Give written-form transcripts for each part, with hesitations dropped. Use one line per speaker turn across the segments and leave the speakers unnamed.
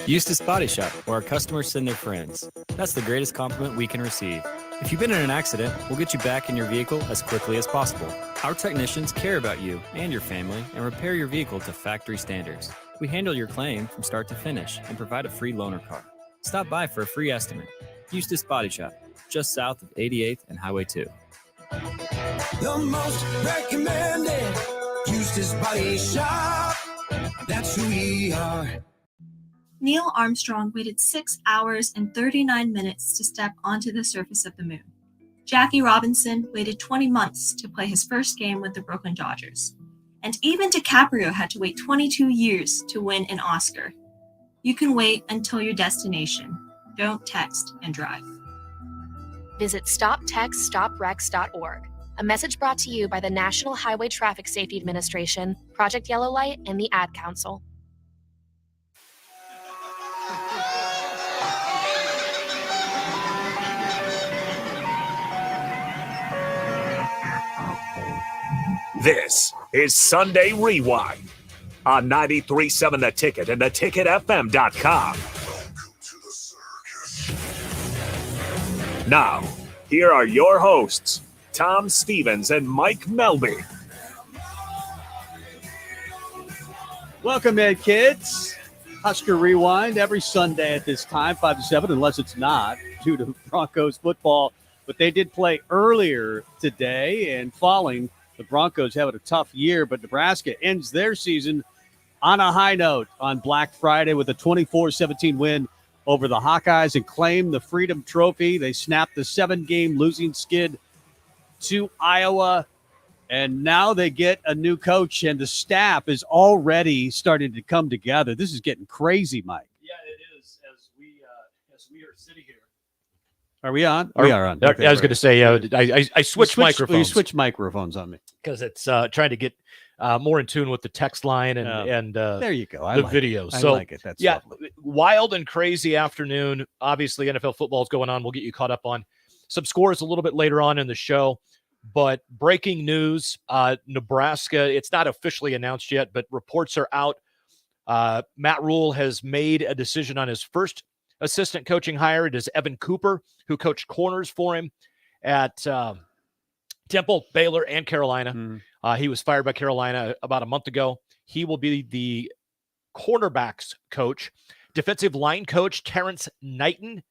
Eustace Body Shop, where our customers send their friends. That's the greatest compliment we can receive. If you've been in an accident, we'll get you back in your vehicle as quickly as possible. Our technicians care about you and your family and repair your vehicle to factory standards. We handle your claim from start to finish and provide a free loaner car. Stop by for a free estimate. Eustace Body Shop, just south of 88th and Highway 2.
The most recommended Eustace Body Shop. That's who we are.
Neil Armstrong waited 6 hours and 39 minutes to step onto the surface of the moon. Jackie Robinson waited 20 months to play his first game with the Brooklyn Dodgers. And even DiCaprio had to wait 22 years to win an Oscar. You can wait until your destination. Don't text and drive.
Visit StopTextStopWrecks.org. A message brought to you by the National Highway Traffic Safety Administration, Project Yellow Light, and the Ad Council.
This is Sunday Rewind on 93.7 The Ticket and theticketfm.com. Now, here are your hosts, Tom Stevens and Mike Melby.
Welcome in, kids. Husker Rewind every Sunday at this time, 5 to 7, unless it's not, due to Broncos football. But they did play earlier today, and falling, the Broncos having a tough year, but Nebraska ends their season on a high note on Black Friday with a 24-17 win over the Hawkeyes and claim the Freedom Trophy. They snapped the 7-game losing skid to Iowa, and now they get a new coach, and the staff is already starting to come together. This is getting crazy, Mike.
Yeah, it is, as we are sitting here.
Are we on? We are on.
Okay, I was going to say, I switched microphones.
You switched microphones on me.
Because it's trying to get more in tune with the text line and
there you go.
The video.
I
So
like it. That's lovely.
Wild and crazy afternoon. Obviously, NFL football is going on. We'll get you caught up on some scores a little bit later on in the show. But breaking news, Nebraska, it's not officially announced yet, but reports are out. Matt Rhule has made a decision on his first assistant coaching hire. It is Evan Cooper, who coached corners for him at Temple, Baylor, and Carolina. He was fired by Carolina about a month ago. He will be the cornerbacks coach. Defensive line coach Terrence Knighton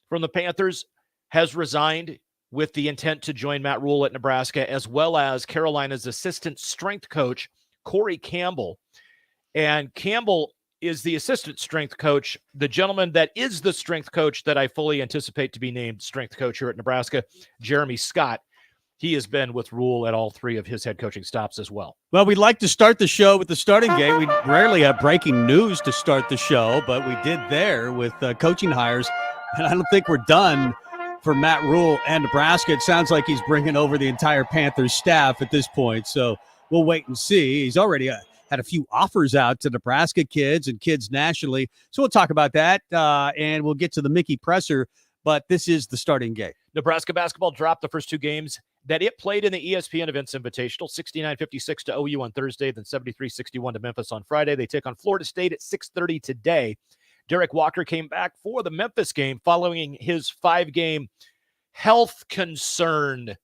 from the Panthers has resigned with the intent to join Matt Rhule at Nebraska, as well as Carolina's assistant strength coach, Corey Campbell. And Campbell is the assistant strength coach. The gentleman that is the strength coach that I fully anticipate to be named strength coach here at Nebraska, Jeremy Scott. He has been with Rhule at all three of his head coaching stops as well.
Well, we'd like to start the show with the starting gate. We rarely have breaking news to start the show, but we did there with coaching hires. And I don't think we're done for Matt Rhule and Nebraska. It sounds like he's bringing over the entire Panthers staff at this point. So we'll wait and see. He's already had a few offers out to Nebraska kids and kids nationally. So we'll talk about that, and we'll get to the Mickey presser. But this is the starting gate.
Nebraska basketball dropped the first two games that it played in the ESPN Events Invitational, 69-56 to OU on Thursday, then 73-61 to Memphis on Friday. They take on Florida State at 6:30 today. Derek Walker came back for the Memphis game following his 5-game health concern.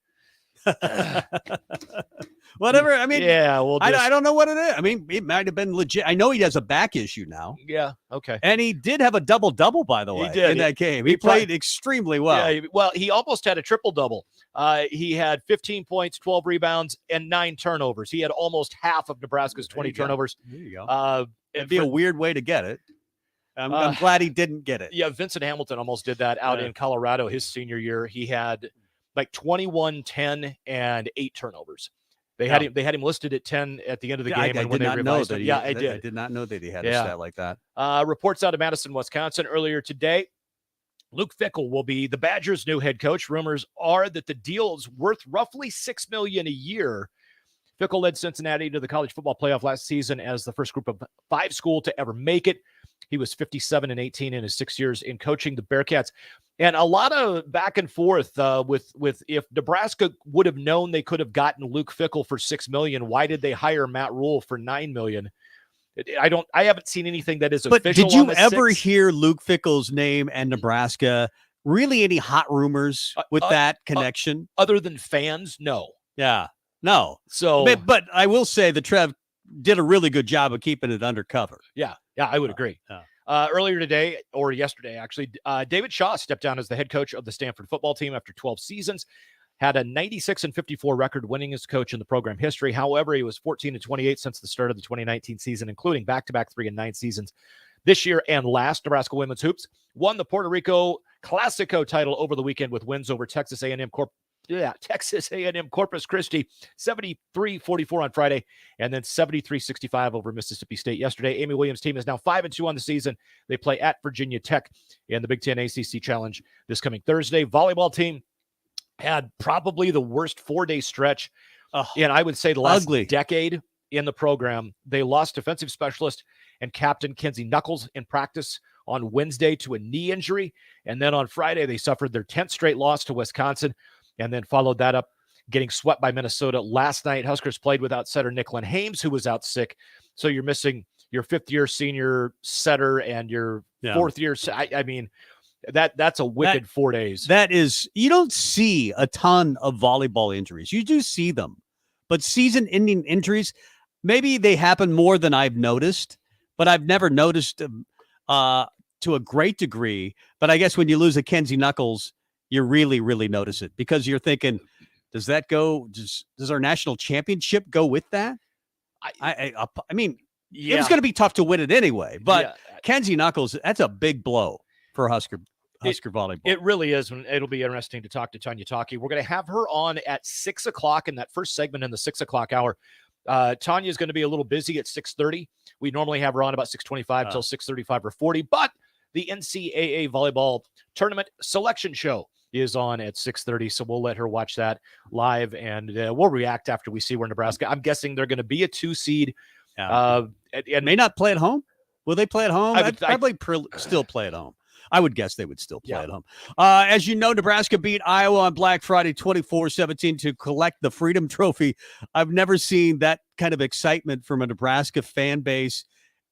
Whatever. I mean,
yeah, well,
I don't know what it is. I mean, it might have been legit. I know he has a back issue now.
Yeah, okay.
And he did have a double-double, by the way,
he did.
in that game. He played extremely well.
Yeah, well, he almost had a triple-double. He had 15 points, 12 rebounds, and 9 turnovers. He had almost half of Nebraska's 20 turnovers.
There you go. It'd be a weird way to get it. I'm glad he didn't get it.
Yeah, Vincent Hamilton almost did that out in Colorado his senior year. He had like 21, 10, and 8 turnovers. They had him listed at 10 at the end of the game.
I did not know that.
I did.
I did not know that he had a stat like that.
Reports out of Madison, Wisconsin earlier today. Luke Fickell will be the Badgers' new head coach. Rumors are that the deal is worth roughly $6 million a year. Fickell led Cincinnati to the college football playoff last season as the first group of 5 school to ever make it. He was 57-18 in his 6 years in coaching the Bearcats. And a lot of back and forth with if Nebraska would have known they could have gotten Luke Fickell for $6 million, why did they hire Matt Rhule for $9 million? I haven't seen anything that is
But
official.
did you
on the
ever
6th.
hear Luke Fickell's name and Nebraska? Really, any hot rumors with that connection?
Other than fans? No.
Yeah, no.
So,
but I will say the Trev did a really good job of keeping it undercover.
yeah, I would agree. Earlier today, or yesterday, actually, David Shaw stepped down as the head coach of the Stanford football team after 12 seasons. Had a 96-54 record, winning as coach in the program history. However, he was 14-28 since the start of the 2019 season, including back-to-back 3-9 seasons this year and last. Nebraska women's hoops won the Puerto Rico Classico title over the weekend with wins over Texas A&M Corpus Christi, 73-44 on Friday, and then 73-65 over Mississippi State yesterday. Amy Williams' team is now 5-2 on the season. They play at Virginia Tech in the Big Ten ACC Challenge this coming Thursday. Volleyball team had probably the worst 4-day stretch in, I would say, the last decade in the program. They lost defensive specialist and captain Kenzie Knuckles in practice on Wednesday to a knee injury. And then on Friday, they suffered their 10th straight loss to Wisconsin and then followed that up getting swept by Minnesota last night. Huskers played without setter Nicklin Hames, who was out sick. So you're missing your 5th-year senior setter and your 4th-year. I mean, that's a wicked 4 days.
That is, you don't see a ton of volleyball injuries. You do see them, but season-ending injuries, maybe they happen more than I've noticed, but I've never noticed to a great degree. But I guess when you lose a Kenzie Knuckles, you really, really notice it because you're thinking, does that go? Does our national championship go with that? I mean, it was going to be tough to win it anyway, but Kenzie Knuckles, that's a big blow for Husker volleyball.
It really is. It'll be interesting to talk to Tanya Taki. We're going to have her on at 6 o'clock in that first segment in the 6 o'clock hour. Tanya is going to be a little busy at 6:30. We normally have her on about 6:25 until 6:35 or 40, but the NCAA volleyball tournament selection show is on at 6:30, so we'll let her watch that live, and we'll react after we see where Nebraska. I'm guessing they're going to be a 2 seed. And
may not play at home. Will they play at home? I'd probably still play at home. I would guess they would still play at home. As you know, Nebraska beat Iowa on Black Friday 24-17 to collect the Freedom Trophy. I've never seen that kind of excitement from a Nebraska fan base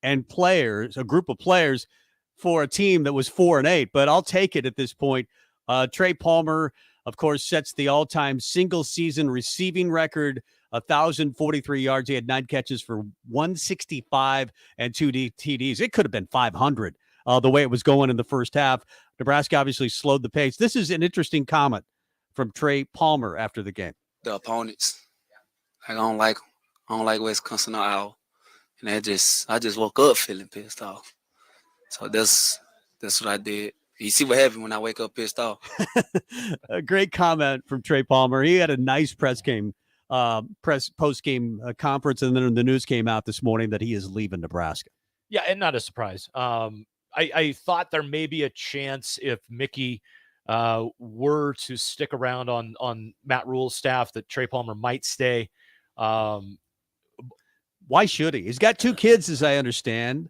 and players, a group of players, for a team that was 4-8. But I'll take it at this point. Trey Palmer, of course, sets the all-time single-season receiving record, 1,043 yards. He had 9 catches for 165 and 2 TDs. It could have been 500. The way it was going in the first half. Nebraska obviously slowed the pace. This is an interesting comment from Trey Palmer after the game.
The opponents, I don't like them. I don't like Wisconsin or Iowa. And I just woke up feeling pissed off. So that's what I did. You see what happened when I wake up pissed off.
A great comment from Trey Palmer. He had a nice post-game conference, and then the news came out this morning that he is leaving Nebraska.
Yeah, and not a surprise. I thought there may be a chance if Mickey were to stick around on Matt Rhule's staff that Trey Palmer might stay.
Why should he? He's got 2 kids, as I understand.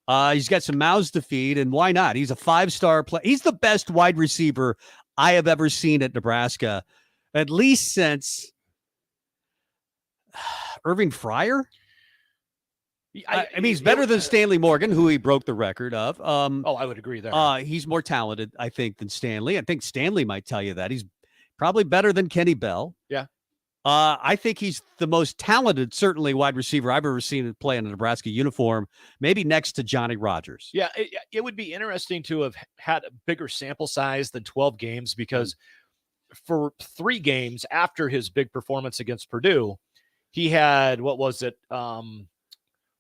He's got some mouths to feed, and why not? He's a 5-star player. He's the best wide receiver I have ever seen at Nebraska, at least since Irving Fryer. I mean, he's better than Stanley Morgan, who he broke the record of.
I would agree there.
He's more talented, I think, than Stanley. I think Stanley might tell you that. He's probably better than Kenny Bell.
Yeah.
I think he's the most talented, certainly, wide receiver I've ever seen play in a Nebraska uniform, maybe next to Johnny Rodgers.
Yeah, it would be interesting to have had a bigger sample size than 12 games because for 3 games after his big performance against Purdue, he had,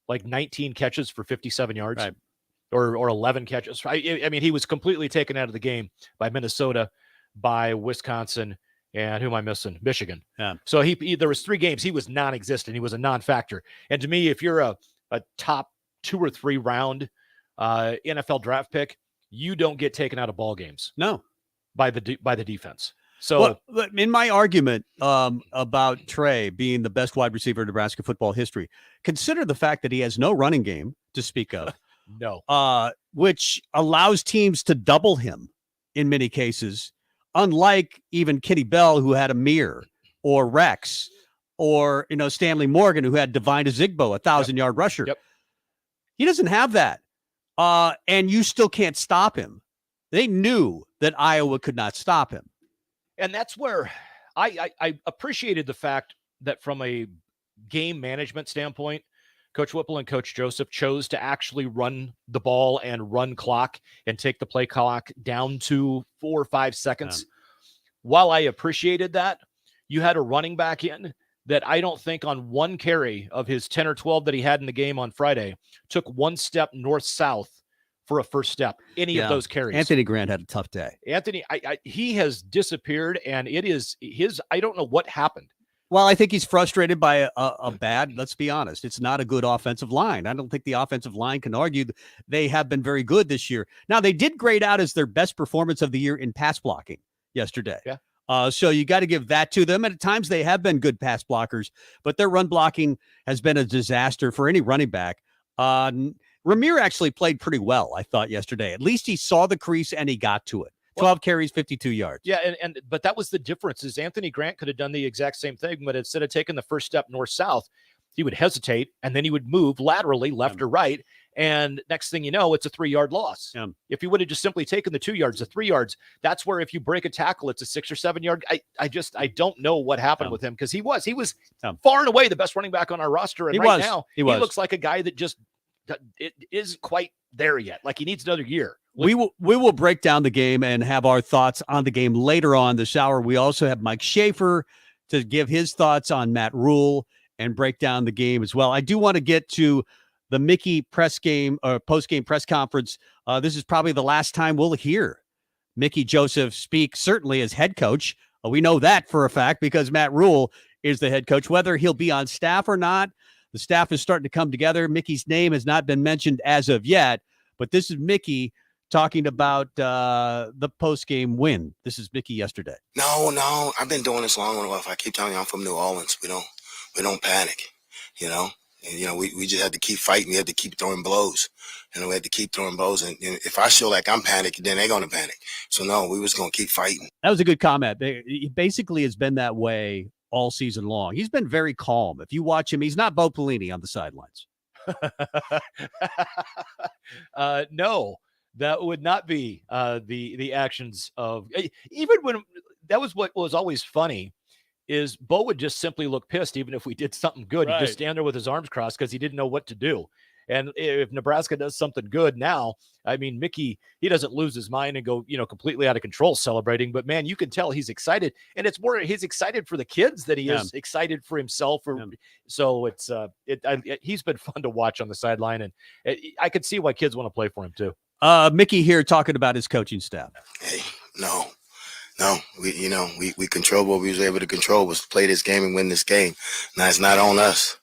like 19 catches for 57 yards,
right,
or 11 catches. I mean, he was completely taken out of the game by Minnesota, by Wisconsin, and who am I missing? Michigan.
Yeah.
So there was 3 games. He was non-existent. He was a non-factor. And to me, if you're a top 2 or 3 round NFL draft pick, you don't get taken out of ball games.
No,
by the defense. So
in my argument about Trey being the best wide receiver in Nebraska football history, consider the fact that he has no running game to speak of.
No.
Which allows teams to double him in many cases, unlike even Kenny Bell, who had Amir, or Rex, or Stanley Morgan, who had Divine Ezigbo, 1,000-yard rusher.
Yep.
He doesn't have that. And you still can't stop him. They knew that Iowa could not stop him.
And that's where I appreciated the fact that from a game management standpoint, Coach Whipple and Coach Joseph chose to actually run the ball and run clock and take the play clock down to 4 or 5 seconds. While I appreciated that, you had a running back in that I don't think on one carry of his 10 or 12 that he had in the game on Friday took one step north-south for a first step, any of those carries.
Anthony Grant had a tough day.
Anthony, he has disappeared, and it is his, I don't know what happened.
Well, I think he's frustrated by a bad, let's be honest, it's not a good offensive line. I don't think the offensive line can argue they have been very good this year. Now, they did grade out as their best performance of the year in pass blocking yesterday.
Yeah.
So you got to give that to them. And at times they have been good pass blockers, but their run blocking has been a disaster for any running back. Ramir actually played pretty well, I thought, yesterday. At least he saw the crease and he got to it. 12 carries, 52 yards.
Yeah, but that was the difference is Anthony Grant could have done the exact same thing, but instead of taking the first step north-south, he would hesitate, and then he would move laterally left or right, and next thing you know, it's a 3-yard loss. If he would have just simply taken the 2 yards, the 3 yards, that's where if you break a tackle, it's a 6 or 7 yard. I don't know what happened with him because he was far and away the best running back on our roster, and now he looks like a guy that just it isn't quite there yet. Like he needs another year.
We will break down the game and have our thoughts on the game later on this hour. We also have Mike Shafer to give his thoughts on Matt Rhule and break down the game as well. I do want to get to the Mickey post-game press conference. This is probably the last time we'll hear Mickey Joseph speak, certainly as head coach. We know that for a fact because Matt Rhule is the head coach. Whether he'll be on staff or not, the staff is starting to come together. Mickey's name has not been mentioned as of yet, but this is Mickey talking about the post-game win. This is Mickey yesterday.
No, I've been doing this long enough. I keep telling you I'm from New Orleans. We don't panic, And, we just had to keep fighting. We had to keep throwing blows. We had to keep throwing blows. And if I show like I'm panicking, then they're going to panic. So, no, we was going to keep fighting.
That was a good comment. He basically has been that way all season long. He's been very calm. If you watch him, he's not Bo Pelini on the sidelines.
No, that would not be the actions of even when that was what was always funny is Bo would just simply look pissed even if we did something good. He'd just stand there with his arms crossed because he didn't know what to do. And if Nebraska does something good now, I mean, Mickey, he doesn't lose his mind and go, completely out of control celebrating. But, man, you can tell he's excited. And it's more he's excited for the kids than he is excited for himself. So he's been fun to watch on the sideline. And I could see why kids want to play for him, too.
Mickey here talking about his coaching staff.
Hey, no. We control what we was able to control was play this game and win this game. Now, it's not on us.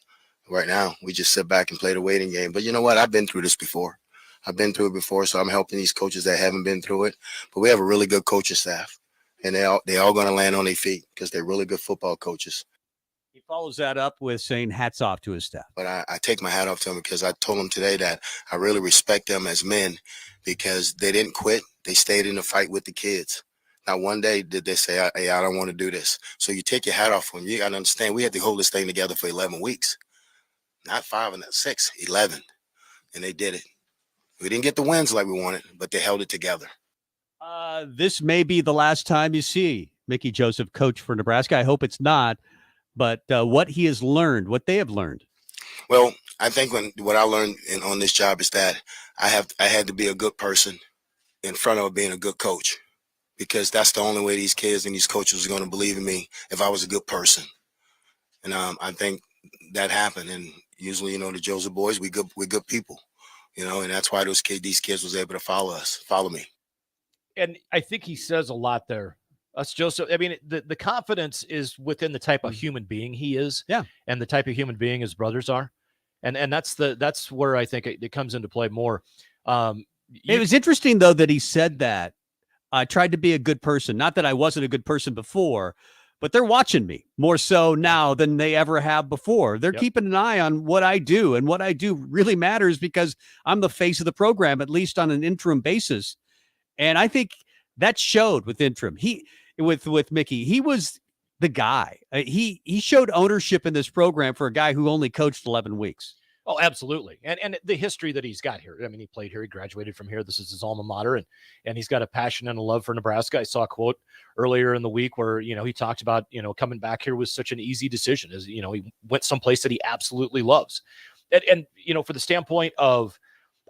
Right now, we just sit back and play the waiting game. But you know what? I've been through this before. So I'm helping these coaches that haven't been through it. But we have a really good coaching staff, and they all going to land on their feet because they're really good football coaches.
He follows that up with saying hats off to his staff.
But I take my hat off to them because I told them today that I really respect them as men because they didn't quit. They stayed in the fight with the kids. Not one day did they say, hey, I don't want to do this. So you take your hat off from them. You got to understand we had to hold this thing together for 11 weeks. Not 5 and 6, 11. And they did it. We didn't get the wins like we wanted, but they held it together.
This may be the last time you see Mickey Joseph coach for Nebraska. I hope it's not. But what he has learned, what they have learned.
Well, I think what I learned on this job is that I had to be a good person in front of being a good coach because that's the only way these kids and these coaches are going to believe in me if I was a good person. And I think that happened. And usually, the Joseph boys, we're good people, and that's why these kids was able to follow me.
And I think he says a lot there. Us, Joseph. I mean, the confidence is within the type of human being he is, and the type of human being his brothers are, and that's where I think it comes into play more.
It was interesting though that he said that I tried to be a good person. Not that I wasn't a good person before. But they're watching me more so now than they ever have before. They're keeping an eye on what I do, and what I do really matters because I'm the face of the program, at least on an interim basis. And I think that showed with interim. With Mickey, he was the guy. He showed ownership in this program for a guy who only coached 11 weeks.
Oh, absolutely. And the history that he's got here. I mean, he played here, he graduated from here. This is his alma mater, and he's got a passion and a love for Nebraska. I saw a quote earlier in the week where, he talked about, coming back here was such an easy decision, as, he went someplace that he absolutely loves. And for the standpoint of,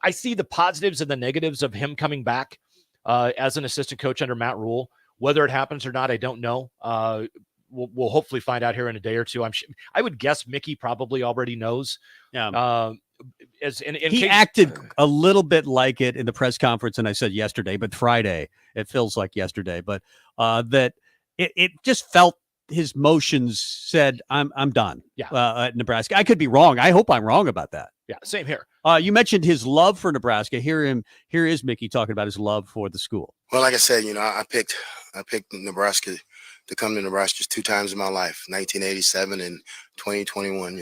I see the positives and the negatives of him coming back as an assistant coach under Matt Rhule. Whether it happens or not, I don't know. We'll hopefully find out here in a day or two. I would guess Mickey probably already knows.
Yeah.
He
acted a little bit like it in the press conference, and I said yesterday, but Friday, it feels like yesterday, but that it just felt his motions said, I'm done. At Nebraska. I could be wrong. I hope I'm wrong about that.
Yeah, same here.
You mentioned his love for Nebraska. Here is Mickey talking about his love for the school.
Well, like I said, I picked Nebraska to come to Nebraska just 2 times in my life, 1987 and 2021,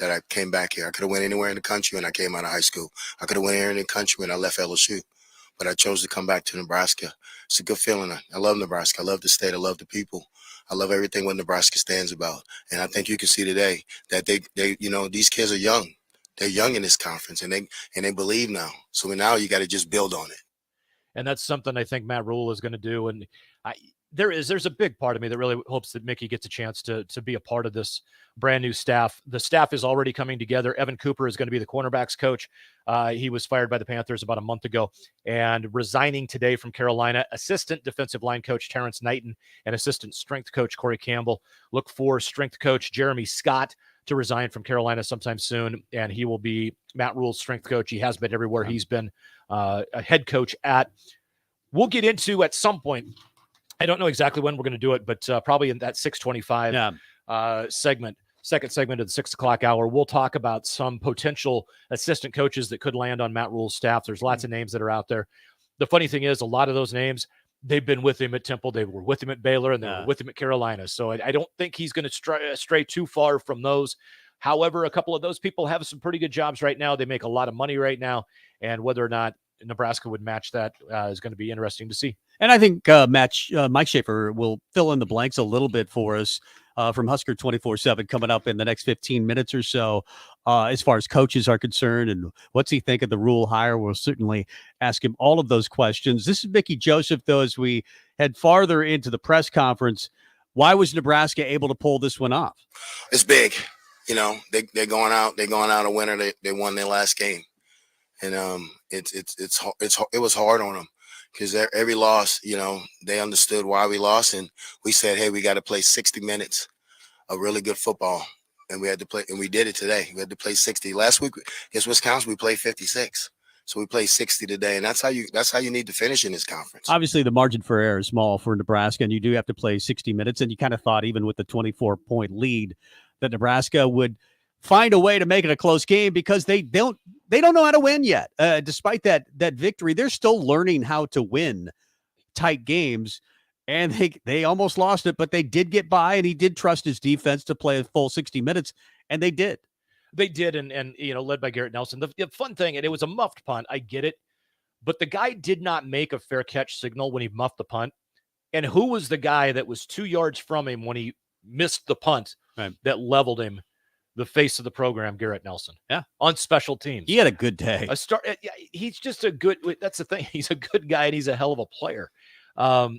that I came back here. I could have went anywhere in the country when I came out of high school. I could have went anywhere in the country when I left LSU, but I chose to come back to Nebraska. It's a good feeling. I love Nebraska. I love the state. I love the people. I love everything what Nebraska stands about. And I think you can see today that they these kids are young. They're young in this conference, and they believe now. So now you got to just build on it.
And that's something I think Matt Rhule is going to do. And there's a big part of me that really hopes that Mickey gets a chance to be a part of this brand new staff. The staff is already coming together. Evan Cooper is going to be the cornerbacks coach. He was fired by the Panthers about a month ago and resigning today from Carolina. Assistant defensive line coach Terrence Knighton and assistant strength coach Corey Campbell. Look for strength coach Jeremy Scott to resign from Carolina sometime soon, and he will be Matt Rhule's strength coach. He has been everywhere he's been a head coach at. We'll get into at some point, I don't know exactly when we're going to do it, but probably in that 6:25 segment, second segment of the 6 o'clock hour, we'll talk about some potential assistant coaches that could land on Matt Rhule's staff. There's lots of names that are out there. The funny thing is, a lot of those names, they've been with him at Temple, they were with him at Baylor, and they were with him at Carolina. So I don't think he's going to stray too far from those. However, a couple of those people have some pretty good jobs right now. They make a lot of money right now, and whether or not Nebraska would match that is going to be interesting to see.
And I think Mike Shafer will fill in the blanks a little bit for us from Husker 24/7 coming up in the next 15 minutes or so as far as coaches are concerned and what's he think of the Rhule hire. We'll certainly ask him all of those questions. This is Mickey Joseph, though, as we head farther into the press conference. Why was Nebraska able to pull this one off?
It's big. They're going out a winner. They won their last game. And it was hard on them because every loss, they understood why we lost, and we said, hey, we got to play 60 minutes of really good football, and we had to play, and we did it today. We had to play 60. Last week against Wisconsin, we played 56, so we played 60 today, and that's how you need to finish in this conference.
Obviously, the margin for error is small for Nebraska, and you do have to play 60 minutes, and you kind of thought even with the 24-point lead that Nebraska would find a way to make it a close game because they don't know how to win yet. Despite that victory, they're still learning how to win tight games, and they almost lost it, but they did get by, and he did trust his defense to play a full 60 minutes, and they did.
They did, and led by Garrett Nelson. The fun thing, and it was a muffed punt, I get it, but the guy did not make a fair catch signal when he muffed the punt. And who was the guy that was 2 yards from him when he missed the punt that leveled him? The face of the program, Garrett Nelson.
Yeah. On
special teams.
He had a good day.
He's just a good, that's the thing. He's a good guy and he's a hell of a player. I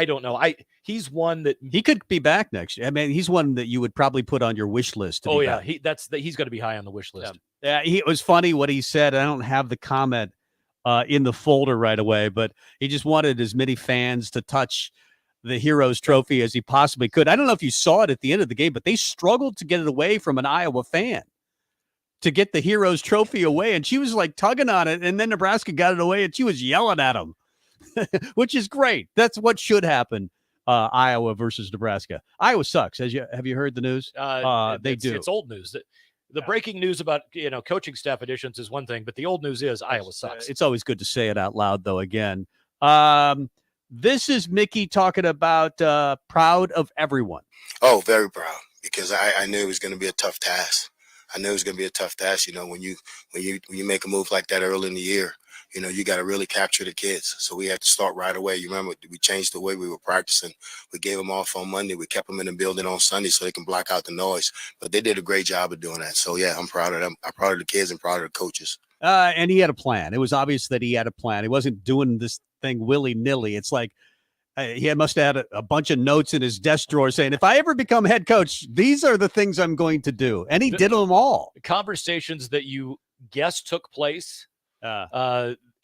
don't know. He's one that
he could be back next year. I mean, he's one that you would probably put on your wish list.
Oh yeah. He's going to be high on the wish list.
Yeah. It was funny what he said. I don't have the comment in the folder right away, but he just wanted as many fans to touch the Heroes Trophy as he possibly could. I don't know if you saw it at the end of the game, but they struggled to get it away from an Iowa fan to get the Heroes Trophy away. And she was like tugging on it. And then Nebraska got it away and she was yelling at him, which is great. That's what should happen. Iowa versus Nebraska. Iowa sucks. Have you heard the news? They do.
It's old news. The breaking news about, coaching staff additions is one thing, but the old news is Iowa sucks.
It's always good to say it out loud though. Again, this is Mickey talking about proud of everyone.
Oh, very proud because I knew it was going to be a tough task. When you make a move like that early in the year, you got to really capture the kids. So we had to start right away. You remember, we changed the way we were practicing. We gave them off on Monday. We kept them in the building on Sunday so they can block out the noise. But they did a great job of doing that. So, yeah, I'm proud of them. I'm proud of the kids and proud of the coaches.
And he had a plan. It was obvious that he had a plan. He wasn't doing this thing willy-nilly. It's like he must have had a bunch of notes in his desk drawer saying, if I ever become head coach, these are the things I'm going to do. And he did them all.
Conversations that you guess took place.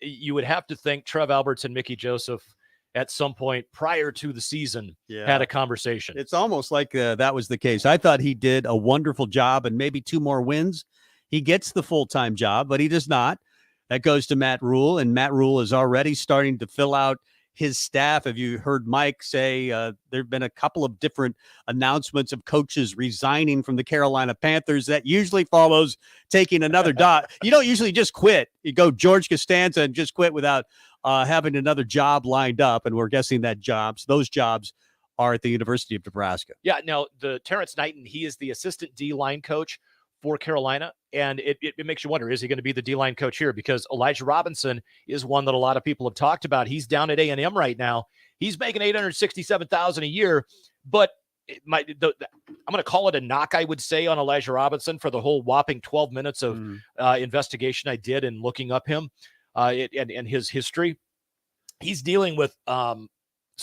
You would have to think Trev Alberts and Mickey Joseph at some point prior to the season had a conversation.
It's almost like that was the case. I thought he did a wonderful job, and maybe 2 more wins. He gets the full-time job, but he does not. That goes to Matt Rhule, and Matt Rhule is already starting to fill out his staff. Have you heard Mike say there have been a couple of different announcements of coaches resigning from the Carolina Panthers? That usually follows taking another You don't usually just quit. You go George Costanza and just quit without having another job lined up, and we're guessing that those jobs are at the University of Nebraska.
Yeah, now the Terrence Knighton, he is the assistant D-line coach for Carolina, and it makes you wonder, is he going to be the D-line coach here? Because Elijah Robinson is one that a lot of people have talked about. He's down at A&M right now. He's making $867,000 a year, but I'm going to call it a knock, I would say, on Elijah Robinson for the whole whopping 12 minutes of investigation I did in looking up him and his history. He's dealing with some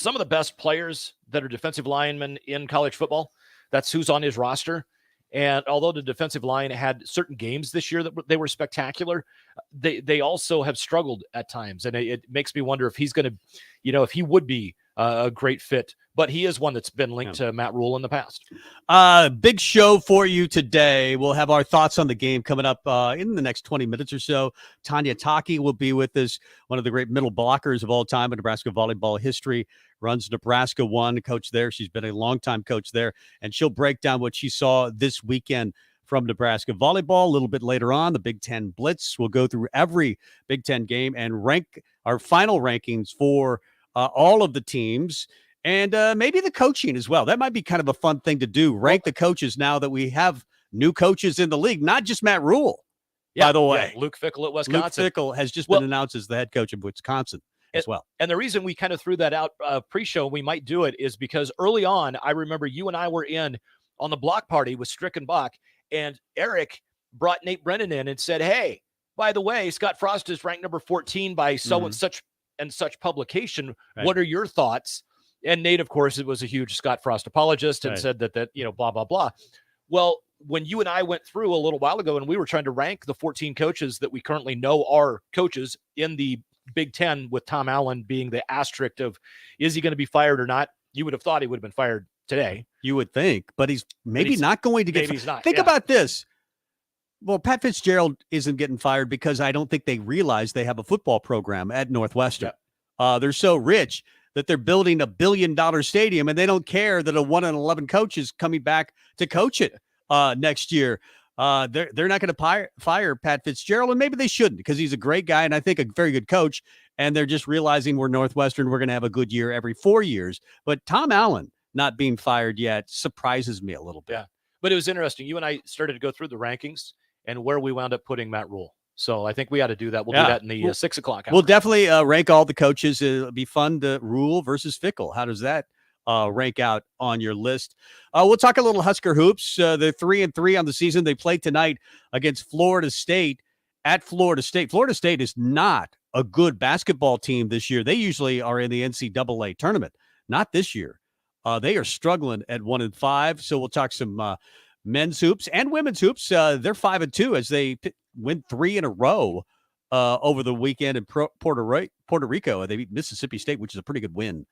of the best players that are defensive linemen in college football. That's who's on his roster. And although the defensive line had certain games this year that they were spectacular, they also have struggled at times. And it makes me wonder if he's going to, if he would be a great fit. But he is one that's been linked to Matt Rhule in the past.
Big show for you today. We'll have our thoughts on the game coming up in the next 20 minutes or so. Tanya Taki will be with us, one of the great middle blockers of all time in Nebraska volleyball history. Runs Nebraska 1, coach there. She's been a longtime coach there, and she'll break down what she saw this weekend from Nebraska volleyball. A little bit later on, the Big Ten Blitz. We'll go through every Big Ten game and rank our final rankings for all of the teams. And maybe the coaching as well. That might be kind of a fun thing to do. Rank the coaches now that we have new coaches in the league, not just Matt Rhule, by the way.
Luke Fickell at Wisconsin.
Luke Fickell has just been announced as the head coach of Wisconsin as well.
And the reason we kind of threw that out pre-show, we might do it, is because early on, I remember you and I were on the block party with Strick and Bach, and Eric brought Nate Brennan in and said, hey, by the way, Scott Frost is ranked number 14 by so-and-such and such publication. Right. What are your thoughts? And Nate, of course, it was a huge Scott Frost apologist and said that, blah, blah, blah. Well, when you and I went through a little while ago and we were trying to rank the 14 coaches that we currently know are coaches in the Big Ten, with Tom Allen being the asterisk of, is he going to be fired or not? You would have thought he would have been fired today.
You would think, but he's not going to get
fired. He's not.
Think about this. Well, Pat Fitzgerald isn't getting fired because I don't think they realize they have a football program at Northwestern. Yeah. They're so rich that they're building $1 billion stadium, and they don't care that a 1-11 coach is coming back to coach it next year. They're not going to fire Pat Fitzgerald, and maybe they shouldn't, because he's a great guy and I think a very good coach. And they're just realizing we're Northwestern. We're going to have a good year every 4 years. But Tom Allen not being fired yet surprises me a little bit.
Yeah, but it was interesting. You and I started to go through the rankings and where we wound up putting Matt Rhule. So I think we ought to do that. We'll do that in the 6 o'clock hour.
We'll definitely rank all the coaches. It'll be fun to Rhule versus Fickell. How does that rank out on your list? We'll talk a little Husker hoops. They're 3-3 on the season. They play tonight against Florida State at Florida State. Florida State is not a good basketball team this year. They usually are in the NCAA tournament. Not this year. They are struggling at 1-5. So we'll talk some men's hoops and women's hoops. They're 5-2 as they win 3 in a row over the weekend in Puerto Rico. They beat Mississippi State, which is a pretty good win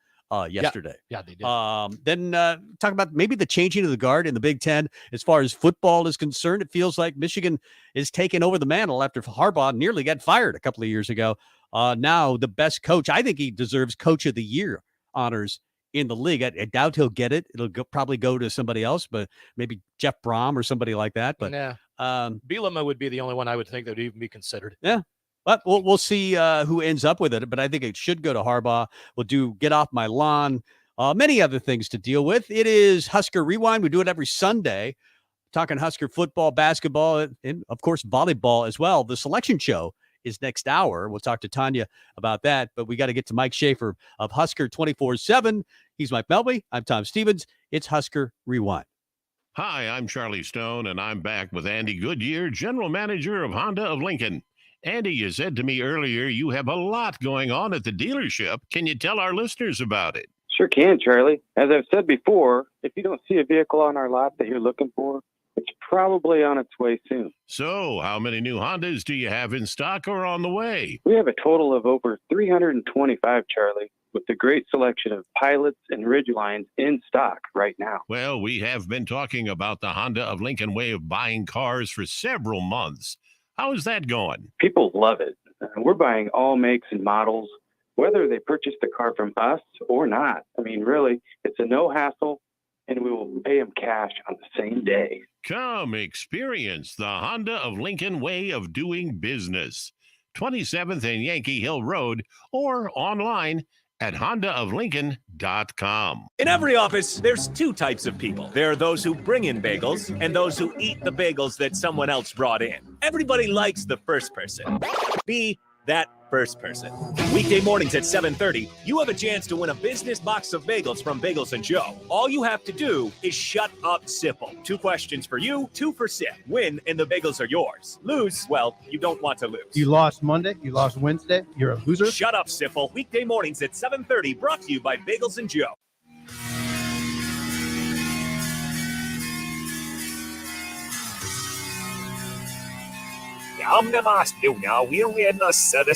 yesterday.
Yeah, they did.
Then talk about maybe the changing of the guard in the Big Ten. As far as football is concerned, it feels like Michigan is taking over the mantle after Harbaugh nearly got fired a couple of years ago. Now the best coach, I think he deserves Coach of the Year honors in the league. I doubt he'll get it. It'll probably go to somebody else, but maybe Jeff Brom or somebody like that. But
Bielema would be the only one I would think that would even be considered.
Yeah. But we'll see who ends up with it. But I think it should go to Harbaugh. We'll do Get Off My Lawn, many other things to deal with. It is Husker Rewind. We do it every Sunday, talking Husker football, basketball, and, of course, volleyball as well. The selection show is next hour. We'll talk to Tanya about that, but we got to get to Mike Shafer of Husker 24/7. He's Mike Melby. I'm Tom Stevens. It's Husker Rewind.
Hi, I'm Charlie Stone, and I'm back with Andy Goodyear, General Manager of Honda of Lincoln. Andy, you said to me earlier you have a lot going on at the dealership. Can you tell our listeners about it?
Sure can, Charlie. As I've said before, if you don't see a vehicle on our lot that you're looking for, it's probably on its way soon.
So, how many new Hondas do you have in stock or on the way?
We have a total of over 325, Charlie, with a great selection of Pilots and Ridgelines in stock right now.
Well, we have been talking about the Honda of Lincoln way of buying cars for several months. How is that going?
People love it. We're buying all makes and models, whether they purchase the car from us or not. I mean, really, it's a no hassle, and we will pay them cash on the same day.
Come experience the Honda of Lincoln way of doing business. 27th and Yankee Hill Road, or online at hondaoflincoln.com.
In every office, there's two types of people. There are those who bring in bagels and those who eat the bagels that someone else brought in. Everybody likes the first person. Be that first person. Weekday mornings at 7:30, you have a chance to win a business box of bagels from Bagels & Joe. All you have to do is shut up, Sipple. 2 questions for you, 2 for Sip. Win, and the bagels are yours. Lose, well, you don't want to lose.
You lost Monday, you lost Wednesday, you're a loser.
Shut up, Sipple. Weekday mornings at 7:30, brought to you by Bagels & Joe.
I'm now. We're in the set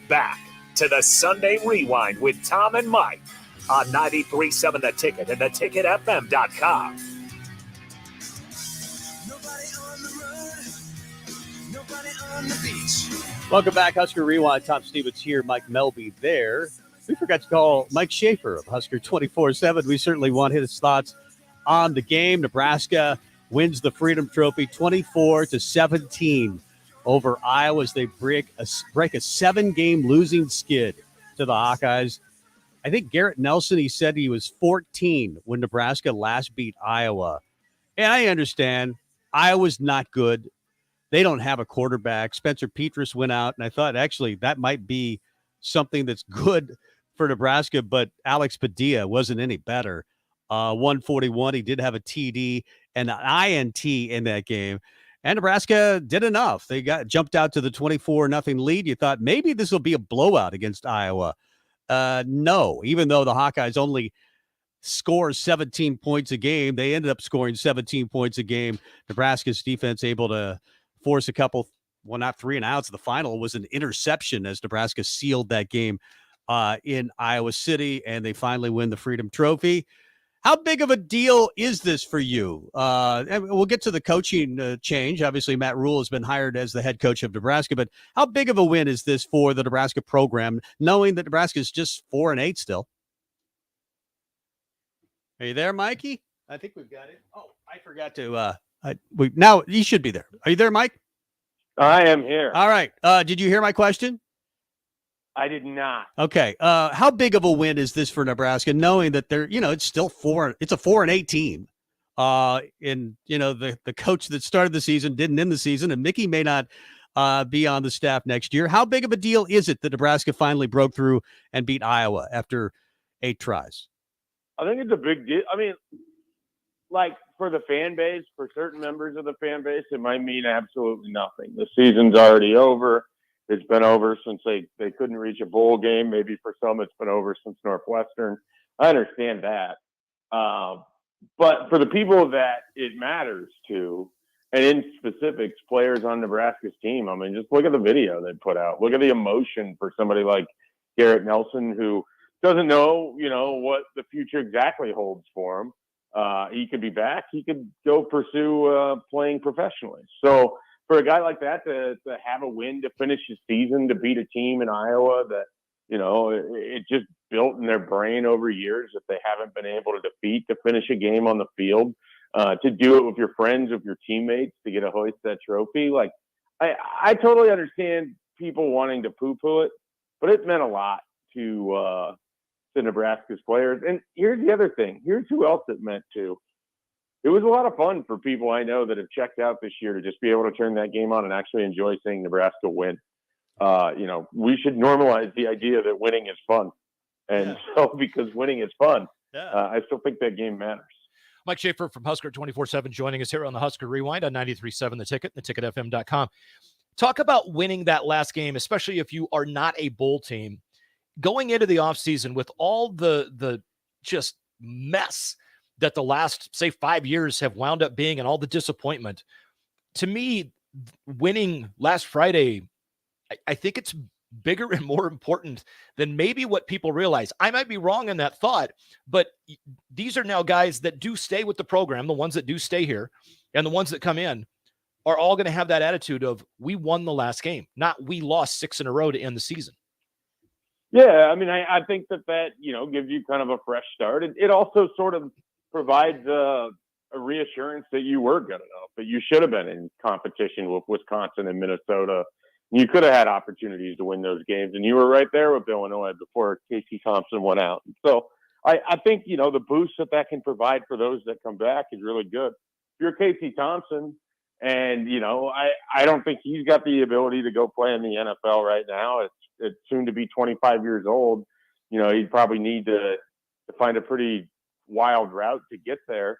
back to the Sunday Rewind with Tom and Mike on 93.7 The Ticket and theticketfm.com.
Welcome back, Husker Rewind. Tom Stevens here, Mike Melby there. We forgot to call Mike Shafer of Husker 24/7. We certainly want his thoughts on the game. Nebraska wins the Freedom Trophy 24-17 over Iowa as they break a 7-game losing skid to the Hawkeyes. I think Garrett Nelson, he said he was 14 when Nebraska last beat Iowa. And I understand Iowa's not good. They don't have a quarterback. Spencer Petras went out, and I thought actually that might be something that's good for Nebraska, but Alex Padilla wasn't any better. 141, he did have a TD and an INT in that game. And Nebraska did enough. They jumped out to the 24-0 lead. You thought maybe this will be a blowout against Iowa. No, even though the Hawkeyes only score 17 points a game, they ended up scoring 17 points a game. Nebraska's defense able to force a couple, well, not 3 and outs. The final was an interception as Nebraska sealed that game in Iowa City, and they finally win the Freedom Trophy. How big of a deal is this for you? And we'll get to the coaching change. Obviously, Matt Rhule has been hired as the head coach of Nebraska, but how big of a win is this for the Nebraska program, knowing that Nebraska is just 4-8 still? Are you there, Mikey? I think we've got it. Oh, I forgot to. Now you should be there. Are you there, Mike?
I am here.
All right. Did you hear my question?
I did not.
Okay. How big of a win is this for Nebraska, knowing that they're, it's still it's a 4-8 team. And, the coach that started the season didn't end the season, and Mickey may not be on the staff next year. How big of a deal is it that Nebraska finally broke through and beat Iowa after 8 tries?
I think it's a big deal. I mean, like for the fan base, for certain members of the fan base, it might mean absolutely nothing. The season's already over. It's been over since they couldn't reach a bowl game. Maybe for some, it's been over since Northwestern. I understand that. But for the people that it matters to, and in specifics, players on Nebraska's team, I mean, just look at the video they put out. Look at the emotion for somebody like Garrett Nelson, who doesn't know, what the future exactly holds for him. He could be back. He could go pursue playing professionally. So for a guy like that to have a win, to finish his season, to beat a team in Iowa that, it just built in their brain over years that they haven't been able to defeat, to finish a game on the field, to do it with your friends, with your teammates, to get to hoist that trophy. Like, I totally understand people wanting to poo-poo it, but it meant a lot to Nebraska's players. And here's the other thing. Here's who else it meant to. it was a lot of fun for people I know that have checked out this year to just be able to turn that game on and actually enjoy seeing Nebraska win. We should normalize the idea that winning is fun. And so because winning is fun, I still think that game matters.
Mike Shafer from Husker 24/7 joining us here on the Husker Rewind on 93.7 The Ticket, theticketfm.com. Talk about winning that last game, especially if you are not a bowl team. Going into the offseason with all the just mess that the last, say, 5 years have wound up being and all the disappointment, to me, winning last Friday, I think it's bigger and more important than maybe what people realize. I might be wrong in that thought, but these are now guys that do stay with the program, the ones that do stay here, and the ones that come in are all going to have that attitude of, we won the last game, not we lost 6 in a row to end the season.
Yeah, I mean, I think that gives you kind of a fresh start. It also sort of provides a reassurance that you were good enough, that you should have been in competition with Wisconsin and Minnesota. You could have had opportunities to win those games, and you were right there with Illinois before Casey Thompson went out. So I think, the boost that can provide for those that come back is really good. If you're Casey Thompson, and, I don't think he's got the ability to go play in the NFL right now. It's soon to be 25 years old. He'd probably need to find a pretty wild route to get there.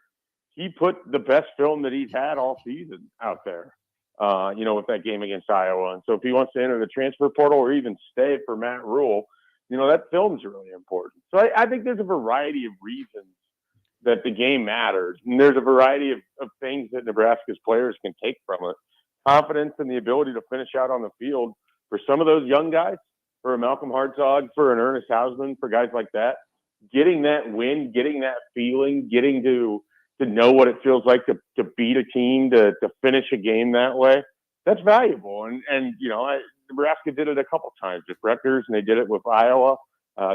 He put the best film that he's had all season out there, with that game against Iowa. And so if he wants to enter the transfer portal or even stay for Matt Rhule, that film's really important. So I think there's a variety of reasons that the game matters. And there's a variety of things that Nebraska's players can take from it. Confidence and the ability to finish out on the field for some of those young guys, for a Malcolm Hartzog, for an Ernest Hausman, for guys like that, getting that win, getting that feeling, getting to know what it feels like to beat a team, to finish a game that way, that's valuable. And Nebraska did it a couple times with Rutgers, and they did it with Iowa.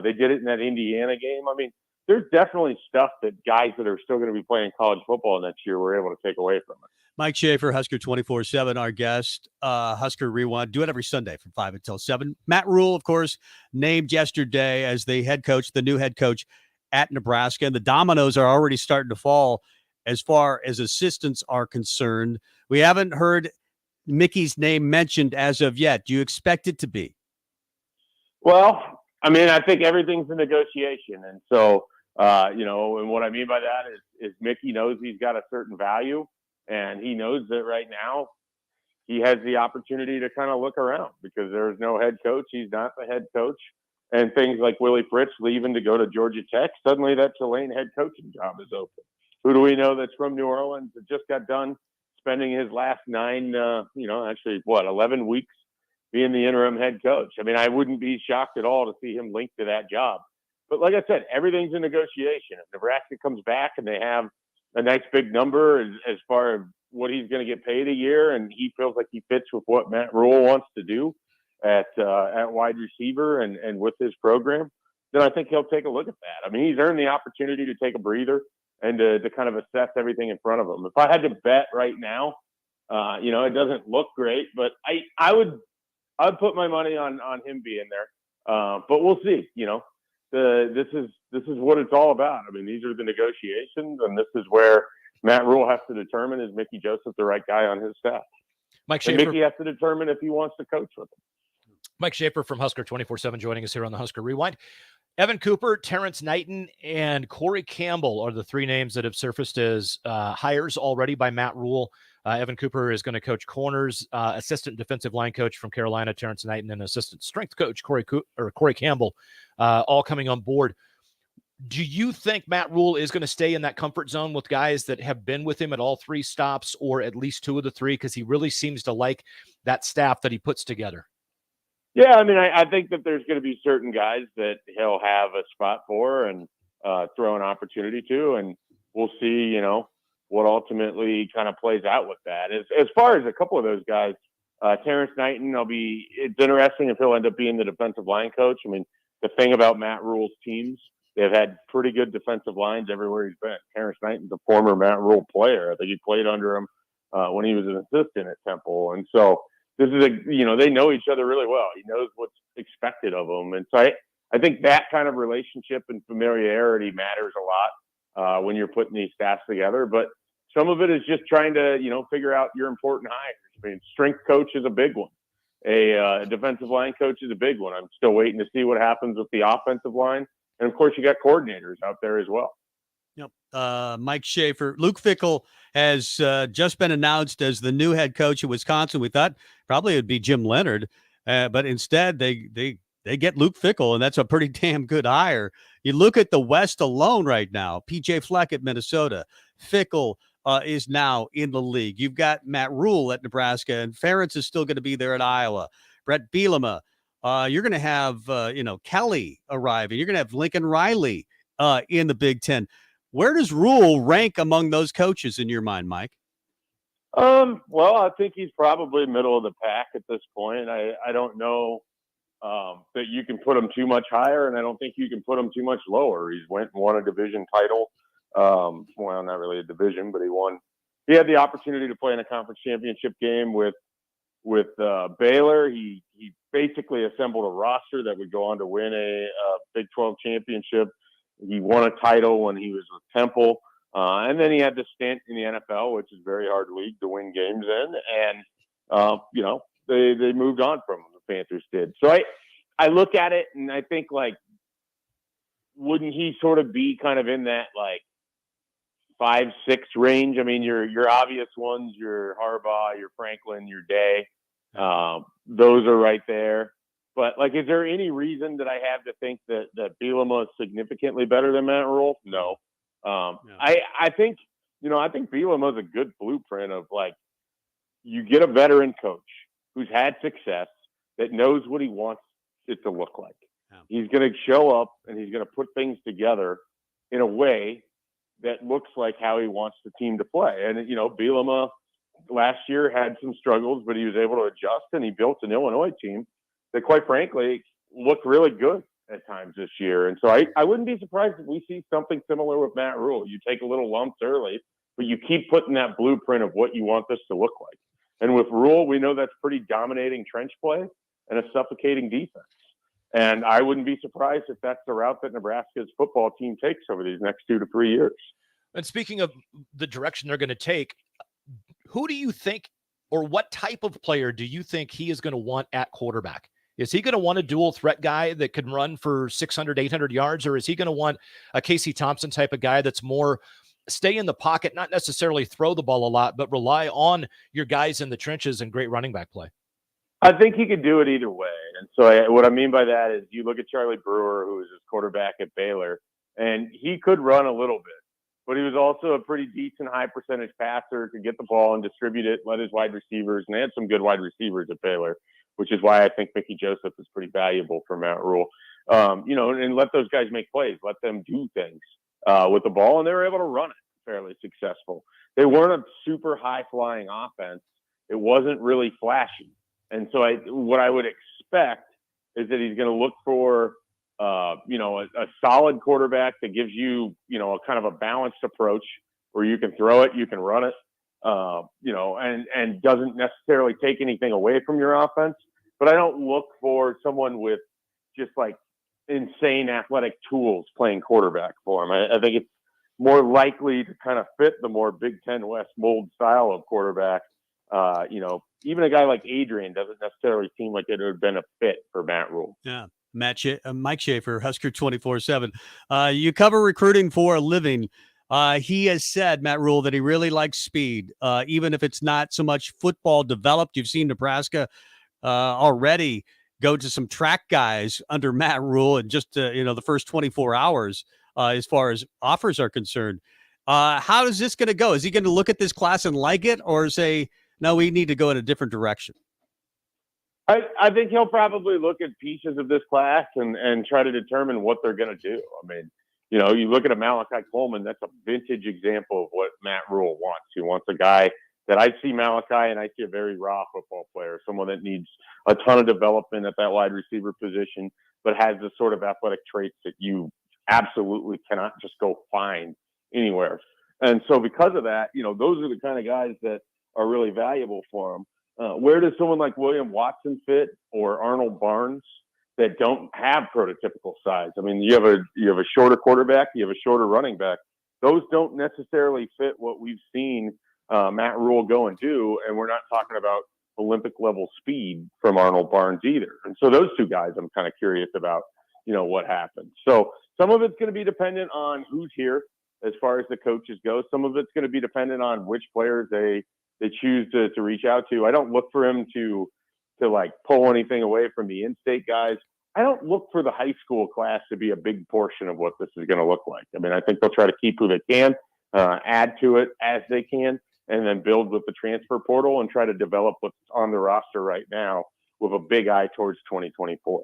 They did it in that Indiana game. I mean, there's definitely stuff that guys that are still going to be playing college football next year were able to take away from it.
Mike Shafer, Husker 24/7, our guest. Husker Rewind. Do it every Sunday from 5 until 7. Matt Rhule, of course, named yesterday as the head coach, the new head coach at Nebraska. And the dominoes are already starting to fall as far as assistants are concerned. We haven't heard Mickey's name mentioned as of yet. Do you expect it to be?
Well, I mean, I think everything's a negotiation. And so, and what I mean by that is Mickey knows he's got a certain value, and he knows that right now he has the opportunity to kind of look around because there's no head coach. He's not the head coach. And things like Willie Fritz leaving to go to Georgia Tech, suddenly that Tulane head coaching job is open. Who do we know that's from New Orleans that just got done spending his last 11 weeks being the interim head coach? I mean, I wouldn't be shocked at all to see him linked to that job. But like I said, everything's a negotiation. If Nebraska comes back and they have a nice big number as far as what he's going to get paid a year, and he feels like he fits with what Matt Rhule wants to do at wide receiver and with his program, then I think he'll take a look at that. I mean, he's earned the opportunity to take a breather and to kind of assess everything in front of him. If I had to bet right now, it doesn't look great, but I'd put my money on him being there. But we'll see. This is what it's all about. I mean, these are the negotiations, and this is where Matt Rhule has to determine, is Mickey Joseph the right guy on his staff?
Mike Shafer.
And Mickey has to determine if he wants to coach with him.
Mike Shafer from Husker 24/7 joining us here on the Husker Rewind. Evan Cooper, Terrence Knighton, and Corey Campbell are the three names that have surfaced as hires already by Matt Rhule. Evan Cooper is going to coach corners, assistant defensive line coach from Carolina, Terrence Knighton, and assistant strength coach Corey Campbell, all coming on board. Do you think Matt Rhule is going to stay in that comfort zone with guys that have been with him at all three stops, or at least two of the three, because he really seems to like that staff that he puts together?
Yeah, I mean, I think that there's going to be certain guys that he'll have a spot for and throw an opportunity to, and we'll see, what ultimately kind of plays out with that. As far as a couple of those guys, Terrence Knighton, it's interesting if he'll end up being the defensive line coach. I mean, the thing about Matt Rhule's teams, they've had pretty good defensive lines everywhere he's been. Terrence Knighton's a former Matt Rhule player. I think he played under him when he was an assistant at Temple. And so this is they know each other really well. He knows what's expected of them. And so I think that kind of relationship and familiarity matters a lot when you're putting these staffs together. But some of it is just trying to, figure out your important hires. I mean, strength coach is a big one. A defensive line coach is a big one. I'm still waiting to see what happens with the offensive line. And, of course, you got coordinators out there as well.
Yep. Mike Shafer. Luke Fickell has just been announced as the new head coach of Wisconsin. We thought probably it would be Jim Leonard, but instead they get Luke Fickell, and that's a pretty damn good hire. You look at the West alone right now, P.J. Fleck at Minnesota, Fickell is now in the league. You've got Matt Rhule at Nebraska, and Ferentz is still going to be there at Iowa. Brett Bielema. You're going to have, Kelly arriving. You're going to have Lincoln Riley in the Big Ten. Where does Rhule rank among those coaches in your mind, Mike?
Well, I think he's probably middle of the pack at this point. I don't know that you can put him too much higher, and I don't think you can put him too much lower. He's went and won a division title. Well, not really a division, but he had the opportunity to play in a conference championship game with Baylor. He basically assembled a roster that would go on to win a Big 12 championship. He won a title when he was with Temple. And then he had this stint in the NFL, which is a very hard league to win games in. And, they moved on from him, the Panthers did. So I look at it and I think, wouldn't he sort of be kind of in that, 5-6 range? I mean, your obvious ones, your Harbaugh, your Franklin, your Day, those are right there. But is there any reason that I have to think that Bielema is significantly better than Matt Rhule? No. I think Bielema is a good blueprint of you get a veteran coach who's had success that knows what he wants it to look like. Yeah. He's going to show up and he's going to put things together in a way that looks like how he wants the team to play. And, Bielema last year had some struggles, but he was able to adjust, and he built an Illinois team that, quite frankly, looked really good at times this year. And so I wouldn't be surprised if we see something similar with Matt Rhule. You take a little lumps early, but you keep putting that blueprint of what you want this to look like. And with Rhule, we know that's pretty dominating trench play and a suffocating defense. And I wouldn't be surprised if that's the route that Nebraska's football team takes over these next 2 to 3 years.
And speaking of the direction they're going to take, who do you think, or what type of player do you think he is going to want at quarterback? Is he going to want a dual threat guy that can run for 600, 800 yards, or is he going to want a Casey Thompson type of guy that's more stay in the pocket, not necessarily throw the ball a lot, but rely on your guys in the trenches and great running back play?
I think he could do it either way. And so what I mean by that is you look at Charlie Brewer, who was his quarterback at Baylor, and he could run a little bit, but he was also a pretty decent high percentage passer, could get the ball and distribute it, let his wide receivers, and they had some good wide receivers at Baylor, which is why I think Mickey Joseph is pretty valuable for Matt Rhule. And let those guys make plays, let them do things with the ball, and they were able to run it fairly successful. They weren't a super high flying offense. It wasn't really flashy. And so what I would expect is that he's going to look for, a solid quarterback that gives you, a kind of a balanced approach where you can throw it, you can run it, and doesn't necessarily take anything away from your offense. But I don't look for someone with just insane athletic tools playing quarterback for him. I think it's more likely to kind of fit the more Big Ten West mold style of quarterback. Even a guy like Adrian doesn't necessarily seem like it would have been a fit for Matt Rhule.
Yeah. Mike Shafer, Husker 24/7. You cover recruiting for a living. He has said, Matt Rhule, that he really likes speed, even if it's not so much football developed. You've seen Nebraska already go to some track guys under Matt Rhule in just the first 24 hours as far as offers are concerned. How is this going to go? Is he going to look at this class and like it, or say, no, we need to go in a different direction?
I think he'll probably look at pieces of this class and try to determine what they're going to do. I mean, you look at a Malachi Coleman, that's a vintage example of what Matt Rhule wants. He wants a guy that I see Malachi and I see a very raw football player, someone that needs a ton of development at that wide receiver position, but has the sort of athletic traits that you absolutely cannot just go find anywhere. And so because of that, those are the kind of guys that are really valuable for him. Where does someone like William Watson fit, or Arnold Barnes, that don't have prototypical size? I mean, you have a shorter quarterback, you have a shorter running back. those don't necessarily fit what we've seen Matt Rhule go and do. And we're not talking about Olympic level speed from Arnold Barnes either. And so those two guys, I'm kind of curious about, what happens. So some of it's going to be dependent on who's here as far as the coaches go. Some of it's going to be dependent on which players they choose to reach out to. I don't look for him to like pull anything away from the in-state guys. I don't look for the high school class to be a big portion of what this is going to look like. I mean, I think they'll try to keep who they can, add to it as they can, and then build with the transfer portal and try to develop what's on the roster right now with a big eye towards 2024.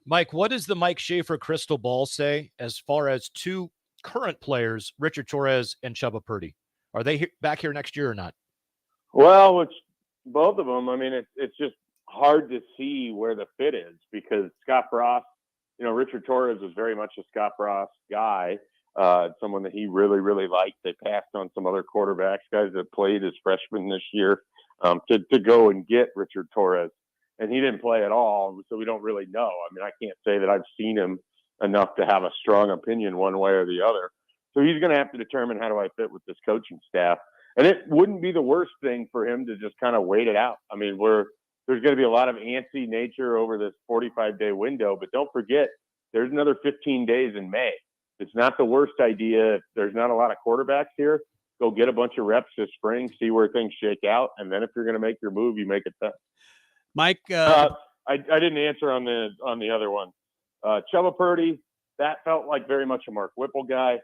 Mike, what does the Mike Shafer crystal ball say as far as two current players, Richard Torres and Chubba Purdy? Are they back here next year or not?
Well, it's both of them. I mean, it's just hard to see where the fit is because Scott Frost, Richard Torres was very much a Scott Frost guy, someone that he really, really liked. They passed on some other quarterbacks, guys that played as freshmen this year, to go and get Richard Torres. And he didn't play at all, so we don't really know. I mean, I can't say that I've seen him enough to have a strong opinion one way or the other. So he's going to have to determine how do I fit with this coaching staff. And it wouldn't be the worst thing for him to just kind of wait it out. I mean, there's going to be a lot of antsy nature over this 45-day window, but don't forget, there's another 15 days in May. It's not the worst idea. If there's not a lot of quarterbacks here, go get a bunch of reps this spring, see where things shake out, and then if you're going to make your move, you make it then.
Mike,
I didn't answer on the other one. Chubba Purdy, that felt like very much a Mark Whipple guy.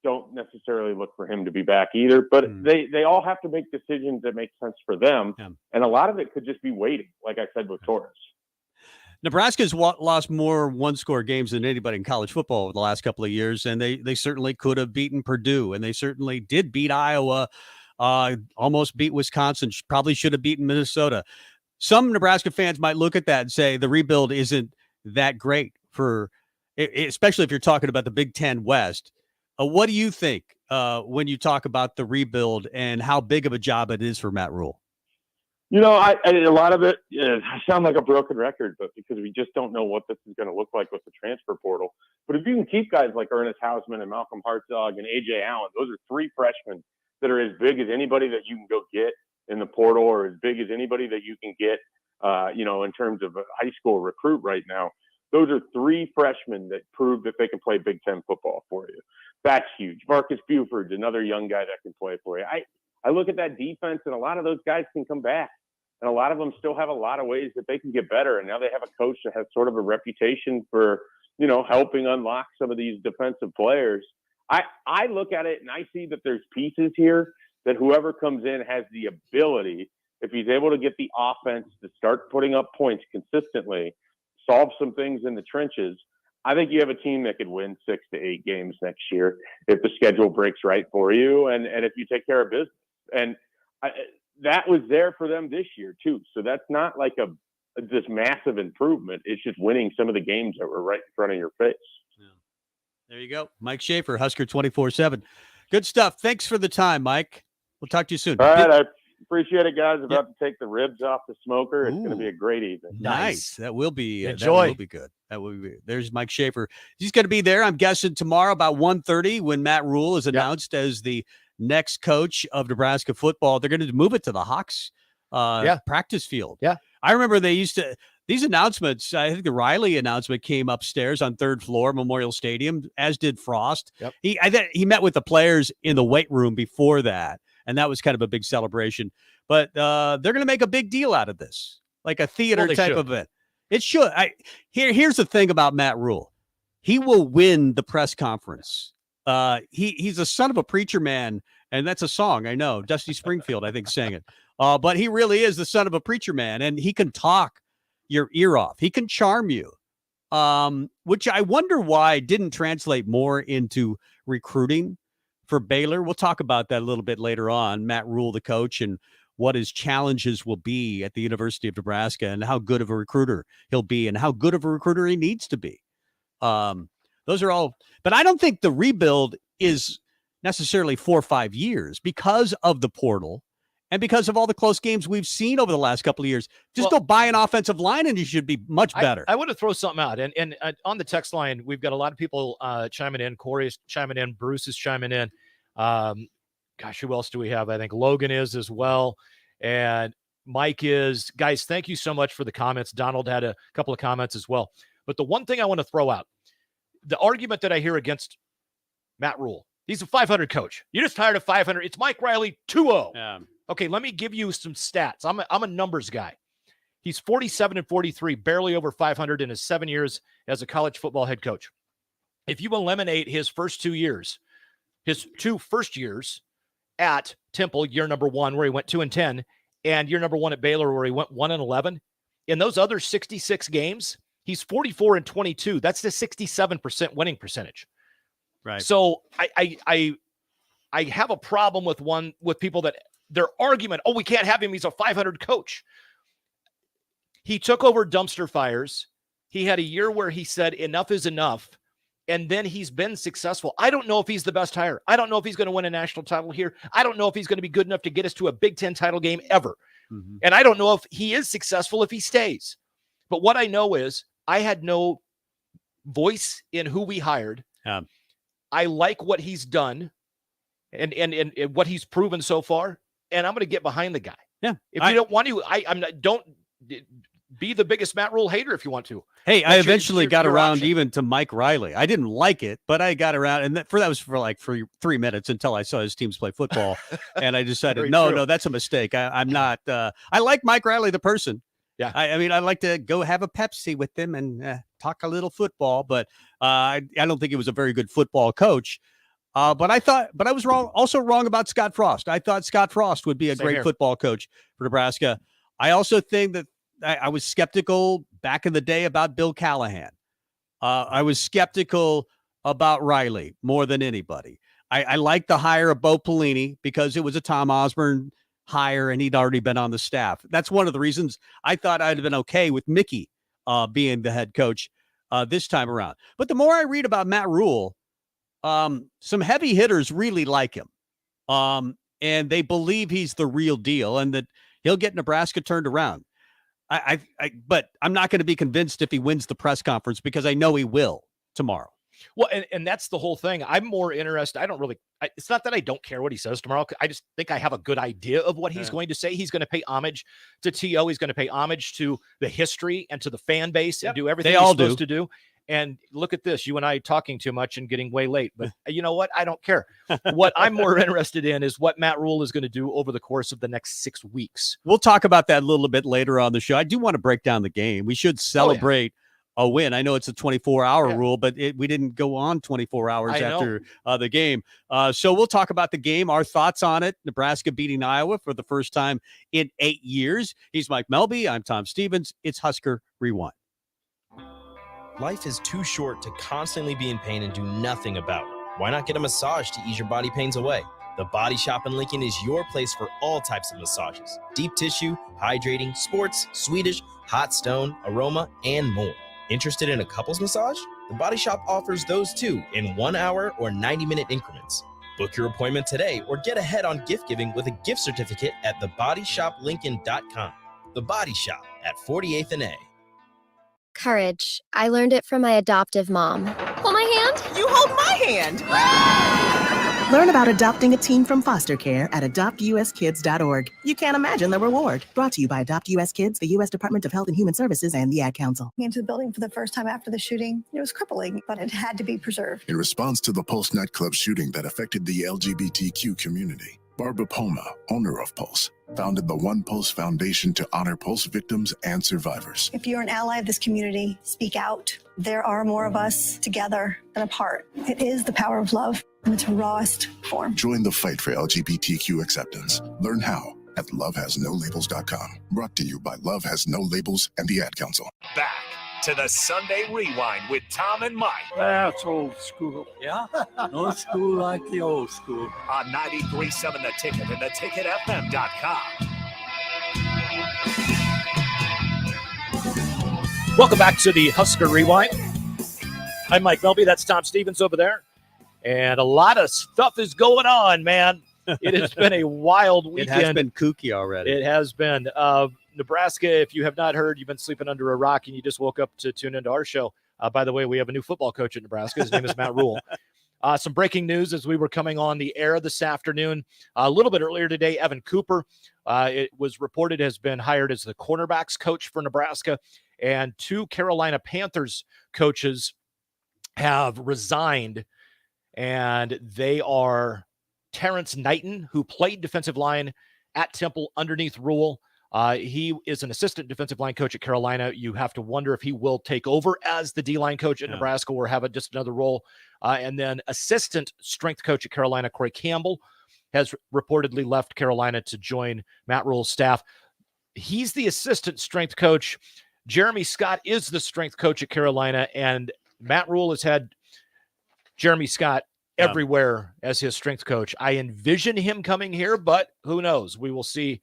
Don't necessarily look for him to be back either, but they all have to make decisions that make sense for them. Yeah. And a lot of it could just be waiting, like I said with Torres.
Nebraska's lost more one-score games than anybody in college football over the last couple of years, and they certainly could have beaten Purdue, and they certainly did beat Iowa, almost beat Wisconsin, probably should have beaten Minnesota. Some Nebraska fans might look at that and say the rebuild isn't that great especially if you're talking about the Big Ten West. What do you think when you talk about the rebuild and how big of a job it is for Matt Rhule?
A lot of it, I sound like a broken record, but because we just don't know what this is going to look like with the transfer portal. But if you can keep guys like Ernest Hausman and Malcolm Hartzog and A.J. Allen, those are three freshmen that are as big as anybody that you can go get in the portal or as big as anybody that you can get, in terms of a high school recruit right now. Those are three freshmen that prove that they can play Big Ten football for you. That's huge. Marcus Buford's another young guy that can play for you. I look at that defense, and a lot of those guys can come back. And a lot of them still have a lot of ways that they can get better. And now they have a coach that has sort of a reputation for, helping unlock some of these defensive players. I look at it and I see that there's pieces here that whoever comes in has the ability, if he's able to get the offense to start putting up points consistently, solve some things in the trenches. I think you have a team that could win 6 to 8 games next year if the schedule breaks right for you and if you take care of business. And that was there for them this year too. So that's not like this massive improvement. It's just winning some of the games that were right in front of your face.
Yeah. There you go. Mike Shafer, Husker 24/7. Good stuff. Thanks for the time, Mike. We'll talk to you soon.
All right. I appreciate it, guys. About to take the ribs off the smoker. It's going to be a great evening.
Nice. That will be.
Enjoy.
That will be good. That will be. There's Mike Shafer. He's going to be there, I'm guessing, tomorrow about 1:30 when Matt Rhule is announced as the next coach of Nebraska football. They're going to move it to the Hawks practice field.
Yeah.
I remember they used to. These announcements, I think the Riley announcement came upstairs on 3rd floor, Memorial Stadium, as did Frost.
Yep.
He met with the players in the weight room before that, and that was kind of a big celebration. But they're going to make a big deal out of this, like a theater type of event. It should. Here's the thing about Matt Rhule. He will win the press conference. He's a son of a preacher man, and that's a song, I know. Dusty Springfield, I think, sang it. But he really is the son of a preacher man, and he can talk your ear off. He can charm you, which I wonder why didn't translate more into recruiting for Baylor. We'll talk about that a little bit later on. Matt Rhule, the coach, and what his challenges will be at the University of Nebraska and how good of a recruiter he'll be and how good of a recruiter he needs to be. Those are all, but I don't think the rebuild is necessarily 4 or 5 years because of the portal and because of all the close games we've seen over the last couple of years. Just go buy an offensive line and you should be much better.
I want to throw something out. And on the text line, we've got a lot of people chiming in. Corey's chiming in. Bruce is chiming in. Gosh, who else do we have? I think Logan is as well. And Mike is. Guys, thank you so much for the comments. Donald had a couple of comments as well. But the one thing I want to throw out, the argument that I hear against Matt Rhule, he's a 500 coach. You just hired a 500. It's Mike Riley 2-0.
Yeah.
Okay, let me give you some stats. I'm a numbers guy. He's 47-43, barely over 500 in his 7 years as a college football head coach. If you eliminate his first 2 years, his 2 first years at Temple, year number 1, where he went 2-10, and year number 1 at Baylor, where he went 1-11, in those other 66 games, he's 44-22. That's the 67% winning percentage.
Right.
So I have a problem with people that their argument, we can't have him. He's a 500 coach. He took over dumpster fires. He had a year where he said enough is enough. And then he's been successful. I don't know if he's the best hire. I don't know if he's going to win a national title here. I don't know if he's going to be good enough to get us to a Big Ten title game ever.
Mm-hmm.
And I don't know if he is successful if he stays. But what I know is I had no voice in who we hired. I like what he's done and what he's proven so far. And I'm going to get behind the guy.
Yeah.
If you don't want to, don't be the biggest Matt Rhule hater if you want to.
Hey, I eventually got
your
around
option.
even to Mike Riley. I didn't like it, but I got around, and that was for like 3 minutes until I saw his teams play football, and I decided, no, that's a mistake. I'm not. I like Mike Riley, the person.
Yeah,
I mean, I like to go have a Pepsi with him and talk a little football, but I don't think he was a very good football coach. But I was wrong. Also wrong about Scott Frost. I thought Scott Frost would be a great football coach for Nebraska. I also think that I was skeptical back in the day about Bill Callahan. I was skeptical about Riley more than anybody. I like the hire of Bo Pelini because it was a Tom Osborne hire and he'd already been on the staff. That's one of the reasons I thought I'd have been okay with Mickey being the head coach this time around. But the more I read about Matt Rhule, some heavy hitters really like him. And they believe he's the real deal and that he'll get Nebraska turned around. But I'm not going to be convinced if he wins the press conference because I know he will tomorrow.
Well, and that's the whole thing. I'm more interested. It's not that I don't care what he says tomorrow. I just think I have a good idea of what he's going to say. He's going to pay homage to T.O. He's going to pay homage to the history and to the fan base and do everything he's supposed to do. And look at this, you and I talking too much and getting way late. But you know what? I don't care. What I'm more interested in is what Matt Rhule is going to do over the course of the next 6 weeks.
We'll talk about that a little bit later on the show. I do want to break down the game. We should celebrate a win. I know it's a 24-hour rule, but we didn't go on 24 hours after the game. So we'll talk about the game, our thoughts on it. Nebraska beating Iowa for the first time in 8 years. He's Mike Melby. I'm Tom Stevens. It's Husker Rewind.
Life is too short to constantly be in pain and do nothing about it. Why not get a massage to ease your body pains away? The Body Shop in Lincoln is your place for all types of massages. Deep tissue, hydrating, sports, Swedish, hot stone, aroma, and more. Interested in a couples massage? The Body Shop offers those too in 1 hour or 90-minute increments. Book your appointment today or get ahead on gift giving with a gift certificate at thebodyshoplincoln.com. The Body Shop at 48th and A.
Courage. I learned it from my adoptive mom. Hold my hand.
You hold my hand. Learn about adopting a teen from foster care at adoptuskids.org. You can't imagine the reward. Brought to you by Adopt US Kids, the U.S. Department of Health and Human Services, and the Ad Council.
Into the building for the first time after the shooting. It was crippling, but it had to be preserved.
In response to the Pulse nightclub shooting that affected the LGBTQ community, Barbara Poma, owner of Pulse, founded the One Pulse Foundation to honor Pulse victims and survivors.
If you're an ally of this community, speak out. There are more of us together than apart. It is the power of love in its rawest form.
Join the fight for LGBTQ acceptance. Learn how at lovehasnolabels.com. Brought to you by Love Has No Labels and the Ad Council.
Back to the Sunday Rewind with Tom and Mike.
That's old school. Yeah? No school like the old school.
On 93.7 The Ticket and theticketfm.com.
Welcome back to the Husker Rewind. I'm Mike Melby. That's Tom Stevens over there. And a lot of stuff is going on, man. It has been a wild weekend.
It has been kooky already.
It has been. Nebraska, if you have not heard, you've been sleeping under a rock and you just woke up to tune into our show. By the way, we have a new football coach at Nebraska. His name is Matt Rhule. Some breaking news as we were coming on the air this afternoon. A little bit earlier today, Evan Cooper, it was reported, has been hired as the cornerbacks coach for Nebraska, and 2 Carolina Panthers coaches have resigned, and they are Terrence Knighton, who played defensive line at Temple underneath Rhule. He is an assistant defensive line coach at Carolina. You have to wonder if he will take over as the D-line coach at Nebraska or have just another role. And then assistant strength coach at Carolina, Corey Campbell, has reportedly left Carolina to join Matt Rhule's staff. He's the assistant strength coach. Jeremy Scott is the strength coach at Carolina, and Matt Rhule has had Jeremy Scott everywhere as his strength coach. I envision him coming here, but who knows? We will see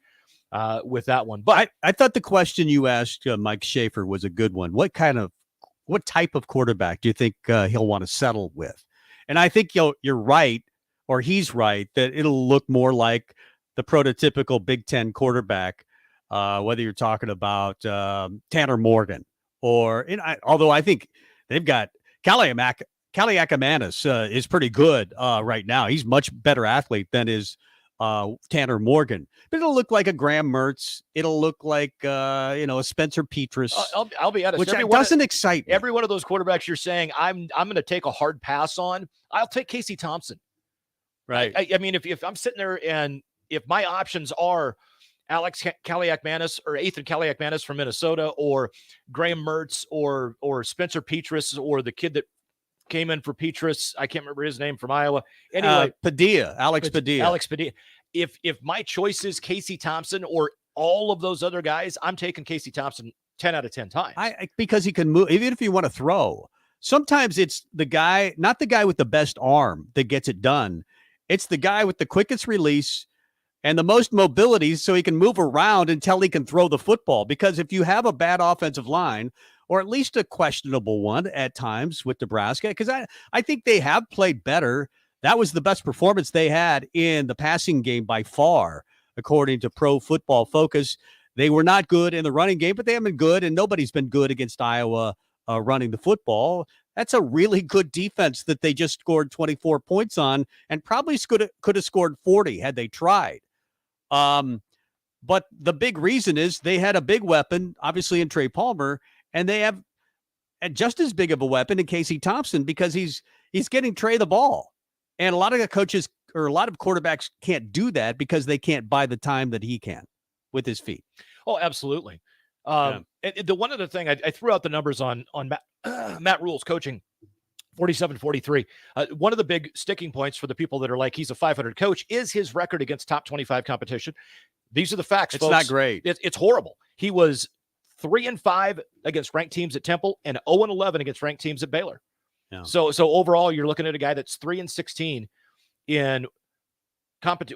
with that one. But
I thought the question you asked Mike Shafer was a good one. What type of quarterback do you think he'll want to settle with? And I think you're right, or he's right, that it'll look more like the prototypical Big Ten quarterback, whether you're talking about Tanner Morgan or, although I think they've got Kaliakamanis is pretty good right now. He's much better athlete than is Tanner Morgan, but it'll look like a Graham Mertz. It'll look like a Spencer Petras.
I'll be honest,
which doesn't excite me.
Every one of those quarterbacks you're saying I'm going to take a hard pass on. I'll take Casey Thompson.
Right.
I mean, if I'm sitting there and if my options are Alex Kaliakmanis or Ethan Kaliakmanis from Minnesota, or Graham Mertz, or Spencer Petras, or the kid that came in for Petras, I can't remember his name, from Iowa. Anyway,
Alex Padilla.
If my choice is Casey Thompson or all of those other guys, I'm taking Casey Thompson 10 out of 10 times.
Because he can move, even if you want to throw. Sometimes it's the guy, not the guy with the best arm that gets it done. It's the guy with the quickest release and the most mobility, so he can move around until he can throw the football. Because if you have a bad offensive line, or at least a questionable one at times with Nebraska, because I think they have played better. That was the best performance they had in the passing game by far, according to Pro Football Focus. They were not good in the running game, but they have been good, and nobody's been good against Iowa running the football. That's a really good defense that they just scored 24 points on, and probably could have scored 40 had they tried. But the big reason is they had a big weapon, obviously, in Trey Palmer, and they have just as big of a weapon in Casey Thompson, because he's getting Trey the ball. And a lot of the coaches or a lot of quarterbacks can't do that because they can't buy the time that he can with his feet.
Oh, absolutely. And the one other thing, I threw out the numbers on Matt Rhule's coaching, 47-43. One of the big sticking points for the people that are like, he's a 500 coach, is his record against top 25 competition. These are the facts,
It's
folks.
not great.
It's horrible. He was 3-5 against ranked teams at Temple and 0-11 against ranked teams at Baylor.
Yeah.
So overall, you're looking at a guy that's 3-16 in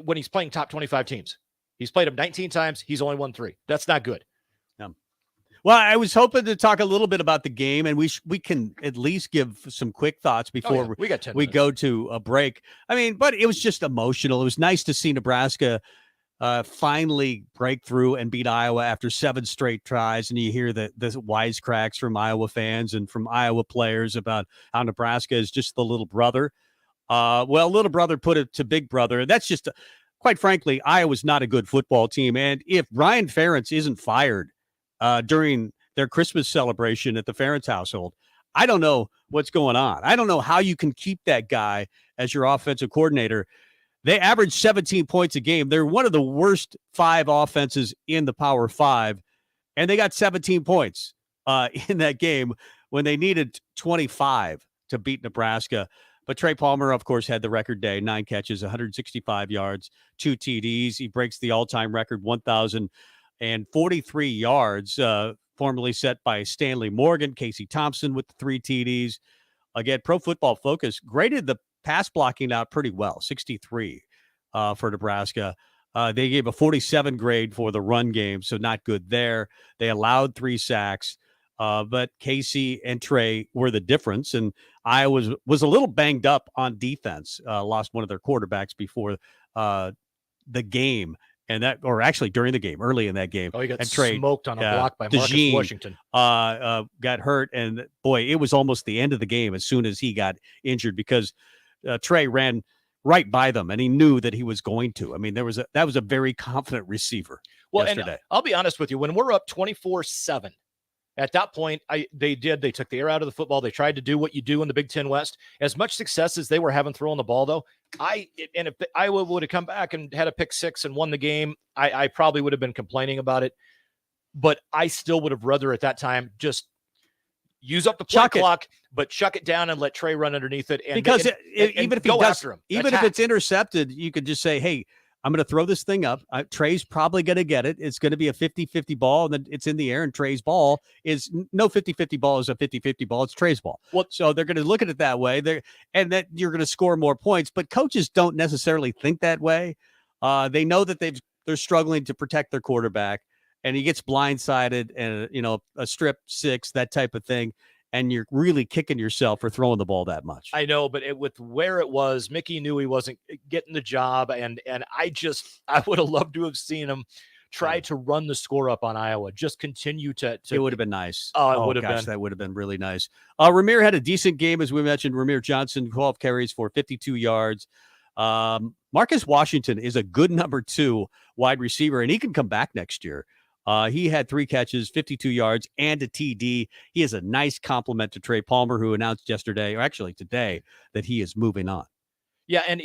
when he's playing top 25 teams. He's played them 19 times. He's only won 3. That's not good.
Well, I was hoping to talk a little bit about the game, and we can at least give some quick thoughts before
we got 10
we
minutes.
go to a break. I mean, but it was just emotional. It was nice to see Nebraska finally break through and beat Iowa after 7 straight tries. And you hear the wisecracks from Iowa fans and from Iowa players about how Nebraska is just the little brother. Well, little brother put it to big brother. And that's just, quite frankly, Iowa's not a good football team. And if Brian Ferentz isn't fired during their Christmas celebration at the Ferentz household, I don't know what's going on. I don't know how you can keep that guy as your offensive coordinator. They average 17 points a game. They're one of the worst 5 offenses in the Power 5, and they got 17 points in that game when they needed 25 to beat Nebraska. But Trey Palmer, of course, had the record day, 9 catches, 165 yards, 2 TDs. He breaks the all-time record, 1,043 yards, formerly set by Stanley Morgan. Casey Thompson with the 3 TDs. Again, Pro Football Focus graded the pass blocking out pretty well, 63 for Nebraska. They gave a 47 grade for the run game, so not good there. They allowed 3 sacks, but Casey and Trey were the difference, and Iowa was a little banged up on defense, lost one of their quarterbacks before the game, and that, or actually during the game, early in that game.
Oh, he got
and Trey,
smoked on a block by Marcus
DeJean,
Washington.
Got hurt, and boy, it was almost the end of the game as soon as he got injured, because Trey ran right by them, and he knew that he was going to. I mean, that was a very confident receiver yesterday.
And I'll be honest with you, when we're up 24-7, at that point, they took the air out of the football. They tried to do what you do in the Big Ten West. As much success as they were having throwing the ball, though, if Iowa would have come back and had a pick six and won the game, I probably would have been complaining about it. But I still would have rather at that time just use up the play clock, but chuck it down and let Trey run underneath it.
Because even if he does,
after him,
even if it's intercepted, you could just say, hey, I'm going to throw this thing up. Trey's probably going to get it. It's going to be a 50-50 ball, and then it's in the air, and Trey's ball is no 50-50 ball is a 50-50 ball. It's Trey's ball. Well, so they're going to look at it that way, and that you're going to score more points. But coaches don't necessarily think that way. They know that they're struggling to protect their quarterback, and he gets blindsided, and a strip six, that type of thing. And you're really kicking yourself for throwing the ball that much.
I know, but with where it was, Mickey knew he wasn't getting the job, and I would have loved to have seen him try to run the score up on Iowa. Just continue to. It
would have been nice.
Oh, it would have been.
That would have been really nice. Ramir had a decent game, as we mentioned. Ramir Johnson, 12 carries for 52 yards. Marcus Washington is a good number 2 wide receiver, and he can come back next year. He had 3 catches, 52 yards, and a TD. He is a nice compliment to Trey Palmer, who announced yesterday, or actually today, that he is moving on.
Yeah, and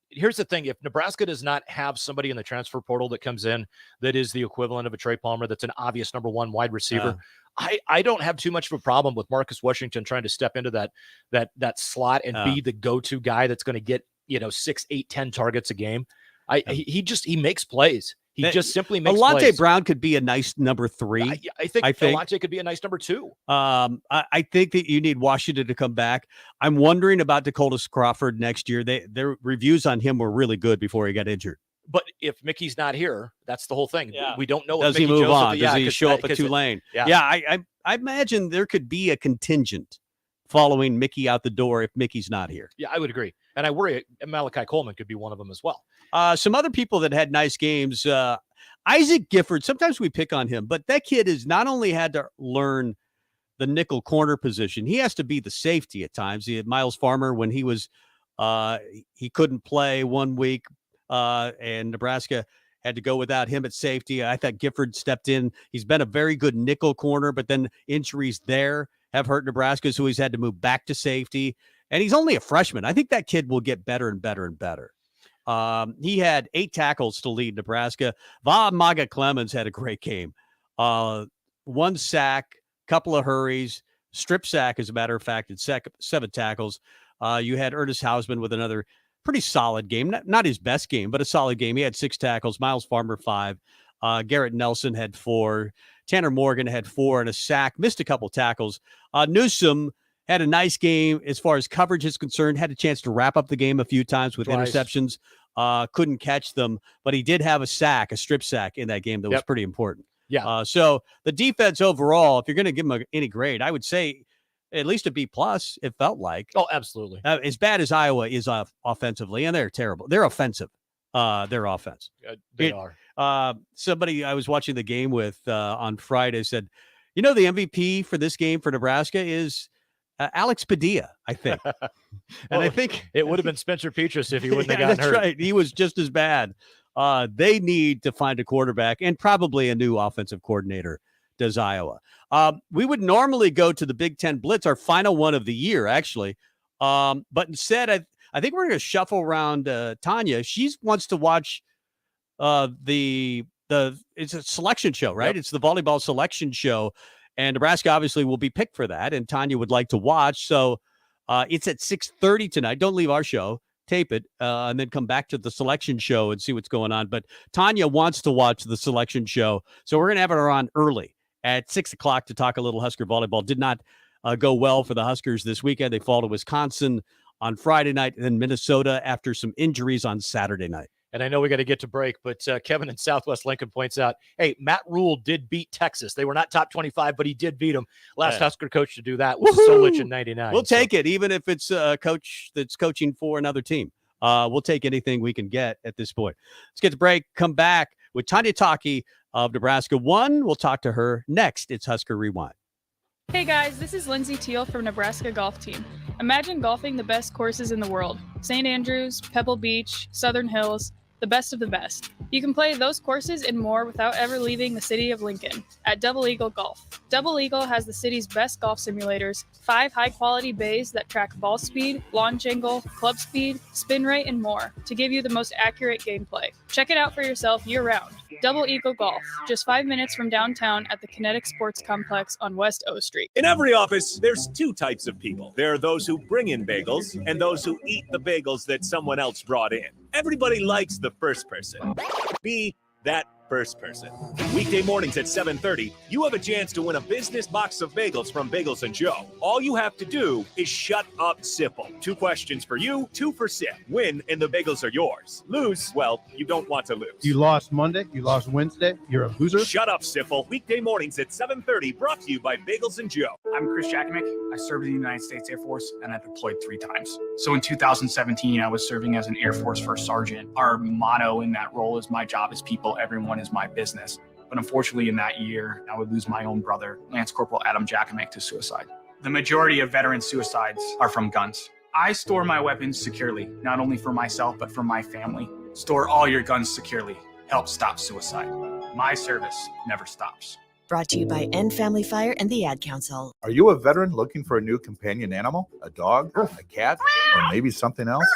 here's the thing, if Nebraska does not have somebody in the transfer portal that comes in that is the equivalent of a Trey Palmer, that's an obvious number 1 wide receiver, I don't have too much of a problem with Marcus Washington trying to step into that slot and be the go-to guy that's going to get 6, 8, 10 targets a game. He makes plays. He just simply makes
Alante
plays.
Brown could be a nice number 3.
I think Alante could be a nice number 2.
I think that you need Washington to come back. I'm wondering about Dakota Crawford next year. Their reviews on him were really good before he got injured.
But if Mickey's not here, that's the whole thing.
Yeah.
We don't know.
Does
if
he
Mickey
move
Joseph,
on? Does he show up at Tulane? I imagine there could be a contingent following Mickey out the door if Mickey's not here.
Yeah, I would agree. And I worry Malachi Coleman could be one of them as well.
Some other people that had nice games. Isaac Gifford, sometimes we pick on him, but that kid has not only had to learn the nickel corner position, he has to be the safety at times. He had Miles Farmer when he was he couldn't play one week, and Nebraska had to go without him at safety. I thought Gifford stepped in. He's been a very good nickel corner, but then injuries there have hurt Nebraska, so he's had to move back to safety. And he's only a freshman. I think that kid will get better and better and better. He had 8 tackles to lead Nebraska. Maga Clemens had a great game. 1 sack, couple of hurries, strip sack, as a matter of fact, and 7 tackles. You had Ernest Hausman with another pretty solid game. Not his best game, but a solid game. He had 6 tackles. Miles Farmer, 5. Garrett Nelson had 4. Tanner Morgan had 4 and a sack. Missed a couple tackles. Newsome had a nice game as far as coverage is concerned. Had a chance to wrap up the game a few times with interceptions. Couldn't catch them, but he did have a strip sack in that game that was pretty important.
Yeah.
So the defense overall, if you're going to give them any grade, I would say at least a B+, it felt like.
Oh, absolutely.
As bad as Iowa is offensively, and they're terrible. They're offensive. Their offense.
They are.
Somebody I was watching the game with on Friday said, the MVP for this game for Nebraska is Alex Padilla, I think. And I think
it would have been Spencer Petras if he wouldn't have gotten
that's
hurt.
Right. He was just as bad. They need to find a quarterback and probably a new offensive coordinator, does Iowa. We would normally go to the Big Ten Blitz, our final one of the year, actually. But instead, I think we're going to shuffle around Tanya. She wants to watch it's a selection show, right? Yep. It's the volleyball selection show. And Nebraska obviously will be picked for that. And Tanya would like to watch. So it's at 6:30 tonight. Don't leave our show. Tape it and then come back to the selection show and see what's going on. But Tanya wants to watch the selection show. So we're going to have her on early at 6 o'clock to talk a little Husker volleyball. Did not go well for the Huskers this weekend. They fall to Wisconsin on Friday night and then Minnesota after some injuries on Saturday night.
And I know we got to get to break, but Kevin in Southwest Lincoln points out, hey, Matt Rhule did beat Texas. They were not top 25, but he did beat them. Last Husker coach to do that was Solich in 99.
We'll take it, even if it's a coach that's coaching for another team. We'll take anything we can get at this point. Let's get to break. Come back with Tanya Taki of Nebraska One. We'll talk to her next. It's Husker Rewind.
Hey guys, this is Lindsay Teal from Nebraska Golf Team. Imagine golfing the best courses in the world: St. Andrews, Pebble Beach, Southern Hills, the best of the best. You can play those courses and more without ever leaving the city of Lincoln at Double Eagle Golf. Double Eagle has the city's best golf simulators, 5 high-quality bays that track ball speed, launch angle, club speed, spin rate, and more to give you the most accurate gameplay. Check it out for yourself year-round. Double Eagle Golf, just 5 minutes from downtown at the Kinetic Sports Complex on West O Street.
In every office, there's 2 types of people. There are those who bring in bagels and those who eat the bagels that someone else brought in. Everybody likes the first person. Be that first person. Weekday mornings at 7:30, you have a chance to win a business box of bagels from Bagels & Joe. All you have to do is shut up, Sipple. 2 questions for you, 2 for Sip. Win, and the bagels are yours. Lose, well, you don't want to lose.
You lost Monday. You lost Wednesday. You're a loser.
Shut up, Sipple. Weekday mornings at 7:30, brought to you by Bagels & Joe.
I'm Chris Jackimick. I served in the United States Air Force, and I deployed 3 times. So in 2017, I was serving as an Air Force First Sergeant. Our motto in that role is "My job is people, everyone is my business." But unfortunately, in that year, I would lose my own brother, Lance Corporal Adam Jackimick, to suicide. The majority of veteran suicides are from guns. I store my weapons securely, not only for myself, but for my family. Store all your guns securely. Help stop suicide. My service never stops.
Brought to you by End Family Fire and the Ad Council.
Are you a veteran looking for a new companion animal? A dog, a cat, or maybe something else?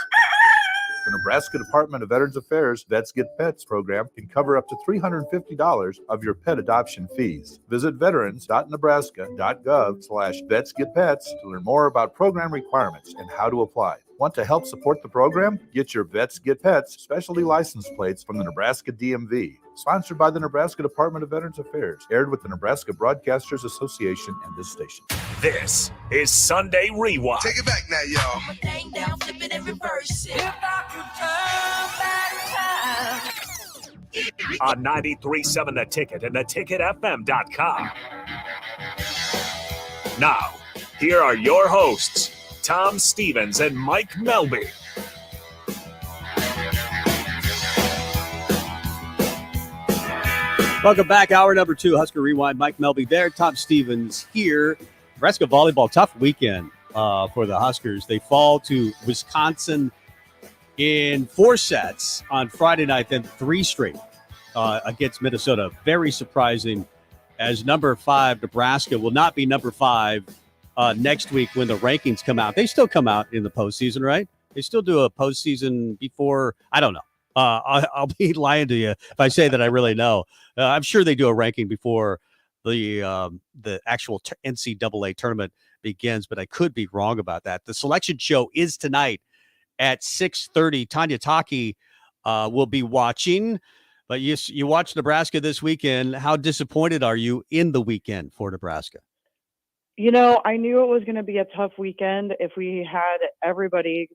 The Nebraska Department of Veterans Affairs Vets Get Pets program can cover up to $350 of your pet adoption fees. Visit veterans.nebraska.gov/vetsgetpets to learn more about program requirements and how to apply. Want to help support the program? Get your Vets Get Pets specialty license plates from the Nebraska DMV. Sponsored by the Nebraska Department of Veterans Affairs. Aired with the Nebraska Broadcasters Association and this station.
This is Sunday Rewind.
Take it back now, y'all.
Down, flip it and reverse it.
On 93.7 The Ticket and theticketfm.com. Now, here are your hosts, Tom Stevens and Mike Melby.
Welcome back. Hour number 2, Husker Rewind. Mike Melby there. Tom Stevens here. Nebraska volleyball, tough weekend for the Huskers. They fall to Wisconsin in 4 sets on Friday night, then 3 straight against Minnesota. Very surprising, as number 5 Nebraska will not be number 5 next week when the rankings come out. They still come out in the postseason, right? They still do a postseason before. I don't know. I'll be lying to you if I say that I really know. I'm sure they do a ranking before the actual NCAA tournament begins, but I could be wrong about that. The selection show is tonight at 6:30. Tanya Taki will be watching. But you watched Nebraska this weekend. How disappointed are you in the weekend for Nebraska?
You know, I knew it was going to be a tough weekend if we had everybody,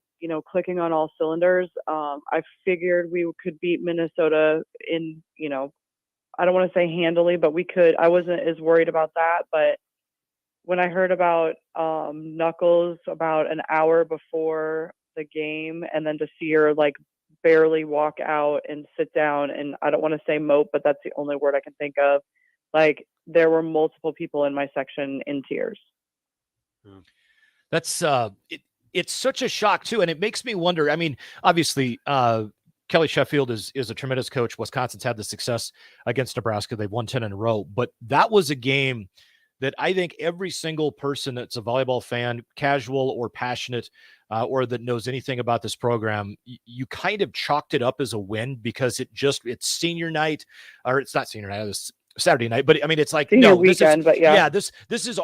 clicking on all cylinders. I figured we could beat Minnesota in, I don't want to say handily, but we could. I wasn't as worried about that. But when I heard about Knuckles about an hour before the game, and then to see her barely walk out and sit down, and I don't want to say mope, but that's the only word I can think of. There were multiple people in my section in tears.
That's it's such a shock too, and it makes me wonder. I mean, obviously, Kelly Sheffield is a tremendous coach. Wisconsin's had the success against Nebraska; they've won 10 in a row. But that was a game that I think every single person that's a volleyball fan, casual or passionate, or that knows anything about this program, you kind of chalked it up as a win because it's senior night, or it's not senior night. It was Saturday night, but I mean, it's like
senior weekend, but yeah,
this is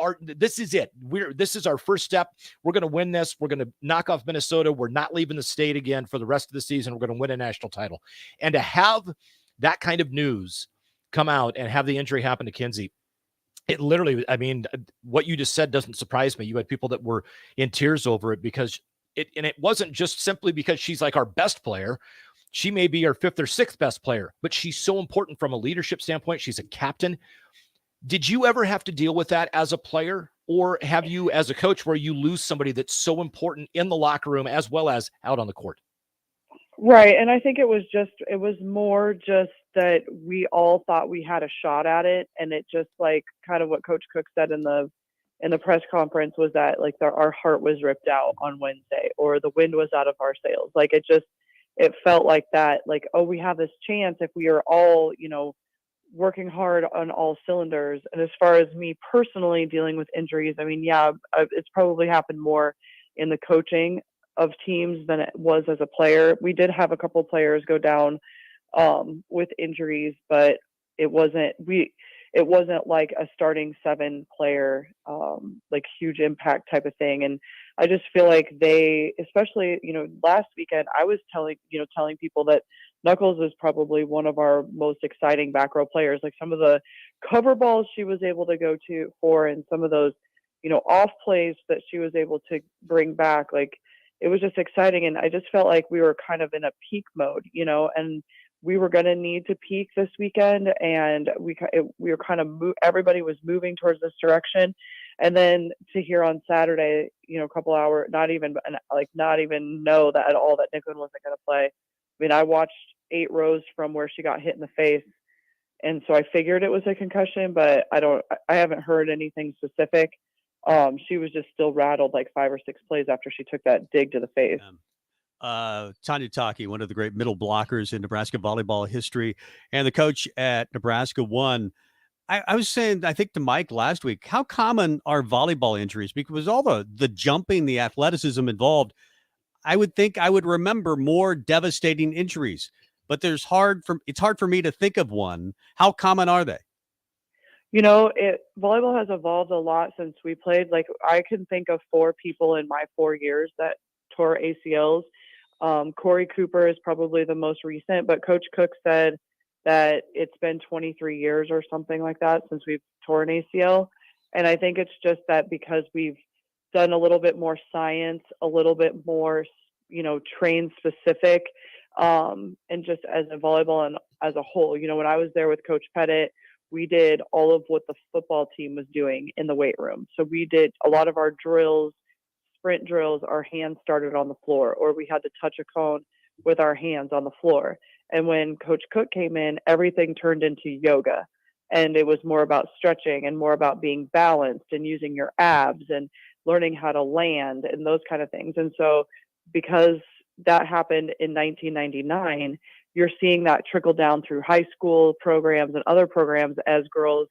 it. This is our first step. We're going to win this. We're going to knock off Minnesota. We're not leaving the state again for the rest of the season. We're going to win a national title. And to have that kind of news come out and have the injury happen to Kinsey, it literally, I mean, what you just said doesn't surprise me. You had people that were in tears over it because it wasn't just simply because she's like our best player. She may be our 5th or 6th best player, but she's so important from a leadership standpoint. She's a captain. Did you ever have to deal with that as a player, or have you as a coach where you lose somebody that's so important in the locker room as well as out on the court?
Right. And I think it was more just that we all thought we had a shot at it. And it just kind of what Coach Cook said in the in the press conference was that like our heart was ripped out on Wednesday, or the wind was out of our sails. Like it felt like that, like, oh, we have this chance if we are all, working hard on all cylinders. And as far as me personally dealing with injuries, I mean, yeah, it's probably happened more in the coaching of teams than it was as a player. We did have a couple players go down with injuries, but it wasn't like a starting 7 player, like huge impact type of thing. And I just feel like they, especially, last weekend, I was telling people that Knuckles is probably one of our most exciting back row players. Like some of the cover balls she was able to go for, and some of those, off plays that she was able to bring back, like it was just exciting. And I just felt like we were kind of in a peak mode, and we were going to need to peak this weekend, and we were kind of everybody was moving towards this direction. And then to hear on Saturday, a couple hours, not even know that at all that Nicklin wasn't going to play. I mean, I watched 8 rows from where she got hit in the face, and so I figured it was a concussion, but I haven't heard anything specific. She was just still rattled like 5 or 6 plays after she took that dig to the face.
Tanya Taki, one of the great middle blockers in Nebraska volleyball history, and the coach at Nebraska won. I was saying, I think to Mike last week, how common are volleyball injuries? Because all the jumping, the athleticism involved, I would think I would remember more devastating injuries, but it's hard for me to think of one. How common are they?
Volleyball has evolved a lot since we played. Like I can think of 4 people in my 4 years that tore ACLs. Corey Cooper is probably the most recent, but Coach Cook said that it's been 23 years or something like that since we've torn ACL. And I think it's just that because we've done a little bit more science, a little bit more, train specific, and just as a volleyball and as a whole, when I was there with Coach Pettit, we did all of what the football team was doing in the weight room. So we did a lot of our drills, sprint drills, our hands started on the floor, or we had to touch a cone with our hands on the floor. And when Coach Cook came in, everything turned into yoga. And it was more about stretching and more about being balanced and using your abs and learning how to land and those kind of things. And so because that happened in 1999, you're seeing that trickle down through high school programs and other programs as girls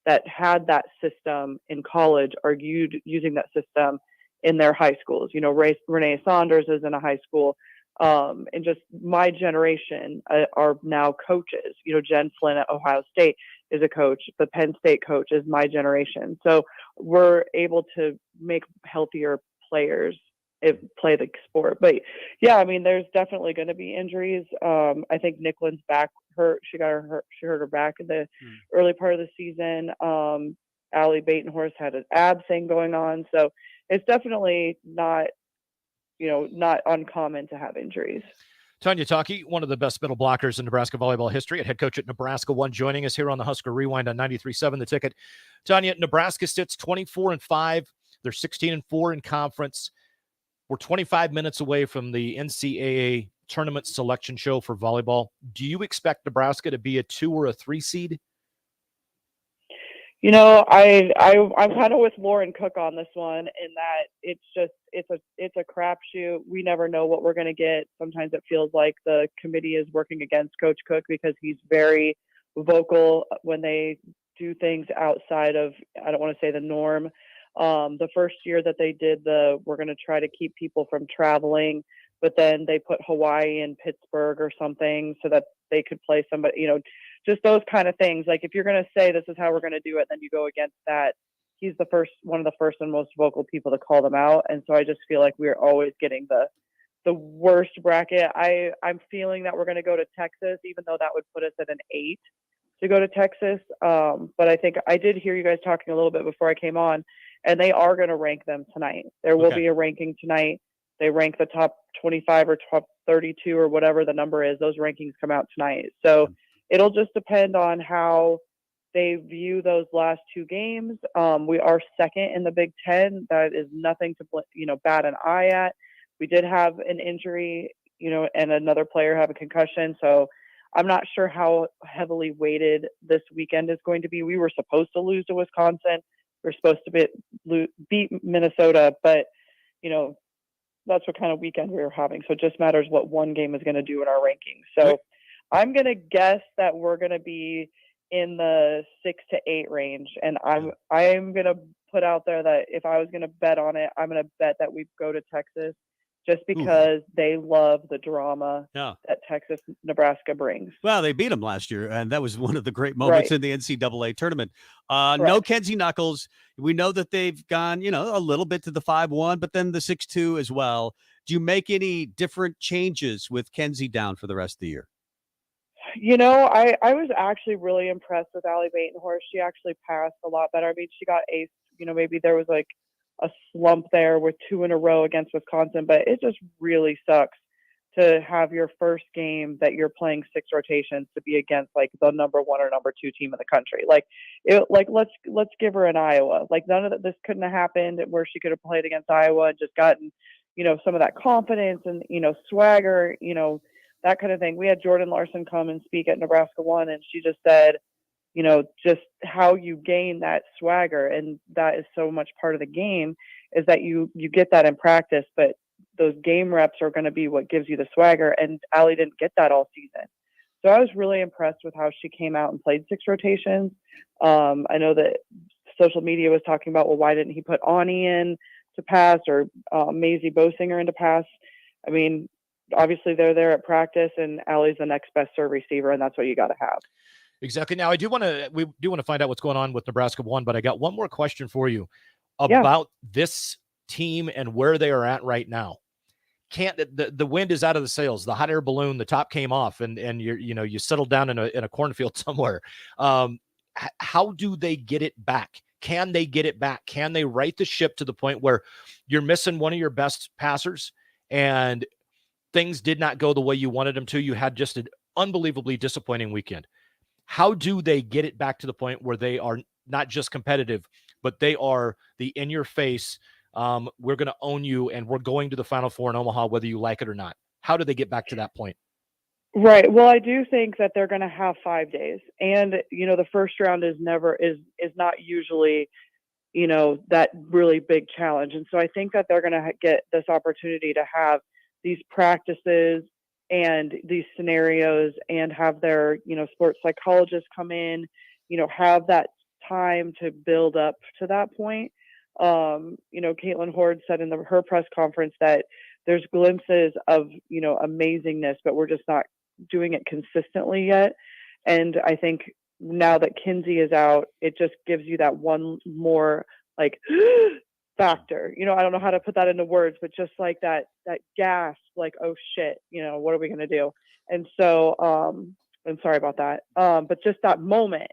that had that system in college are using that system in their high schools. Renee Saunders is in a high school. And just my generation are now coaches. Jen Flynn at Ohio State is a coach. The Penn State coach is my generation. So we're able to make healthier players play the sport. But yeah, I mean, there's definitely going to be injuries. I think Nicklin's back hurt. She hurt her back in the early part of the season. Allie Batenhorst had an ab thing going on. So it's definitely not uncommon to have injuries.
Tanya Taki, one of the best middle blockers in Nebraska volleyball history, and head coach at Nebraska, joining us here on the Husker Rewind on 93.7 The Ticket. Tanya, Nebraska sits 24-5. They're 16-4 in conference. We're 25 minutes away from the NCAA tournament selection show for volleyball. Do you expect Nebraska to be a 2 or a 3 seed?
I'm kind of with Lauren Cook on this one, in that it's a crapshoot. We never know what we're going to get. Sometimes it feels like the committee is working against Coach Cook because he's very vocal when they do things outside of, I don't want to say the norm. The first year that they did we're going to try to keep people from traveling, but then they put Hawaii and Pittsburgh or something so that they could play somebody, just those kind of things. Like if you're going to say this is how we're going to do it, then you go against that. He's one of the first and most vocal people to call them out. And so I just feel like we're always getting the worst bracket. I'm feeling that we're going to go to Texas, even though that would put us at an 8 to go to Texas. But I think I did hear you guys talking a little bit before I came on, and they are going to rank them tonight. There will be a ranking tonight. They rank the top 25 or top 32 or whatever the number is. Those rankings come out tonight. So it'll just depend on how they view those last 2 games. We are second in the Big Ten. That is nothing to bat an eye at. We did have an injury, and another player have a concussion. So I'm not sure how heavily weighted this weekend is going to be. We were supposed to lose to Wisconsin. we're supposed to beat Minnesota, but that's what kind of weekend we were having. So it just matters what one game is going to do in our rankings. So I'm going to guess that we're going to be in the 6 to 8 range. And I'm going to put out there that if I was going to bet on it, I'm going to bet that we go to Texas just because they love the drama that Texas, Nebraska brings.
Well, they beat them last year, and that was one of the great moments in the NCAA tournament. No Kenzie Knuckles. We know that they've gone, a little bit to the 5-1, but then the 6-2 as well. Do you make any different changes with Kenzie down for the rest of the year?
I was actually really impressed with Allie Batenhorst. She actually passed a lot better. I mean, she got aced. Maybe there was like a slump there with 2 in a row against Wisconsin, but it just really sucks to have your first game that you're playing 6 rotations to be against like the number 1 or number 2 team in the country. Let's give her an Iowa. Like none of this couldn't have happened where she could have played against Iowa and just gotten, some of that confidence and, swagger, that kind of thing. We had Jordan Larson come and speak at Nebraska 1, and she just said, just how you gain that swagger. And that is so much part of the game is that you get that in practice, but those game reps are going to be what gives you the swagger. And Allie didn't get that all season. So I was really impressed with how she came out and played 6 rotations. I know that social media was talking about, well, why didn't he put Ani in to pass or Maisie Bosinger in to pass? I mean, obviously they're there at practice, and Allie's the next best serve receiver, and that's what you got to have.
Exactly. Now, we do want to find out what's going on with Nebraska 1, but I got one more question for you about this team and where they are at right now. The wind is out of the sails, the hot air balloon, the top came off, and you settled down in a cornfield somewhere. How do they get it back? Can they get it back? Can they right the ship to the point where you're missing one of your best passers and things did not go the way you wanted them to? You had just an unbelievably disappointing weekend. How do they get it back to the point where they are not just competitive, but they are the in-your-face, we're going to own you, and we're going to the Final Four in Omaha, whether you like it or not? How do they get back to that point?
Right. Well, I do think that they're going to have 5 days, and the first round is not usually, that really big challenge. And so I think that they're going to get this opportunity to have these practices and these scenarios and have their, sports psychologists come in, have that time to build up to that point. Caitlin Horde said in her press conference that there's glimpses of, amazingness, but we're just not doing it consistently yet. And I think now that Kinsey is out, it just gives you that one more factor. I don't know how to put that into words, but just like that gasp, like, oh shit, what are we going to do? And so, I'm sorry about that. But just that moment,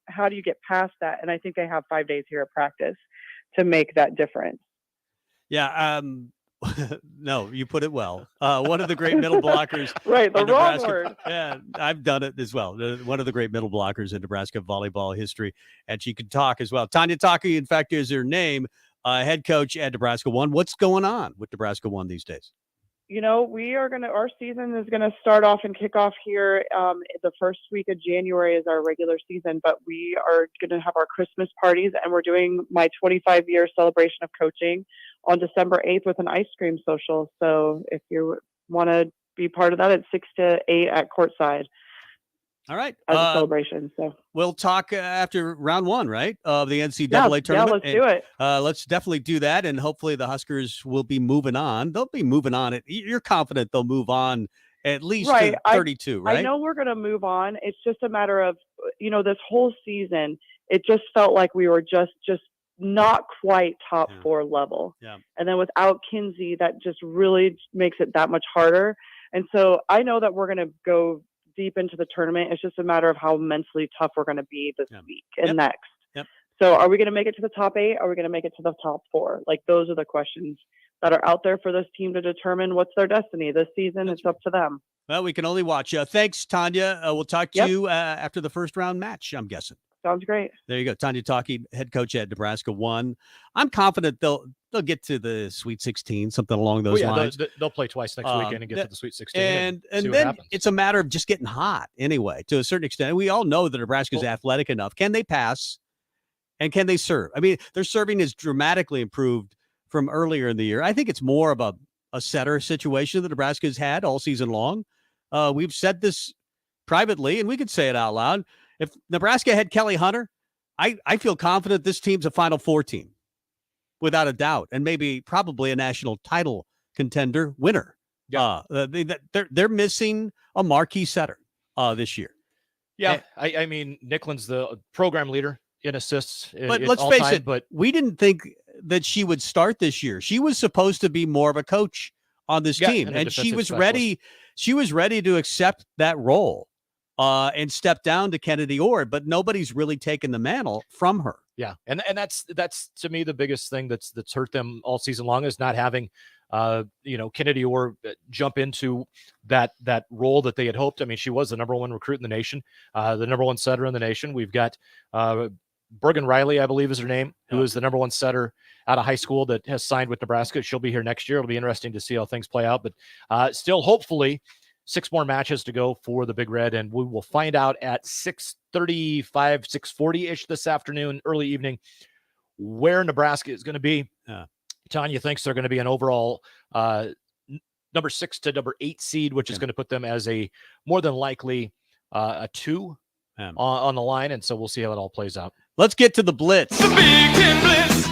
how do you get past that? And I think they have 5 days here at practice to make that difference.
Yeah. No, you put it well. One of the great middle blockers.
Right, the
in
wrong
Nebraska.
word.
Yeah, I've done it as well. One of the great middle blockers in Nebraska volleyball history. And she could talk as well. Tanya Taki, in fact, is her name. Head coach at Nebraska 1. What's going on with Nebraska 1 these days?
Our season is going to start off and kick off here. The first week of January is our regular season, but we are going to have our Christmas parties, and we're doing my 25-year celebration of coaching on December 8th with an ice cream social. So if you want to be part of that, it's 6 to 8 at courtside.
All right.
As a celebration. So
we'll talk after round 1, right? Of the NCAA tournament.
Yeah, let's do it.
Let's definitely do that. And hopefully the Huskers will be moving on. They'll be moving on. You're confident they'll move on at least to 32, right?
I know we're going to move on. It's just a matter of, this whole season, it just felt like we were just not quite top 4 level.
Yeah.
And then without Kinsey, that just really makes it that much harder. And so I know that we're going to go deep into the tournament. It's just a matter of how mentally tough we're going to be this week and next.
Yep.
So are we going to make it to the top 8? Are we going to make it to the top 4? Those are the questions that are out there for this team to determine what's their destiny this season. It's up to them.
Well, we can only watch. Thanks, Tanya. We'll talk to you after the first round match, I'm guessing.
Sounds great.
There you go. Tanya Taki, head coach at Nebraska 1. I'm confident they'll get to the Sweet 16, something along those lines.
They'll play twice next weekend and get to the Sweet 16.
And
see what
then
happens.
It's a matter of just getting hot anyway, to a certain extent. We all know that Nebraska's athletic enough. Can they pass? And can they serve? I mean, their serving is dramatically improved from earlier in the year. I think it's more of a setter situation that Nebraska has had all season long. We've said this privately, and we could say it out loud. If Nebraska had Kelly Hunter, I feel confident this team's a Final Four team, without a doubt, and probably a national title contender winner. Yeah. They're missing a marquee setter this year.
Yeah, I mean, Nicklin's the program leader in assists.
But let's face it, we didn't think that she would start this year. She was supposed to be more of a coach on this team, and she was ready. She was ready to accept that role and step down to Kennedy Orr, but nobody's really taken the mantle from her.
Yeah, and that's to me the biggest thing that's hurt them all season long is not having Kennedy Orr jump into that role that they had hoped. I mean, she was the number one recruit in the nation, the number one setter in the nation. We've got Bergen Riley, I believe is her name, who is the number one setter out of high school that has signed with Nebraska. She'll be here next year. It'll be interesting to see how things play out, but still hopefully 6 more matches to go for the Big Red, and we will find out at 6:35, 6:40-ish this afternoon, early evening, where Nebraska is going to be. Tanya thinks they're going to be an overall number 6 to number 8 seed, which is going to put them as a more than likely a 2 on the line, and so we'll see how it all plays out.
Let's get to the Blitz.
The Big Ten Blitz.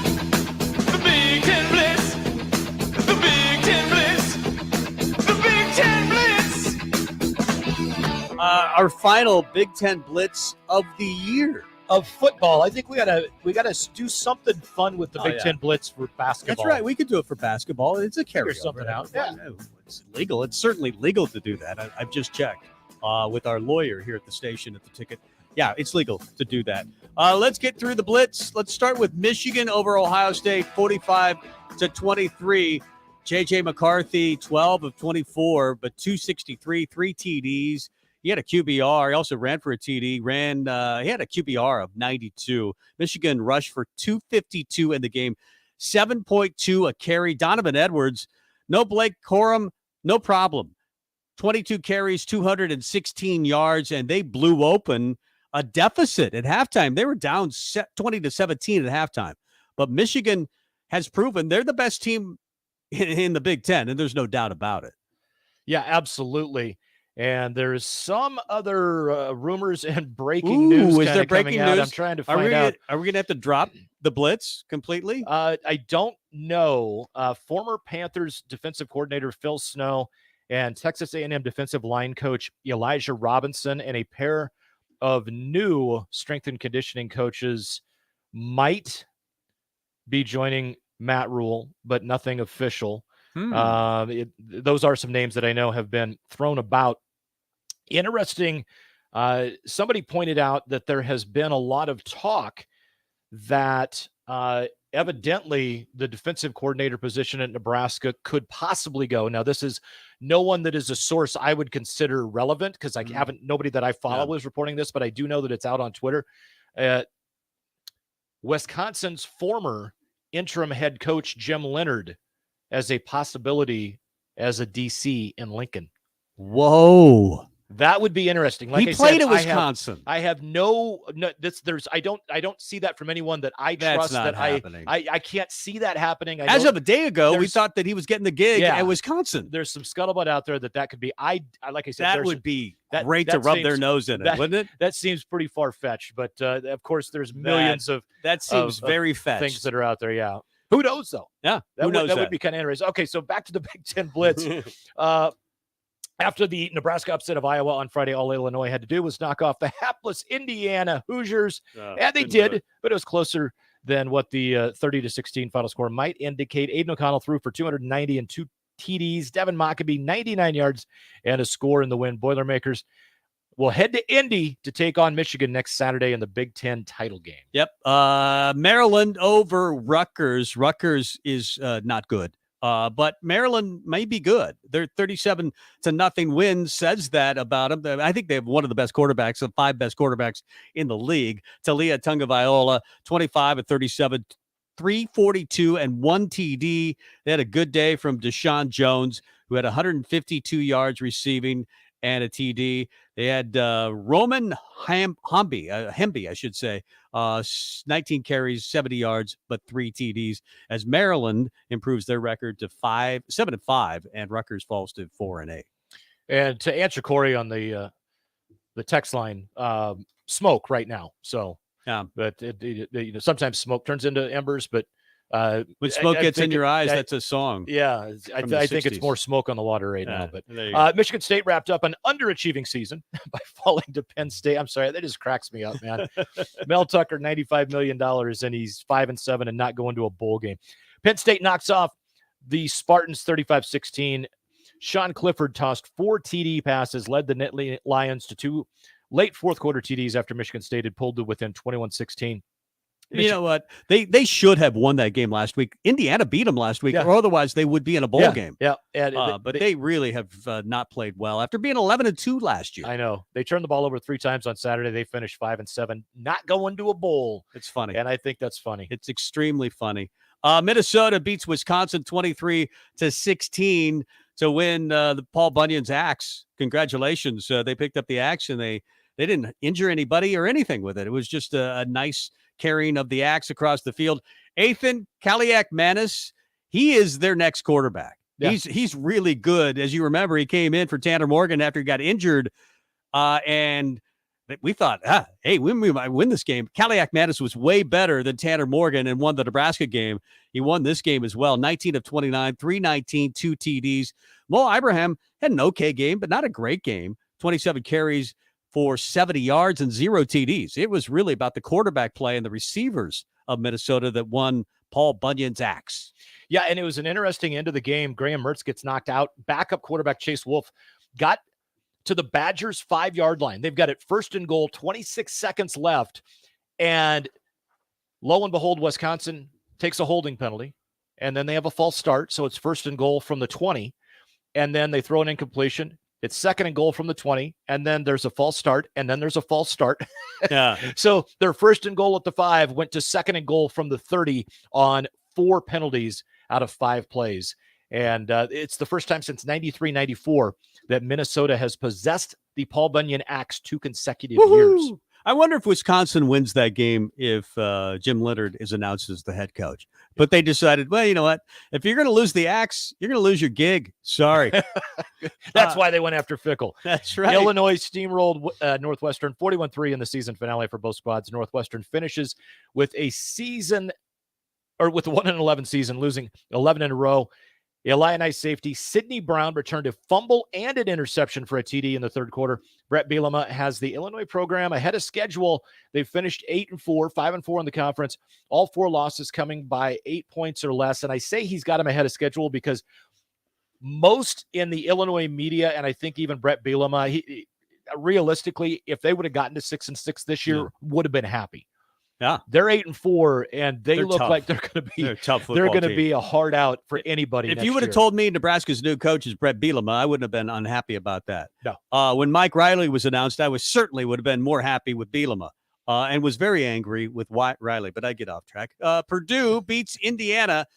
The Big Ten Blitz. The Big Ten Blitz. The Big Ten Blitz.
Our final Big Ten Blitz of the year.
Of football. I think we gotta do something fun with the Big Ten Blitz for basketball.
That's right. We could do it for basketball. It's a carry
something out. Yeah.
It's legal. It's certainly legal to do that. I've just checked with our lawyer here at the station at the ticket. Yeah, it's legal to do that. Let's get through the Blitz. Let's start with Michigan over Ohio State, 45-23. J.J. McCarthy, 12 of 24, but 263, 3 TDs. He had a QBR. He also ran for a TD. He had a QBR of 92. Michigan rushed for 252 in the game, 7.2 a carry. Donovan Edwards, no Blake Corum, no problem. 22 carries, 216 yards, and they blew open a deficit at halftime. They were down 20-17 at halftime. But Michigan has proven they're the best team in the Big Ten, and there's no doubt about it.
Yeah, absolutely. And there's some other rumors and breaking news.
Is there breaking news?
I'm trying to find out.
Are we going to have to drop the Blitz completely?
I don't know. Former Panthers defensive coordinator Phil Snow and Texas A&M defensive line coach Elijah Robinson and a pair of new strength and conditioning coaches might be joining Matt Rhule, but nothing official. Those are some names that I know have been thrown about. Interesting. Somebody pointed out that there has been a lot of talk that evidently the defensive coordinator position at Nebraska could possibly go. Now, this is no one that is a source I would consider relevant because nobody that I follow is reporting this, but I do know that it's out on Twitter. Wisconsin's former interim head coach Jim Leonhard as a possibility as a DC in Lincoln.
Whoa.
That would be interesting. Like
he played at Wisconsin.
I don't see that from anyone that I trust.
That's not happening.
I can't see that happening.
As of a day ago, we thought that he was getting the gig at Wisconsin.
There's some scuttlebutt out there that could be. Like I said,
that would be great to rub their nose in it, wouldn't it?
That seems pretty far fetched, but of course, there's millions of
that seems very fetched
things that are out there. Yeah. Who knows, though?
Yeah,
that would be kind of interesting. Okay, so back to the Big Ten Blitz. After the Nebraska upset of Iowa on Friday, all Illinois had to do was knock off the hapless Indiana Hoosiers, and they did, but it was closer than what the 30-16 final score might indicate. Aiden O'Connell threw for 290 and 2 TDs. Devin Mockabee, 99 yards and a score in the win. Boilermakers will head to Indy to take on Michigan next Saturday in the Big Ten title game.
Yep. Maryland over Rutgers. Rutgers is not good, but Maryland may be good. Their 37-0 win says that about them. I think they have one of the best quarterbacks, the 5 best quarterbacks in the league. Talia Tagovailoa, 25-37, 342 and 1 TD. They had a good day from Deshaun Jones, who had 152 yards receiving and a TD. They had Roman Hemby, I should say, 19 carries, 70 yards, but 3 TDs, as Maryland improves their record to 7-5, and Rutgers falls to 4-8.
And to answer Corey on the text line, smoke right now. So, but sometimes smoke turns into embers, but
when smoke gets in your eyes,
I,
that's a song.
Yeah, I think it's more smoke on the water right now. But Michigan State wrapped up an underachieving season by falling to Penn State. I'm sorry, that just cracks me up, man. Mel Tucker, $95 million, and he's 5-7 and not going to a bowl game. Penn State knocks off the Spartans 35-16. Sean Clifford tossed 4 TD passes, led the Nittany Lions to 2 late fourth quarter TDs after Michigan State had pulled to within 21-16.
You know what? They should have won that game last week. Indiana beat them last week, or otherwise they would be in a bowl game.
Yeah,
but they really have not played well after being 11-2 last year.
I know. They turned the ball over 3 times on Saturday. They finished 5-7, not going to a bowl.
It's funny.
And I think that's funny.
It's extremely funny. Minnesota beats Wisconsin 23-16 to win the Paul Bunyan's axe. Congratulations. They picked up the axe, and they didn't injure anybody or anything with it. It was just a nice carrying of the axe across the field. Ethan Kaliak-Manis, he is their next quarterback. Yeah. He's really good. As you remember, he came in for Tanner Morgan after he got injured, and we thought, hey, we might win this game. Kaliak-Manis was way better than Tanner Morgan and won the Nebraska game. He won this game as well, 19 of 29, 319, 2 TDs. Mo Ibrahim had an okay game, but not a great game. 27 carries for 70 yards and 0 TDs. It was really about the quarterback play and the receivers of Minnesota that won Paul Bunyan's axe.
Yeah, and it was an interesting end of the game. Graham Mertz gets knocked out. Backup quarterback Chase Wolf got to the Badgers' 5-yard line. They've got it first and goal, 26 seconds left. And lo and behold, Wisconsin takes a holding penalty. And then they have a false start. So it's first and goal from the 20. And then they throw an incompletion. It's second and goal from the 20, and then there's a false start, and then there's a false start.
Yeah.
So their first and goal at the 5 went to second and goal from the 30 on 4 penalties out of 5 plays. And it's the first time since 93-94 that Minnesota has possessed the Paul Bunyan axe 2 consecutive years.
I wonder if Wisconsin wins that game if Jim Leonhard is announced as the head coach. But they decided, well, you know what? If you're going to lose the axe, you're going to lose your gig. Sorry.
That's why they went after Fickle.
That's right.
Illinois steamrolled Northwestern 41-3 in the season finale for both squads. Northwestern finishes with a 1-11 season, losing 11 in a row. The Illini safety Sidney Brown returned a fumble and an interception for a TD in the third quarter. Brett Bielema has the Illinois program ahead of schedule. They finished 8-4, 5-4 in the conference. All 4 losses coming by 8 points or less. And I say he's got them ahead of schedule because most in the Illinois media, and I think even Brett Bielema, realistically, if they would have gotten to 6-6 this year, would have been happy.
Yeah,
they're 8-4, and they're look tough. Like they're going to be
tough.
They're going to be a hard out for anybody.
If you would have told me Nebraska's new coach is Brett Bielema, I wouldn't have been unhappy about that.
No.
When Mike Riley was announced, I would have been more happy with Bielema, and was very angry with Riley. But I get off track. Purdue beats Indiana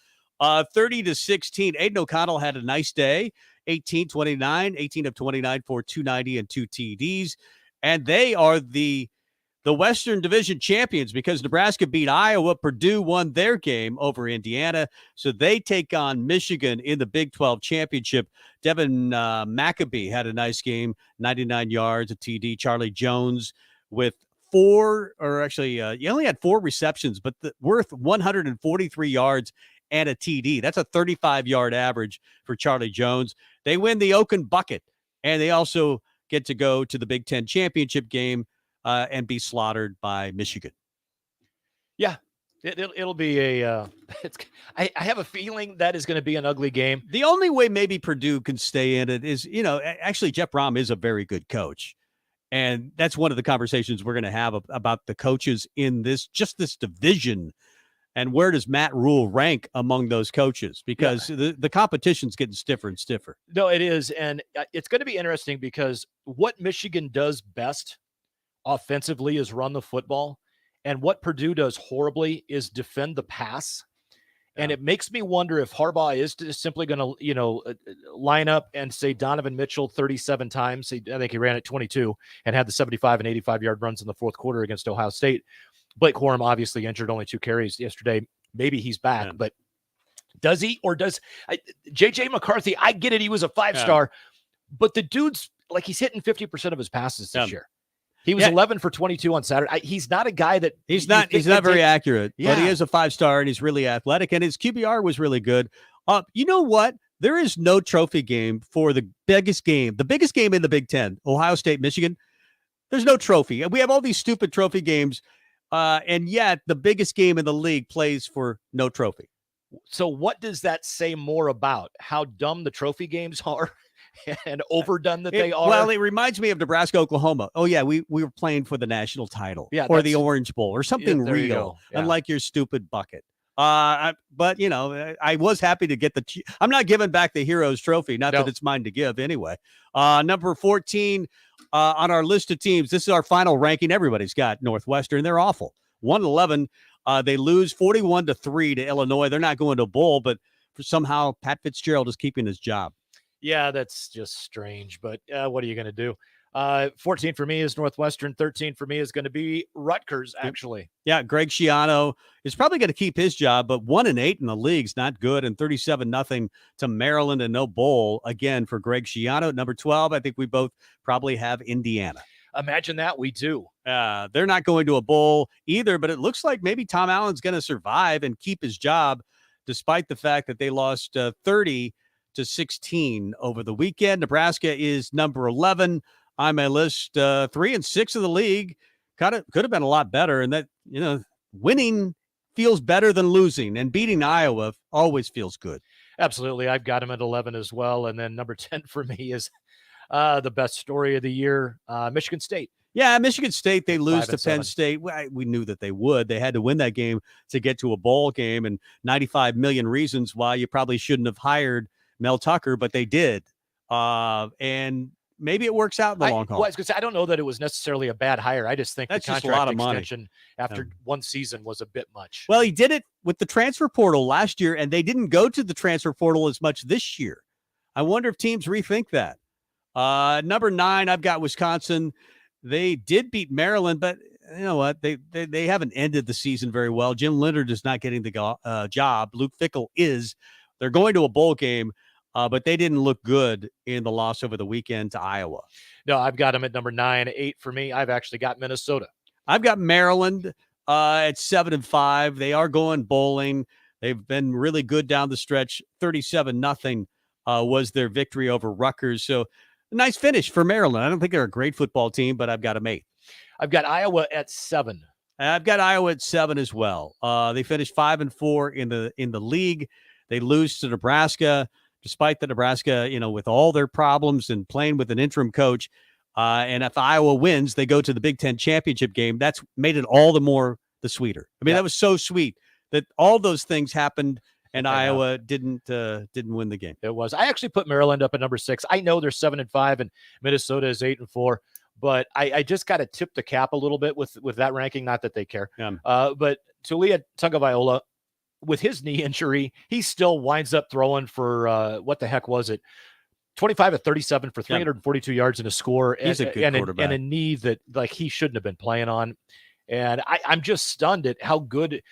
30-16. Aiden O'Connell had a nice day. 18-29, 18 of 29 for 290 and 2 TDs, and they are the Western Division champions because Nebraska beat Iowa. Purdue won their game over Indiana. So they take on Michigan in the Big 12 championship. Devin Maccabee had a nice game, 99 yards, a TD. Charlie Jones with he only had 4 receptions, but worth 143 yards and a TD. That's a 35-yard average for Charlie Jones. They win the Oaken Bucket, and they also get to go to the Big 10 championship game and be slaughtered by Michigan.
Yeah, it'll be a. I have a feeling that is going to be an ugly game.
The only way maybe Purdue can stay in it is, actually Jeff Brom is a very good coach, and that's one of the conversations we're going to have about the coaches in this division, and where does Matt Rhule rank among those coaches? Because the competition's getting stiffer and stiffer.
No, it is, and it's going to be interesting because what Michigan does best offensively is run the football, and what Purdue does horribly is defend the pass. And it makes me wonder if Harbaugh is just simply going to, line up and say Donovan Mitchell 37 times. I think he ran at 22 and had the 75 and 85-yard runs in the fourth quarter against Ohio State. Blake Corum obviously injured, only 2 carries yesterday. Maybe he's back, but does he or does J.J. McCarthy? I get it. He was a 5-star, but the dude's like he's hitting 50% of his passes this year. He was 11 for 22 on Saturday. He's not a guy that
he's not very accurate, but he is a 5-star and he's really athletic and his QBR was really good. You know what? There is no trophy game for the biggest game in the Big Ten, Ohio State, Michigan. There's no trophy. We have all these stupid trophy games, and yet the biggest game in the league plays for no trophy.
So what does that say more about how dumb the trophy games are and overdone that they are?
Well, it reminds me of Nebraska, Oklahoma. Oh, yeah, we were playing for the national title or the Orange Bowl or something real, unlike your stupid bucket. But, I was happy to get I'm not giving back the Heroes Trophy, not that it's mine to give anyway. Number 14 on our list of teams, this is our final ranking. Everybody's got Northwestern. They're awful. 1-11. They lose 41-3 to Illinois. They're not going to a bowl, but somehow Pat Fitzgerald is keeping his job.
Yeah, that's just strange, but what are you going to do? 14 for me is Northwestern. 13 for me is going to be Rutgers, actually.
Yeah, Greg Schiano is probably going to keep his job, but 1-8 in the league's not good, and 37-0 to Maryland and no bowl, again, for Greg Schiano. At number 12, I think we both probably have Indiana.
Imagine that. We do.
They're not going to a bowl either, but it looks like maybe Tom Allen's going to survive and keep his job, despite the fact that they lost 30-16 over the weekend. Nebraska is number 11 on my list. 3-6 of the league. Could have been a lot better, and that winning feels better than losing, and beating Iowa always feels good.
Absolutely. I've got him at 11 as well, and then number 10 for me is the best story of the year, Michigan State.
Yeah, Michigan State, they lose to Penn State. We knew that they would. They had to win that game to get to a bowl game, and 95 million reasons why you probably shouldn't have hired Mel Tucker, but they did. And maybe it works out in the long haul.
Well, I was going to say, I don't know that it was necessarily a bad hire. I just think
that's
the
just
contract
a lot of money.
extension after one season was a bit much.
Well, he did it with the transfer portal last year, and they didn't go to the transfer portal as much this year. I wonder if teams rethink that. Number 9, I've got Wisconsin. They did beat Maryland, but you know what? They haven't ended the season very well. Jim Leonard is not getting the job. Luke Fickell is. They're going to a bowl game, but they didn't look good in the loss over the weekend to Iowa.
No, I've got them at number 9. 8 for me. I've actually got Minnesota.
I've got Maryland at 7-5. They are going bowling. They've been really good down the stretch. 37-0 was their victory over Rutgers. So a nice finish for Maryland. I don't think they're a great football team, but I've got them 8.
I've got Iowa at 7.
I've got Iowa at 7 as well. They finished 5-4 in the league. They lose to Nebraska, despite the Nebraska, with all their problems and playing with an interim coach. And if Iowa wins, they go to the Big Ten championship game. That's made it all the sweeter. I mean, that was so sweet that all those things happened, and Iowa didn't win the game.
It was. I actually put Maryland up at number 6. I know they're 7-5, and Minnesota is 8-4. But I just got to tip the cap a little bit with that ranking. Not that they care.
Yeah.
But Tulia Tagovailoa, with his knee injury, he still winds up throwing for what the heck was it? 25-37 for 342 yards and a score.
He's a good quarterback.
And a knee that he shouldn't have been playing on. And I'm just stunned at how good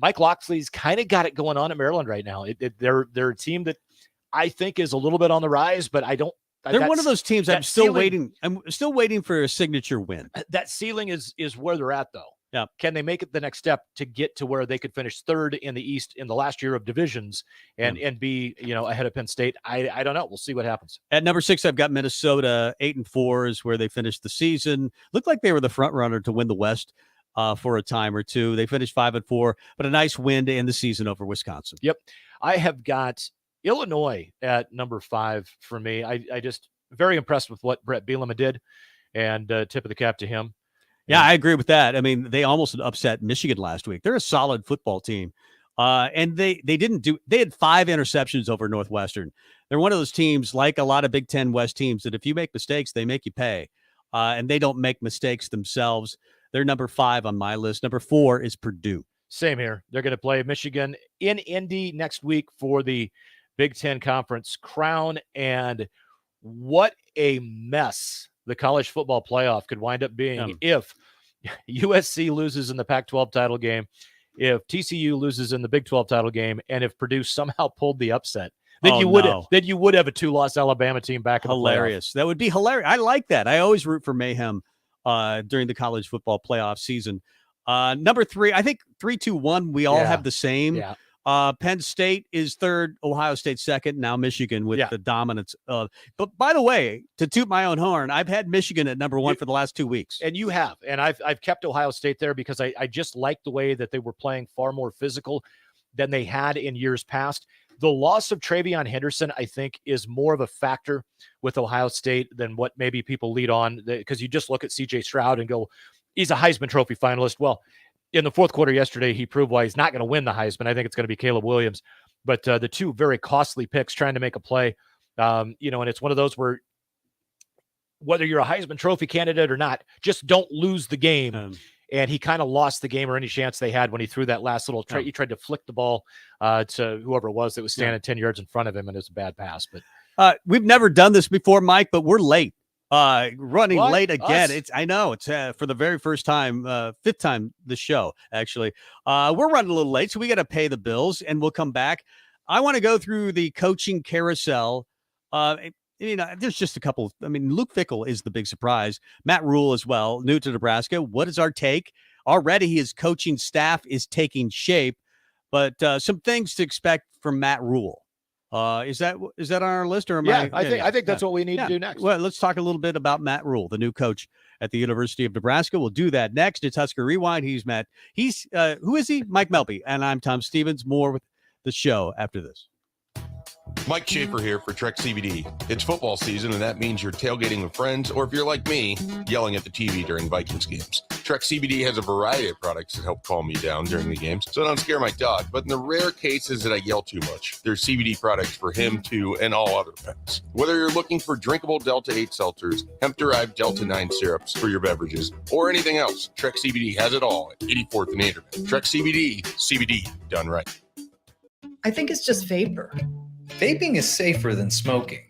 Mike Locksley's kind of got it going on at Maryland right now. They're a team that I think is a little bit on the rise, but I don't.
They're one of those teams I'm still waiting. I'm still waiting for a signature win.
That ceiling is where they're at, though.
Yeah.
Can they make it the next step to get to where they could finish 3rd in the East in the last year of divisions and be, ahead of Penn State? I don't know. We'll see what happens.
At number 6, I've got Minnesota. 8-4 is where they finished the season. Looked like they were the front runner to win the West for a time or two. They finished 5-4, but a nice win to end the season over Wisconsin.
Yep. I have got Illinois at number 5 for me. I just very impressed with what Brett Bielema did, and tip of the cap to him.
Yeah, I agree with that. I mean, they almost upset Michigan last week. They're a solid football team. And they had 5 interceptions over Northwestern. They're one of those teams, like a lot of Big Ten West teams, that if you make mistakes, they make you pay. And they don't make mistakes themselves. They're number 5 on my list. Number 4 is Purdue.
Same here. They're going to play Michigan in Indy next week for the Big Ten Conference crown. And what a mess the college football playoff could wind up being if USC loses in the Pac-12 title game, if TCU loses in the Big 12 title game, and if Purdue somehow pulled the upset. Then you would have a 2-loss Alabama team back in the playoff.
That would be hilarious. I like that. I always root for mayhem during the college football playoff season. Number 3, I think 3-2-1. We all have the same.
Yeah.
Penn State is third, Ohio State second, now Michigan with the dominance of. But by the way, to toot my own horn, I've had Michigan at number 1 for the last 2 weeks.
And you have. And I've kept Ohio State there because I just like the way that they were playing far more physical than they had in years past. The loss of Travion Henderson, I think, is more of a factor with Ohio State than what maybe people lead on, because you just look at C.J. Stroud and go, he's a Heisman Trophy finalist. Well, in the fourth quarter yesterday, he proved why he's not going to win the Heisman. I think it's going to be Caleb Williams. But the two very costly picks trying to make a play, and it's one of those where whether you're a Heisman Trophy candidate or not, just don't lose the game. And he kind of lost the game or any chance they had when he threw that last little try. He tried to flick the ball to whoever it was that was standing 10 yards in front of him, and it was a bad pass. But
we've never done this before, Mike, but we're late. Running
What?
late again.
Us?
I know it's for the very first time, 5th time this show, actually. We're running a little late, so we got to pay the bills, and we'll come back. I want to go through the coaching carousel. There's just a couple. Luke Fickell is the big surprise. Matt Rhule as well, new to Nebraska. What is our take? Already his coaching staff is taking shape, but some things to expect from Matt Rhule. Is that on our list, or am
I think that's what we need to do next.
Well, let's talk a little bit about Matt Rhule, the new coach at the University of Nebraska. We'll do that next. It's Husker Rewind. He's Matt. Who is he? Mike Melby, and I'm Tom Stevens. More with the show after this.
Mike Shafer here for Trek CBD. It's football season, and that means you're tailgating with friends, or if you're like me, yelling at the TV during Vikings games. Trek CBD has a variety of products that help calm me down during the games, so don't scare my dog. But in the rare cases that I yell too much, there's CBD products for him, too, and all other pets. Whether you're looking for drinkable Delta 8 seltzers, hemp-derived Delta 9 syrups for your beverages, or anything else, Trek CBD has it all at 84th and Aderman. Trek CBD done right.
I think it's just vapor. Vaping is safer than smoking,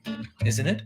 isn't it?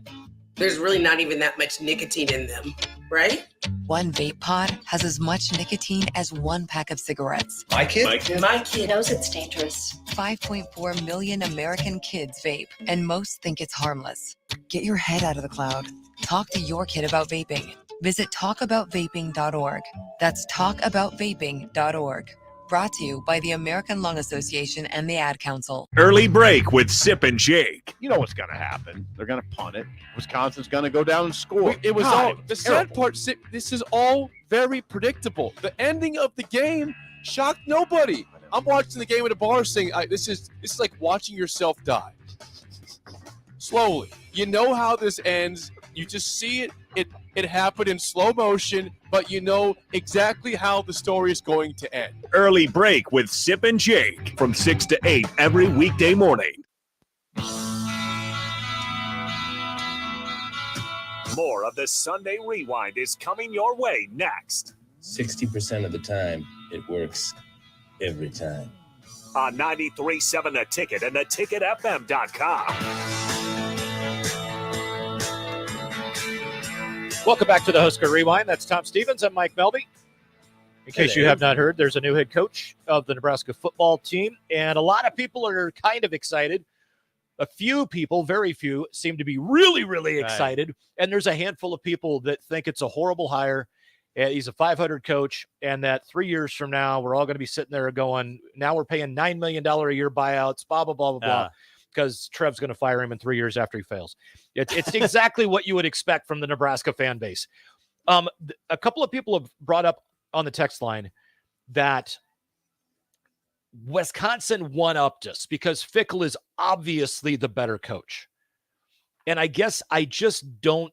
There's really not even that much nicotine in them, right?
One vape pod has as much nicotine as one pack of cigarettes.
My kid
knows it's dangerous. 5.4 million American kids vape, and most think it's harmless. Get your head out of the cloud. Talk to your kid about vaping. Visit talkaboutvaping.org. That's talkaboutvaping.org. Brought to you by the American Lung Association and the Ad Council.
Early break with Sip and Jake. You know what's going to happen. They're going to punt it. Wisconsin's going to go down and score.
It was
God,
all the sad part. Sip, this is all very predictable. The ending of the game shocked nobody. I'm watching the game at a bar saying, "This is like watching yourself die slowly." You know how this ends. You just see it. It happened in slow motion, but you know exactly how the story is going to end.
Early break with Sip and Jake from 6 to 8 every weekday morning.
More of the Sunday Rewind is coming your way next.
60% of the time, it works every time.
On 93.7 The Ticket and theticketfm.com.
Welcome back to the Husker Rewind. That's Tom Stevens. I'm Mike Melby. In case you have not heard, there's a new head coach of the Nebraska football team, and a lot of people are kind of excited. A few people, very few, seem to be really, really excited, right. And there's a handful of people that think it's a horrible hire. He's a 500 coach, and that 3 years from now, we're all going to be sitting there going, now we're paying $9 million a year buyouts, blah, blah, blah, blah, blah. Because Trev's going to fire him in 3 years after he fails. It's exactly what you would expect from the Nebraska fan base. A couple of people have brought up on the text line that Wisconsin one-upped us because Fickell is obviously the better coach. And I guess I just don't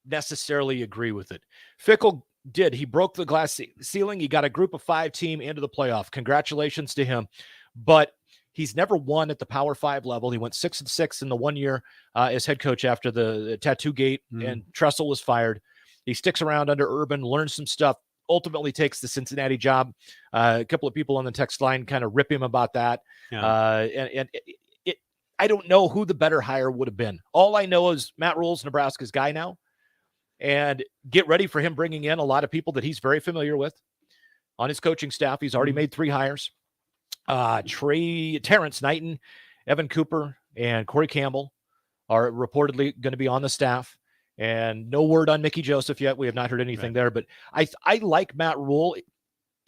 necessarily agree with it. Fickell did. He broke the glass ceiling. He got a group of 5 team into the playoff. Congratulations to him. But he's never won at the Power 5 level. He went 6-6 in the 1 year as head coach after the tattoo gate, and Tressel was fired. He sticks around under Urban, learns some stuff ultimately takes the Cincinnati job. A couple of people on the text line kind of rip him about that.
Yeah.
I don't know who the better hire would have been. All I know is Matt Rhule's Nebraska's guy now, and get ready for him bringing in a lot of people that he's very familiar with on his coaching staff. He's already made 3 hires. Terrence Knighton, Evan Cooper, and Corey Campbell are reportedly going to be on the staff, and no word on Mickey Joseph yet. We have not heard anything there, but I like Matt Rhule.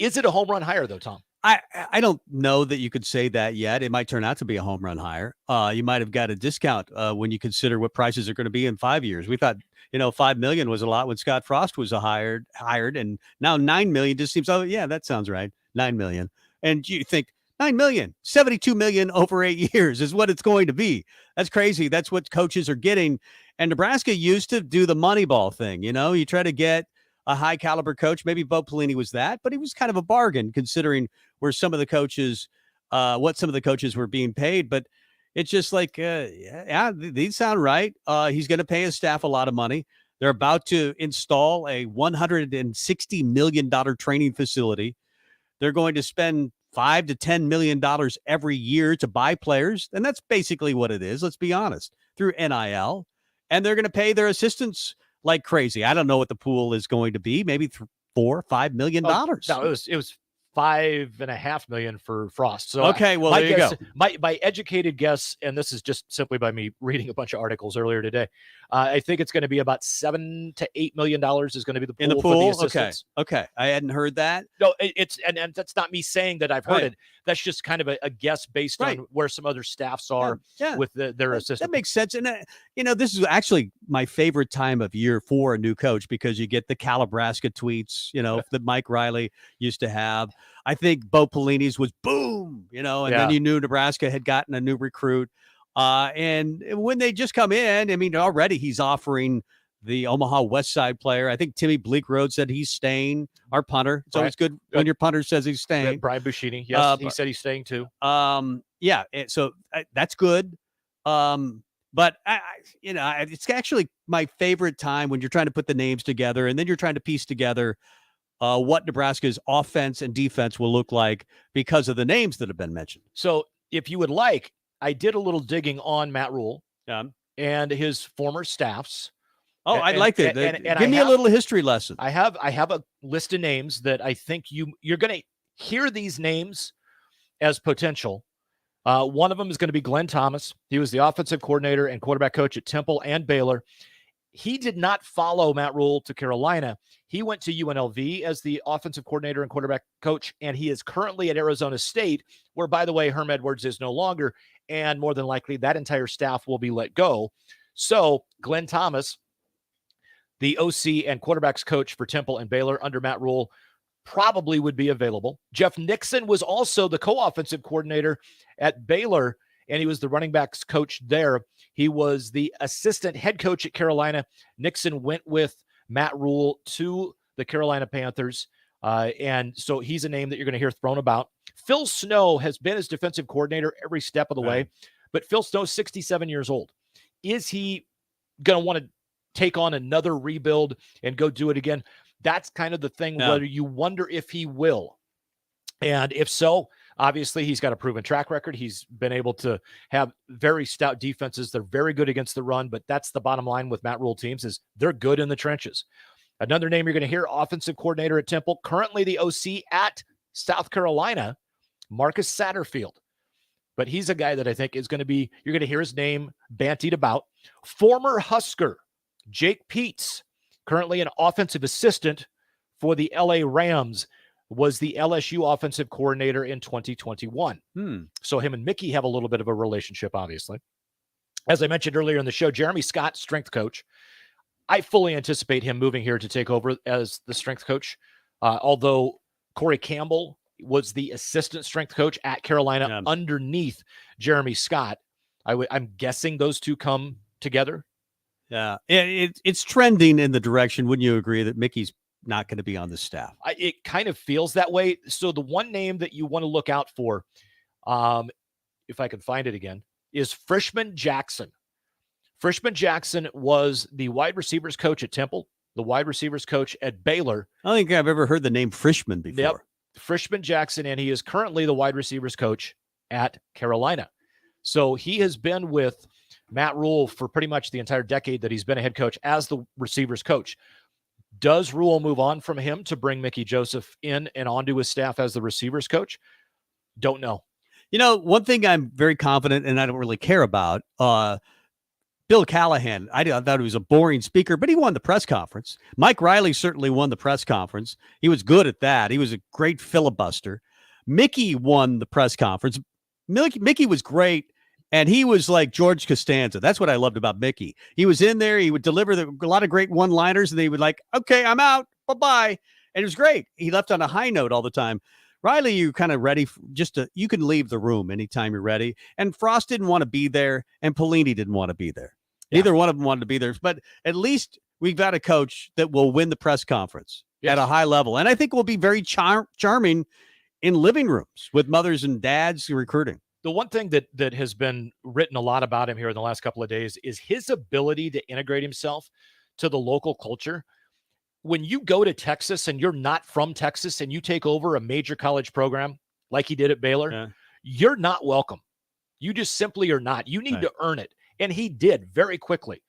Is it a home run hire though, Tom?
I don't know that you could say that yet. It might turn out to be a home run hire. You might have got a discount when you consider what prices are going to be in 5 years. We thought, $5 million was a lot when Scott Frost was hired, and now $9 million just seems, oh yeah, that sounds right. $9 million. And you think $9 million, $72 million over 8 years is what it's going to be. That's crazy. That's what coaches are getting. And Nebraska used to do the Moneyball thing. You try to get a high caliber coach. Maybe Bo Pelini was that, but he was kind of a bargain considering where some of the coaches, what some of the coaches were being paid. But it's just like, these sound right. He's going to pay his staff a lot of money. They're about to install a $160 million training facility. They're going to spend $5 to $10 million every year to buy players. And that's basically what it is. Let's be honest, through NIL. And they're going to pay their assistants like crazy. I don't know what the pool is going to be. Maybe $4 or $5 million.
No, it was $5.5 million for Frost. So
okay, well, there you go.
My educated guess, and this is just simply by me reading a bunch of articles earlier today, I think it's going to be about $7 to $8 million is going to be the pool,
in the
for the
pool.
assistants.
Okay, I hadn't heard that.
No, it's and that's not me saying that I've heard
Right.
it. That's just kind of a guess based
Right.
on where some other staffs are with their assistants.
That makes sense. And, this is actually my favorite time of year for a new coach because you get the Calabrasca tweets, that Mike Riley used to have. I think Bo Pelini's was boom, and then you knew Nebraska had gotten a new recruit. And when they just come in, already he's offering the Omaha West Side player. I think Timmy Bleekrode said he's staying, our punter. It's always good when your punter says he's staying.
Brian Buschini, yes, he said he's staying too.
So that's good. But it's actually my favorite time when you're trying to put the names together and then you're trying to piece together what Nebraska's offense and defense will look like because of the names that have been mentioned.
So if you would like, I did a little digging on Matt Rhule and his former staffs.
Oh, I'd like that. Give me a little history lesson.
I have a list of names that I think you're going to hear these names as potential. One of them is going to be Glenn Thomas. He was the offensive coordinator and quarterback coach at Temple and Baylor. He did not follow Matt Rhule to Carolina. He went to UNLV as the offensive coordinator and quarterback coach, and he is currently at Arizona State, where, by the way, Herm Edwards is no longer, and more than likely that entire staff will be let go. So Glenn Thomas, the OC and quarterbacks coach for Temple and Baylor under Matt Rhule, probably would be available. Jeff Nixon was also the co-offensive coordinator at Baylor, and he was the running backs coach there. He was the assistant head coach at Carolina. Nixon went with Matt Rhule to the Carolina Panthers, and so he's a name that you're going to hear thrown about. Phil Snow has been his defensive coordinator every step of the way, but Phil Snow's 67 years old. Is he going to want to take on another rebuild and go do it again? That's kind of the thing, whether you wonder if he will. And if so, obviously he's got a proven track record. He's been able to have very stout defenses. They're very good against the run, but that's the bottom line with Matt Rhule teams is they're good in the trenches. Another name you're going to hear, offensive coordinator at Temple, currently the OC at South Carolina, Marcus Satterfield. But he's a guy that I think is going to be, you're going to hear his name bantied about. Former Husker, Jake Peets, currently an offensive assistant for the LA Rams, was the LSU offensive coordinator in 2021. So him and Mickey have a little bit of a relationship, obviously. As I mentioned earlier in the show, Jeremy Scott, strength coach. I fully anticipate him moving here to take over as the strength coach. Although Corey Campbell was the assistant strength coach at Carolina underneath Jeremy Scott. I'm guessing those two come together.
Yeah, it's trending in the direction, wouldn't you agree, that Mickey's not going to be on the staff?
It kind of feels that way. So the one name that you want to look out for, if I can find it again, is Frishman Jackson. Frishman Jackson was the wide receivers coach at Temple. the wide receivers coach at Baylor.
I don't think I've ever heard the name Frischman before.
Yep, Frischman Jackson, and he is currently the wide receivers coach at Carolina. So he has been with Matt Rhule for pretty much the entire decade that he's been a head coach as the receivers coach. Does Rhule move on from him to bring Mickey Joseph in and onto his staff as the receivers coach? Don't know.
One thing I'm very confident and I don't really care about, Bill Callahan, I thought he was a boring speaker, but he won the press conference. Mike Riley certainly won the press conference. He was good at that. He was a great filibuster. Mickey won the press conference. Mickey was great, and he was like George Costanza. That's what I loved about Mickey. He was in there. He would deliver a lot of great one-liners, and they would like, okay, I'm out. Bye-bye. And it was great. He left on a high note all the time. Riley, you kind of ready you can leave the room anytime you're ready. And Frost didn't want to be there, and Pelini didn't want to be there. Neither one of them wanted to be there, but at least we've got a coach that will win the press conference at a high level. And I think will be very charming in living rooms with mothers and dads recruiting.
The one thing that has been written a lot about him here in the last couple of days is his ability to integrate himself to the local culture. When you go to Texas and you're not from Texas and you take over a major college program like he did at Baylor, you're not welcome. You just simply are not. You need to earn it. And he did very quickly.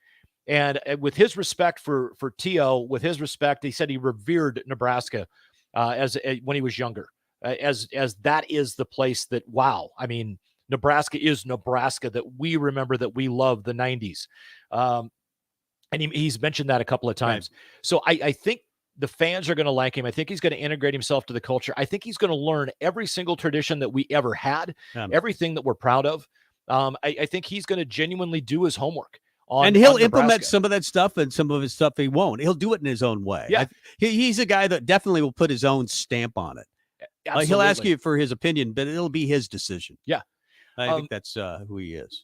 And with his respect for T.O., with his respect, he said he revered Nebraska when he was younger, as that is the place that, wow, I mean, Nebraska is Nebraska that we remember, that we love, the 90s. And he's mentioned that a couple of times. Right. So I think the fans are going to like him. I think he's going to integrate himself to the culture. I think he's going to learn every single tradition that we ever had, everything that we're proud of. I think he's going to genuinely do his homework. And
he'll implement some of that stuff, and some of his stuff he won't. He'll do it in his own way.
Yeah.
He's a guy that definitely will put his own stamp on it. He'll ask you for his opinion, but it'll be his decision.
Yeah.
I think that's who he is.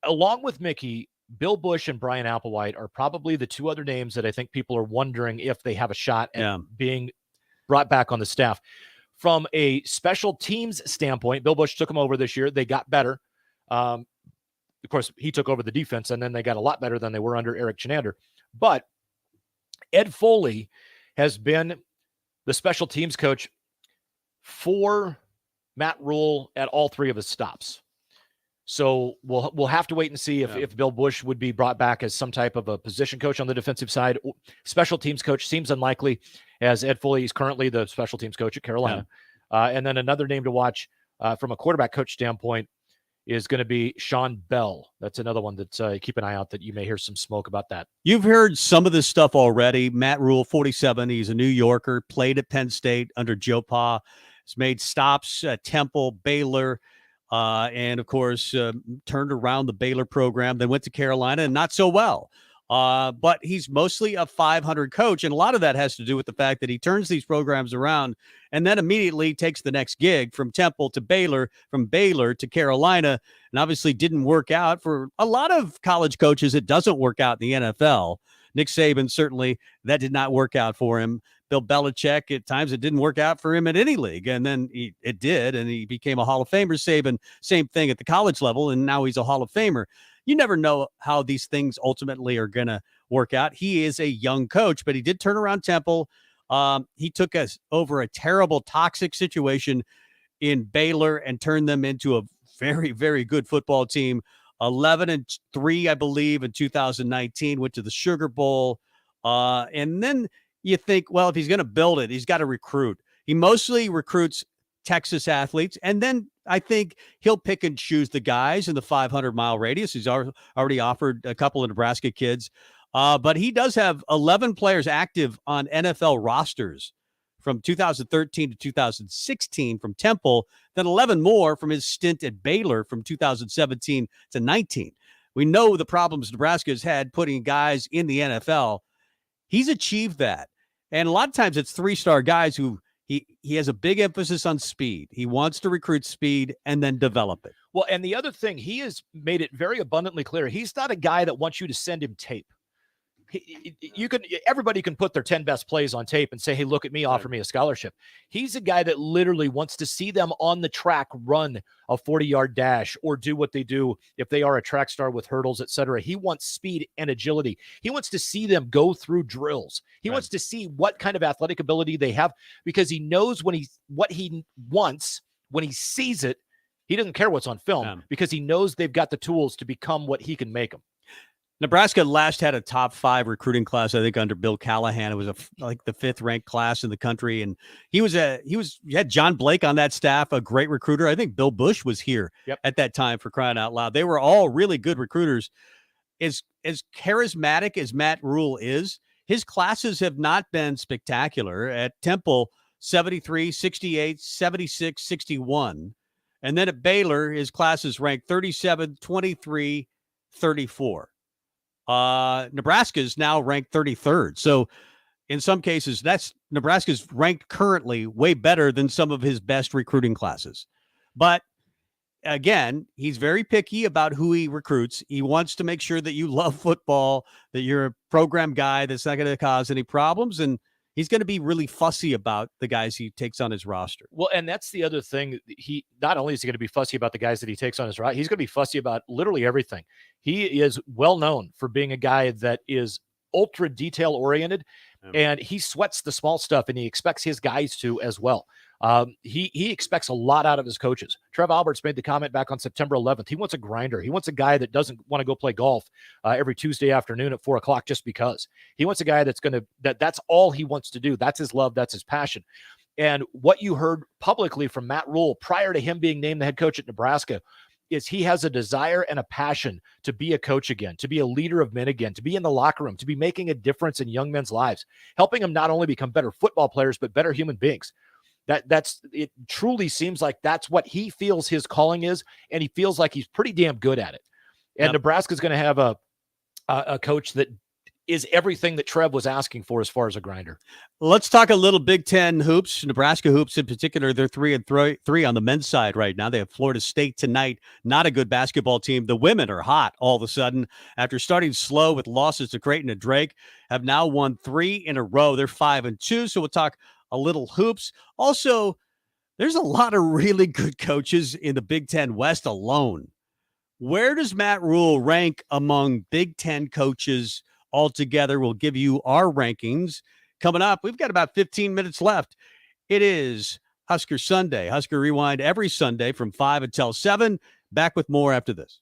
Along with Mickey, Bill Bush and Brian Applewhite are probably the two other names that I think people are wondering if they have a shot at being brought back on the staff. From a special teams standpoint, Bill Bush took them over this year. They got better. Of course, he took over the defense, and then they got a lot better than they were under Eric Chenander. But Ed Foley has been the special teams coach for Matt Rhule at all three of his stops. So we'll have to wait and see if Bill Bush would be brought back as some type of a position coach on the defensive side. Special teams coach seems unlikely, as Ed Foley is currently the special teams coach at Carolina. And then another name to watch from a quarterback coach standpoint is going to be Sean Bell. That's another one that keep an eye out, that you may hear some smoke about that.
You've heard some of this stuff already. Matt Rhule, 47. He's a New Yorker, played at Penn State under Joe Pa. Has made stops at Temple, Baylor, and, of course, turned around the Baylor program. Then went to Carolina, and not so well. But he's mostly a 500 coach, and a lot of that has to do with the fact that he turns these programs around and then immediately takes the next gig from Temple to Baylor, from Baylor to Carolina, and obviously didn't work out for a lot of college coaches. It doesn't work out in the NFL. Nick Saban, certainly, that did not work out for him. Bill Belichick, at times it didn't work out for him at any league, and then it did, and he became a Hall of Famer. Saban, same thing at the college level, and now he's a Hall of Famer. You never know how these things ultimately are going to work out. He is a young coach, but he did turn around Temple. He took us over a terrible, toxic situation in Baylor and turned them into a very, very good football team. 11-3, I believe, in 2019, went to the Sugar Bowl. And then you think, well, if he's going to build it, he's got to recruit. He mostly recruits Texas athletes, and then I think he'll pick and choose the guys in the 500-mile radius. He's already offered a couple of Nebraska kids, but he does have 11 players active on NFL rosters from 2013 to 2016 from Temple, then 11 more from his stint at Baylor from 2017 to 19. We know the problems Nebraska has had putting guys in the NFL. He's achieved that. And a lot of times it's three-star guys who he has a big emphasis on speed. He wants to recruit speed and then develop it.
Well, and the other thing, he has made it very abundantly clear. He's not a guy that wants you to send him tape. everybody can put their 10 best plays on tape and say, hey, look at me, offer me a scholarship. He's a guy that literally wants to see them on the track run a 40-yard dash or do what they do if they are a track star with hurdles, etc. He wants speed and agility. He wants to see them go through drills. He wants to see what kind of athletic ability they have, because he knows what he wants when he sees it. He doesn't care what's on film because he knows they've got the tools to become what he can make them.
Nebraska last had a top 5 recruiting class, I think, under Bill Callahan. It was like the 5th ranked class in the country. And you had John Blake on that staff, a great recruiter. I think Bill Bush was here at that time, for crying out loud. They were all really good recruiters. As charismatic as Matt Rhule is, his classes have not been spectacular. At Temple, 73, 68, 76, 61. And then at Baylor, his classes ranked 37, 23, 34. Nebraska is now ranked 33rd. So in some cases, Nebraska's ranked currently way better than some of his best recruiting classes. But again, he's very picky about who he recruits. He wants to make sure that you love football, that you're a program guy that's not going to cause any problems. And he's going to be really fussy about the guys he takes on his roster.
Well, and that's the other thing. He not only is he going to be fussy about the guys that he takes on his roster, he's going to be fussy about literally everything. He is well known for being a guy that is ultra detail oriented, and he sweats the small stuff, and he expects his guys to as well. He expects a lot out of his coaches. Trev Alberts made the comment back on September 11th. He wants a grinder. He wants a guy that doesn't want to go play golf every Tuesday afternoon at 4:00 just because. He wants a guy that's all he wants to do. That's his love. That's his passion. And what you heard publicly from Matt Rhule prior to him being named the head coach at Nebraska is he has a desire and a passion to be a coach again, to be a leader of men again, to be in the locker room, to be making a difference in young men's lives, helping them not only become better football players, but better human beings. It truly seems like that's what he feels his calling is, and he feels like he's pretty damn good at it. And Nebraska's going to have a coach that is everything that Trev was asking for as far as a grinder.
Let's talk a little Big Ten hoops, Nebraska hoops in particular. They're 3-3 on the men's side right now. They have Florida State tonight. Not a good basketball team. The women are hot all of a sudden. After starting slow with losses to Creighton and Drake, have now won 3 in a row. They're 5-2. So we'll talk a little hoops. Also, there's a lot of really good coaches in the Big Ten West alone. Where does Matt Rhule rank among Big Ten coaches altogether? We'll give you our rankings coming up. We've got about 15 minutes left. It is Husker Sunday. Husker Rewind every Sunday from 5 until 7. Back with more after this.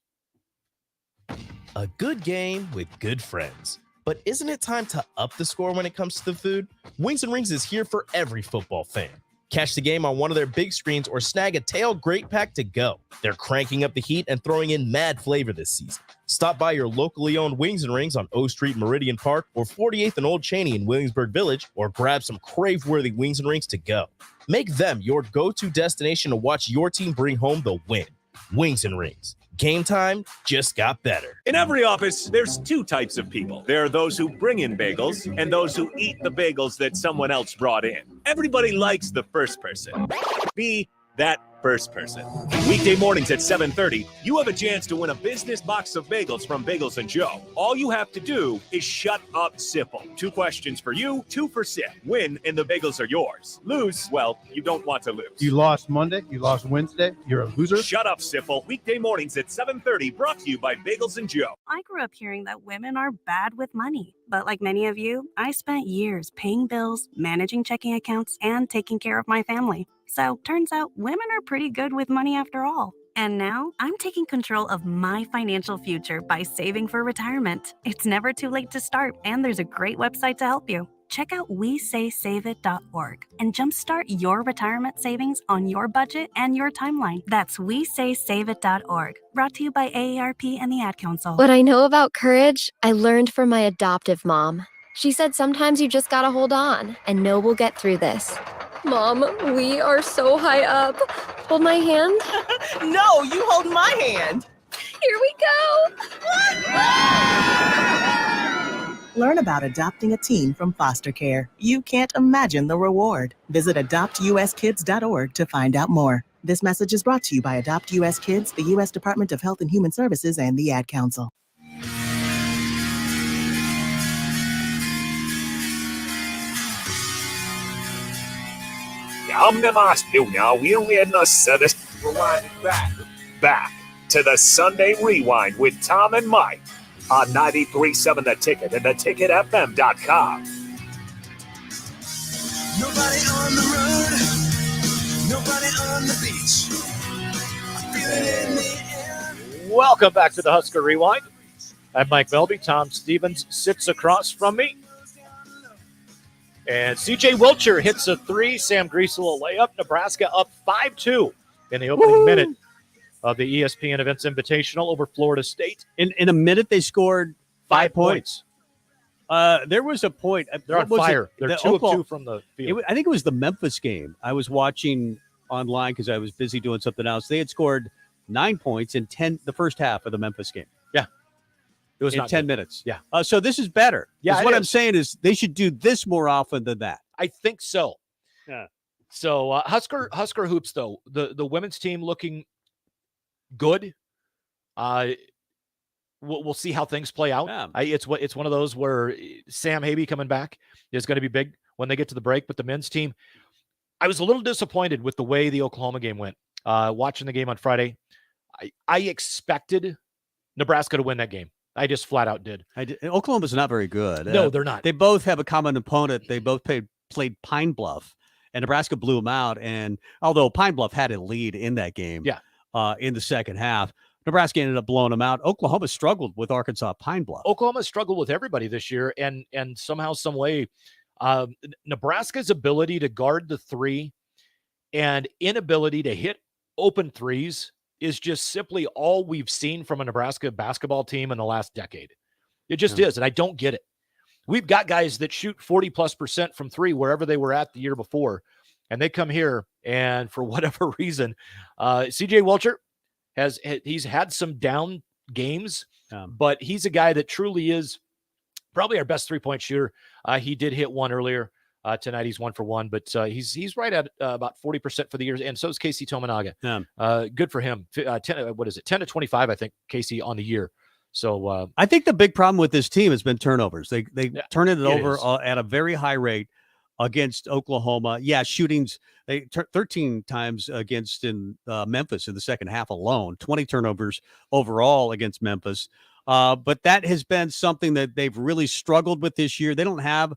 A good game with good friends. But isn't it time to up the score when it comes to the food? Wings and Rings is here for every football fan. Catch the game on one of their big screens or snag a tail great pack to go. They're cranking up the heat and throwing in mad flavor this season. Stop by your locally owned Wings and Rings on O Street in Meridian Park or 48th and Old Cheney in Williamsburg Village, or grab some crave-worthy Wings and Rings to go. Make them your go-to destination to watch your team bring home the win. Wings and Rings. Game time just got better.
In every office, there's 2 types of people. There are those who bring in bagels and those who eat the bagels that someone else brought in. Everybody likes the first person. Be that first person. Weekday mornings at 7:30, you have a chance to win a business box of bagels from Bagels & Joe. All you have to do is shut up, Sipple. 2 questions for you, 2 for Sip. Win, and the bagels are yours. Lose, well, you don't want to lose.
You lost Monday, you lost Wednesday, you're a loser.
Shut up, Sipple. Weekday mornings at 7:30, brought to you by Bagels & Joe.
I grew up hearing that women are bad with money. But like many of you, I spent years paying bills, managing checking accounts, and taking care of my family. So turns out women are pretty good with money after all. And now I'm taking control of my financial future by saving for retirement. It's never too late to start, and there's a great website to help you. Check out WeSaySaveIt.org and jumpstart your retirement savings on your budget and your timeline. That's WeSaySaveIt.org. Brought to you by AARP and the Ad Council.
What I know about courage, I learned from my adoptive mom. She said sometimes you just gotta hold on and know we'll get through this. Mom, we are so high up. Hold my hand.
No, you hold my hand.
Here we go.
Learn about adopting a teen from foster care. You can't imagine the reward. Visit adoptuskids.org to find out more. This message is brought to you by Adopt US Kids, the U.S. Department of Health and Human Services, and the Ad Council.
we're in the Sunday. Rewind it back to the Sunday Rewind with Tom and Mike on 93.7 The Ticket and theticketfm.com.
Nobody on the road, nobody on the beach. I feel it in the air.
Welcome back to the Husker Rewind. I'm Mike Melby. Tom Stevens sits across from me. And C.J. Wilcher hits a three. Sam Griesel a layup. Nebraska up 5-2 in the opening minute of the ESPN Events Invitational over Florida State.
In a minute, they scored 5 points. There was a point.
They're on fire. They're 2 of 2 from the field.
I think it was the Memphis game. I was watching online because I was busy doing something else. They had scored 9 points in the first half of the Memphis game.
Yeah. It was
in
not
10
good.
minutes.
Yeah.
So this is better.
Yeah,
What I'm saying is they should do this more often than that.
I think so.
Yeah.
So Husker hoops, though, the women's team looking good. We'll see how things play out.
Yeah.
It's one of those where Sam Habey coming back is going to be big when they get to the break. But the men's team, I was a little disappointed with the way the Oklahoma game went. Watching the game on Friday, I expected Nebraska to win that game. I just flat out did.
Oklahoma's not very good.
No, they're not.
They both have a common opponent. They both played Pine Bluff, and Nebraska blew them out. And although Pine Bluff had a lead in that game, in the second half, Nebraska ended up blowing them out. Oklahoma struggled with Arkansas Pine Bluff.
Oklahoma struggled with everybody this year, and somehow, some way, Nebraska's ability to guard the three and inability to hit open threes is just simply all we've seen from a Nebraska basketball team in the last decade. It just is, and I don't get it. We've got guys that shoot 40+% from three wherever they were at the year before, and they come here, and for whatever reason, C.J. Wilcher he's had some down games, but he's a guy that truly is probably our best three-point shooter. He did hit one earlier. Tonight he's 1 for 1, but he's right at about 40% for the year, and so is Casey Tominaga. Good for him. 10 to 25, I think, Casey on the year. So
I think the big problem with this team has been turnovers. They turn it over
is.
At a very high rate against Oklahoma. Yeah, shootings, they 13 times against in Memphis in the second half alone, 20 turnovers overall against Memphis. But that has been something that they've really struggled with this year. They don't have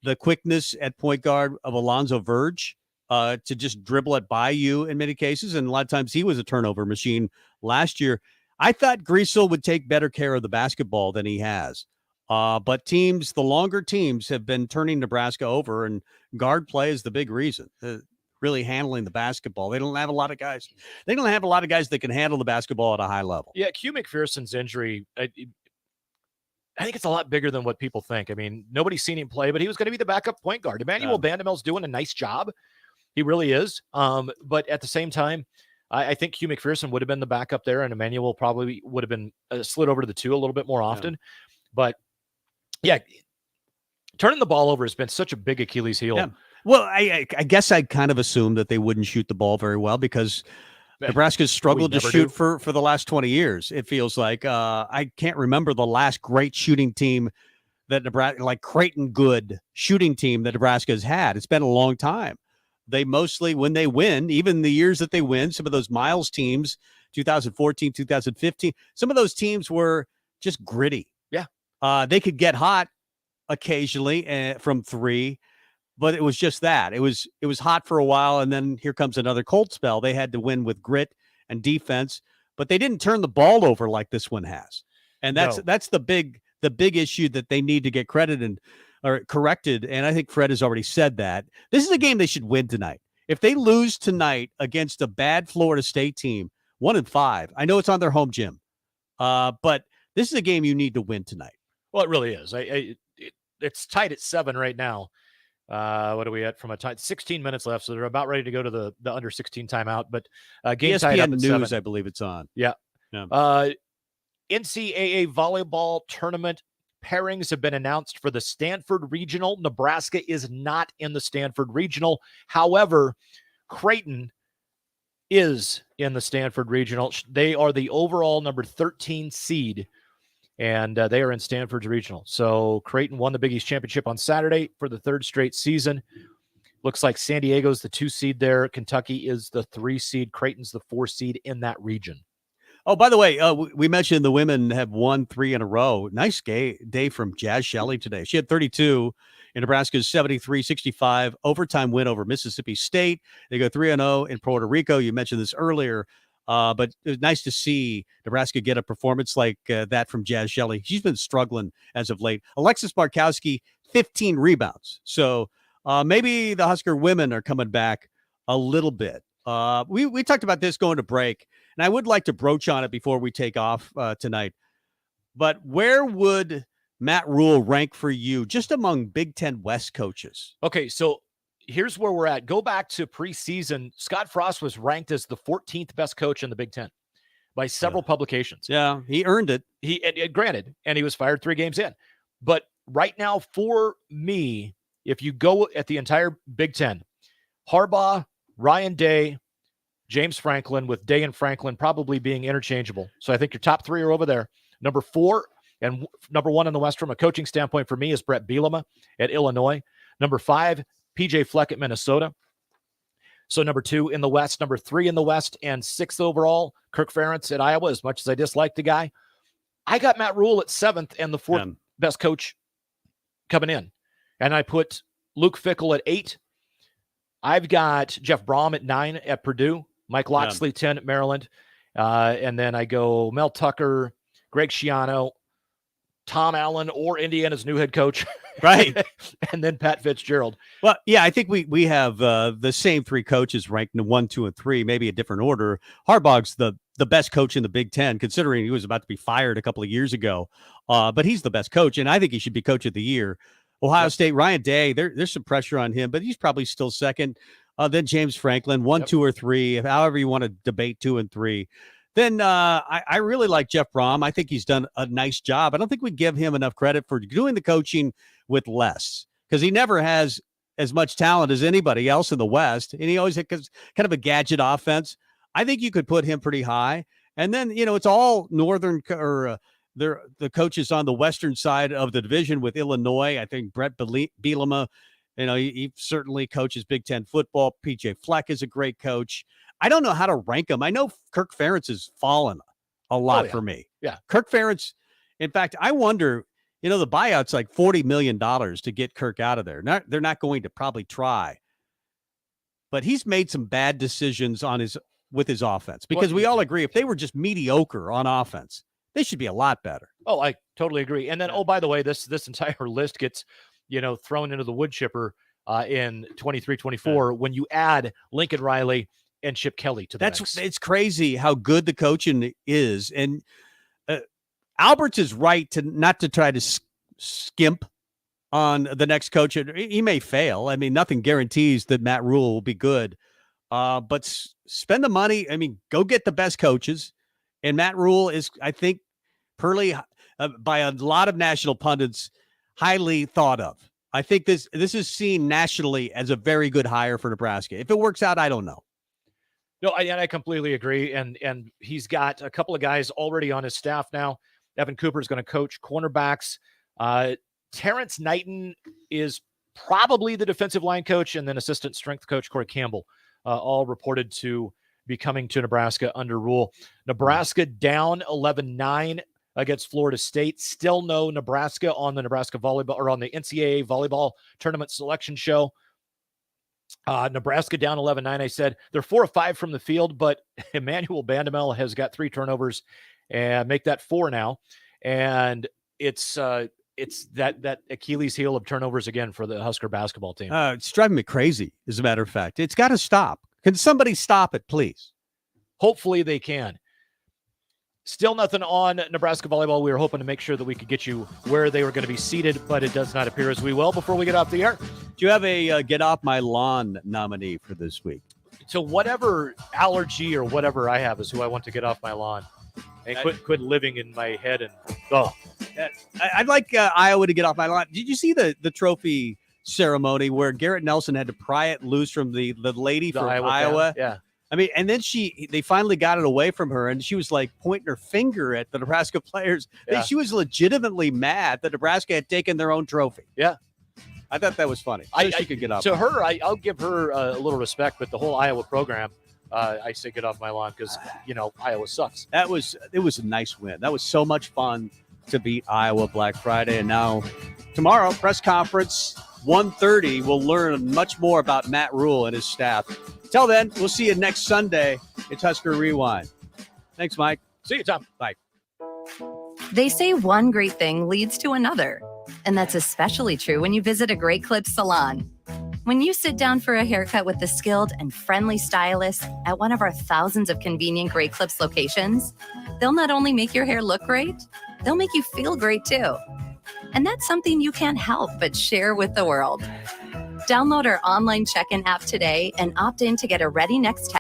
the quickness at point guard of Alonzo Verge to just dribble it by you in many cases. And a lot of times he was a turnover machine last year. I thought Griesel would take better care of the basketball than he has. But the longer teams have been turning Nebraska over, and guard play is the big reason. Really handling the basketball. They don't have a lot of guys. They don't have a lot of guys that can handle the basketball at a high level.
Yeah, Q McPherson's injury, I think it's a lot bigger than what people think. I mean, nobody's seen him play, but he was going to be the backup point guard. Emmanuel Bandemel's doing a nice job. He really is. But at the same time, I think Q McPherson would have been the backup there, and Emmanuel probably would have been slid over to the 2 a little bit more often. But, yeah, turning the ball over has been such a big Achilles heel.
Yeah. Well, I guess I kind of assumed that they wouldn't shoot the ball very well because Nebraska's struggled to shoot for the last 20 years. It feels like I can't remember the last great shooting team that Nebraska, like Creighton good shooting team that Nebraska has had. It's been a long time. They mostly, when they win, even the years that they win, some of those Miles teams, 2014, 2015, some of those teams were just gritty.
Yeah.
They could get hot occasionally from three, but it was just that. It was hot for a while, and then here comes another cold spell. They had to win with grit and defense, but they didn't turn the ball over like this one has. And that's the big issue that they need to get credited or corrected. And I think Fred has already said that. This is a game they should win tonight. If they lose tonight against a bad Florida State team, 1-5, I know it's on their home gym, but this is a game you need to win tonight.
Well, it really is. It's tied at 7 right now. What are we at from a time? 16 minutes left, so they're about ready to go to the under 16 timeout. But game
ESPN
tied up at
News,
7.
I believe it's on.
Yeah. NCAA volleyball tournament pairings have been announced for the Stanford Regional. Nebraska is not in the Stanford Regional. However, Creighton is in the Stanford Regional. They are the overall number 13 seed, and they are in Stanford's Regional. So Creighton won the Big East Championship on Saturday for the 3rd straight season. Looks like San Diego's the 2 seed there. Kentucky is the 3 seed. Creighton's the 4 seed in that region.
Oh, by the way, we mentioned the women have won 3 in a row. Nice day from Jazz Shelley today. She had 32 in Nebraska's 73-65 overtime win over Mississippi State. They go 3-0 in Puerto Rico. You mentioned this earlier, but it was nice to see Nebraska get a performance like that from Jazz Shelley. She's been struggling as of late. Alexis Markowski, 15 rebounds. So maybe the Husker women are coming back a little bit. We talked about this going to break, and I would like to broach on it before we take off tonight. But where would Matt Rhule rank for you just among Big Ten West coaches?
Okay, so here's where we're at. Go back to preseason. Scott Frost was ranked as the 14th best coach in the Big Ten by several publications.
Yeah, he earned it.
Granted, and he was fired 3 games in. But right now, for me, if you go at the entire Big Ten, Harbaugh, Ryan Day, James Franklin, with Day and Franklin probably being interchangeable. So I think your top 3 are over there. Number 4 and number 1 in the West from a coaching standpoint for me is Brett Bielema at Illinois. Number 5, PJ Fleck at Minnesota. So number 2 in the West, number 3 in the West, and 6th overall, Kirk Ferentz at Iowa. As much as I dislike the guy, I got Matt Rhule at 7th and the 4th best coach coming in. And I put Luke Fickell at 8. I've got Jeff Brom at 9 at Purdue, Mike Loxley 10 at Maryland. And then I go Mel Tucker, Greg Schiano, Tom Allen, or Indiana's new head coach.
Right.
And then Pat Fitzgerald.
Well, yeah, I think we have the same 3 coaches ranked in 1, 2, and 3, maybe a different order. Harbaugh's the best coach in the Big Ten, considering he was about to be fired a couple of years ago. But he's the best coach, and I think he should be coach of the year. Ohio State, Ryan Day, there's some pressure on him, but he's probably still second. Then James Franklin, 1, 2, or 3, however you want to debate 2 and 3. Then I really like Jeff Brom. I think he's done a nice job. I don't think we give him enough credit for doing the coaching with less, because he never has as much talent as anybody else in the West, and he always has kind of a gadget offense. I think you could put him pretty high. And then, it's all northern or the coaches on the western side of the division with Illinois. I think Brett Bielema, he certainly coaches Big Ten football. PJ Fleck is a great coach. I don't know how to rank them. I know Kirk Ferentz has fallen a lot for me.
Yeah.
Kirk Ferentz, in fact, I wonder, the buyout's like $40 million to get Kirk out of there. They're not going to probably try. But he's made some bad decisions with his offense, because we all agree if they were just mediocre on offense, they should be a lot better.
Oh, I totally agree. And then, by the way, this entire list gets, thrown into the wood chipper in 23-24 when you add Lincoln Riley and Chip Kelly to the mix.
It's crazy how good the coaching is. And Alberts is right not to try to skimp on the next coach. He may fail. I mean, nothing guarantees that Matt Rhule will be good. But spend the money. I mean, go get the best coaches. And Matt Rhule is, I think, by a lot of national pundits, highly thought of. I think this is seen nationally as a very good hire for Nebraska. If it works out, I don't know.
No, I completely agree. And he's got a couple of guys already on his staff now. Evan Cooper is going to coach cornerbacks. Terrence Knighton is probably the defensive line coach, and then assistant strength coach Corey Campbell, all reported to be coming to Nebraska under Rhule. Nebraska down 11-9 against Florida State. Still no Nebraska on the Nebraska volleyball or on the NCAA volleyball tournament selection show. Nebraska down 11-9. I said they're 4 of 5 from the field, but Emmanuel Bandamel has got 3 turnovers and make that 4 now. And it's that Achilles heel of turnovers again for the Husker basketball team.
It's driving me crazy, as a matter of fact. It's got to stop. Can somebody stop it, please?
Hopefully they can. Still nothing on Nebraska volleyball. We were hoping to make sure that we could get you where they were going to be seated, but it does not appear as we will. Before we get off the air,
do you have a Get Off My Lawn nominee for this week?
So whatever allergy or whatever I have is who I want to get off my lawn and quit living in my head. And
I'd like Iowa to get off my lawn. Did you see the trophy ceremony where Garrett Nelson had to pry it loose from the lady from Iowa?
Yeah.
I mean, and then they finally got it away from her, and she was like pointing her finger at the Nebraska players.
Yeah.
She was legitimately mad that Nebraska had taken their own trophy.
Yeah.
I thought that was funny. She could get up.
To her, I'll give her a little respect, but the whole Iowa program, I say get off my lawn because, Iowa sucks.
It was a nice win. That was so much fun to beat Iowa Black Friday. And now tomorrow, press conference, 1:30, we'll learn much more about Matt Rhule and his staff. Till then, we'll see you next Sunday. It's Husker Rewind. Thanks, Mike.
See you, Tom.
Bye.
They say one great thing leads to another. And that's especially true when you visit a Great Clips salon. When you sit down for a haircut with the skilled and friendly stylist at one of our thousands of convenient Great Clips locations, they'll not only make your hair look great, they'll make you feel great too. And that's something you can't help but share with the world. Download our online check-in app today and opt in to get a Ready Next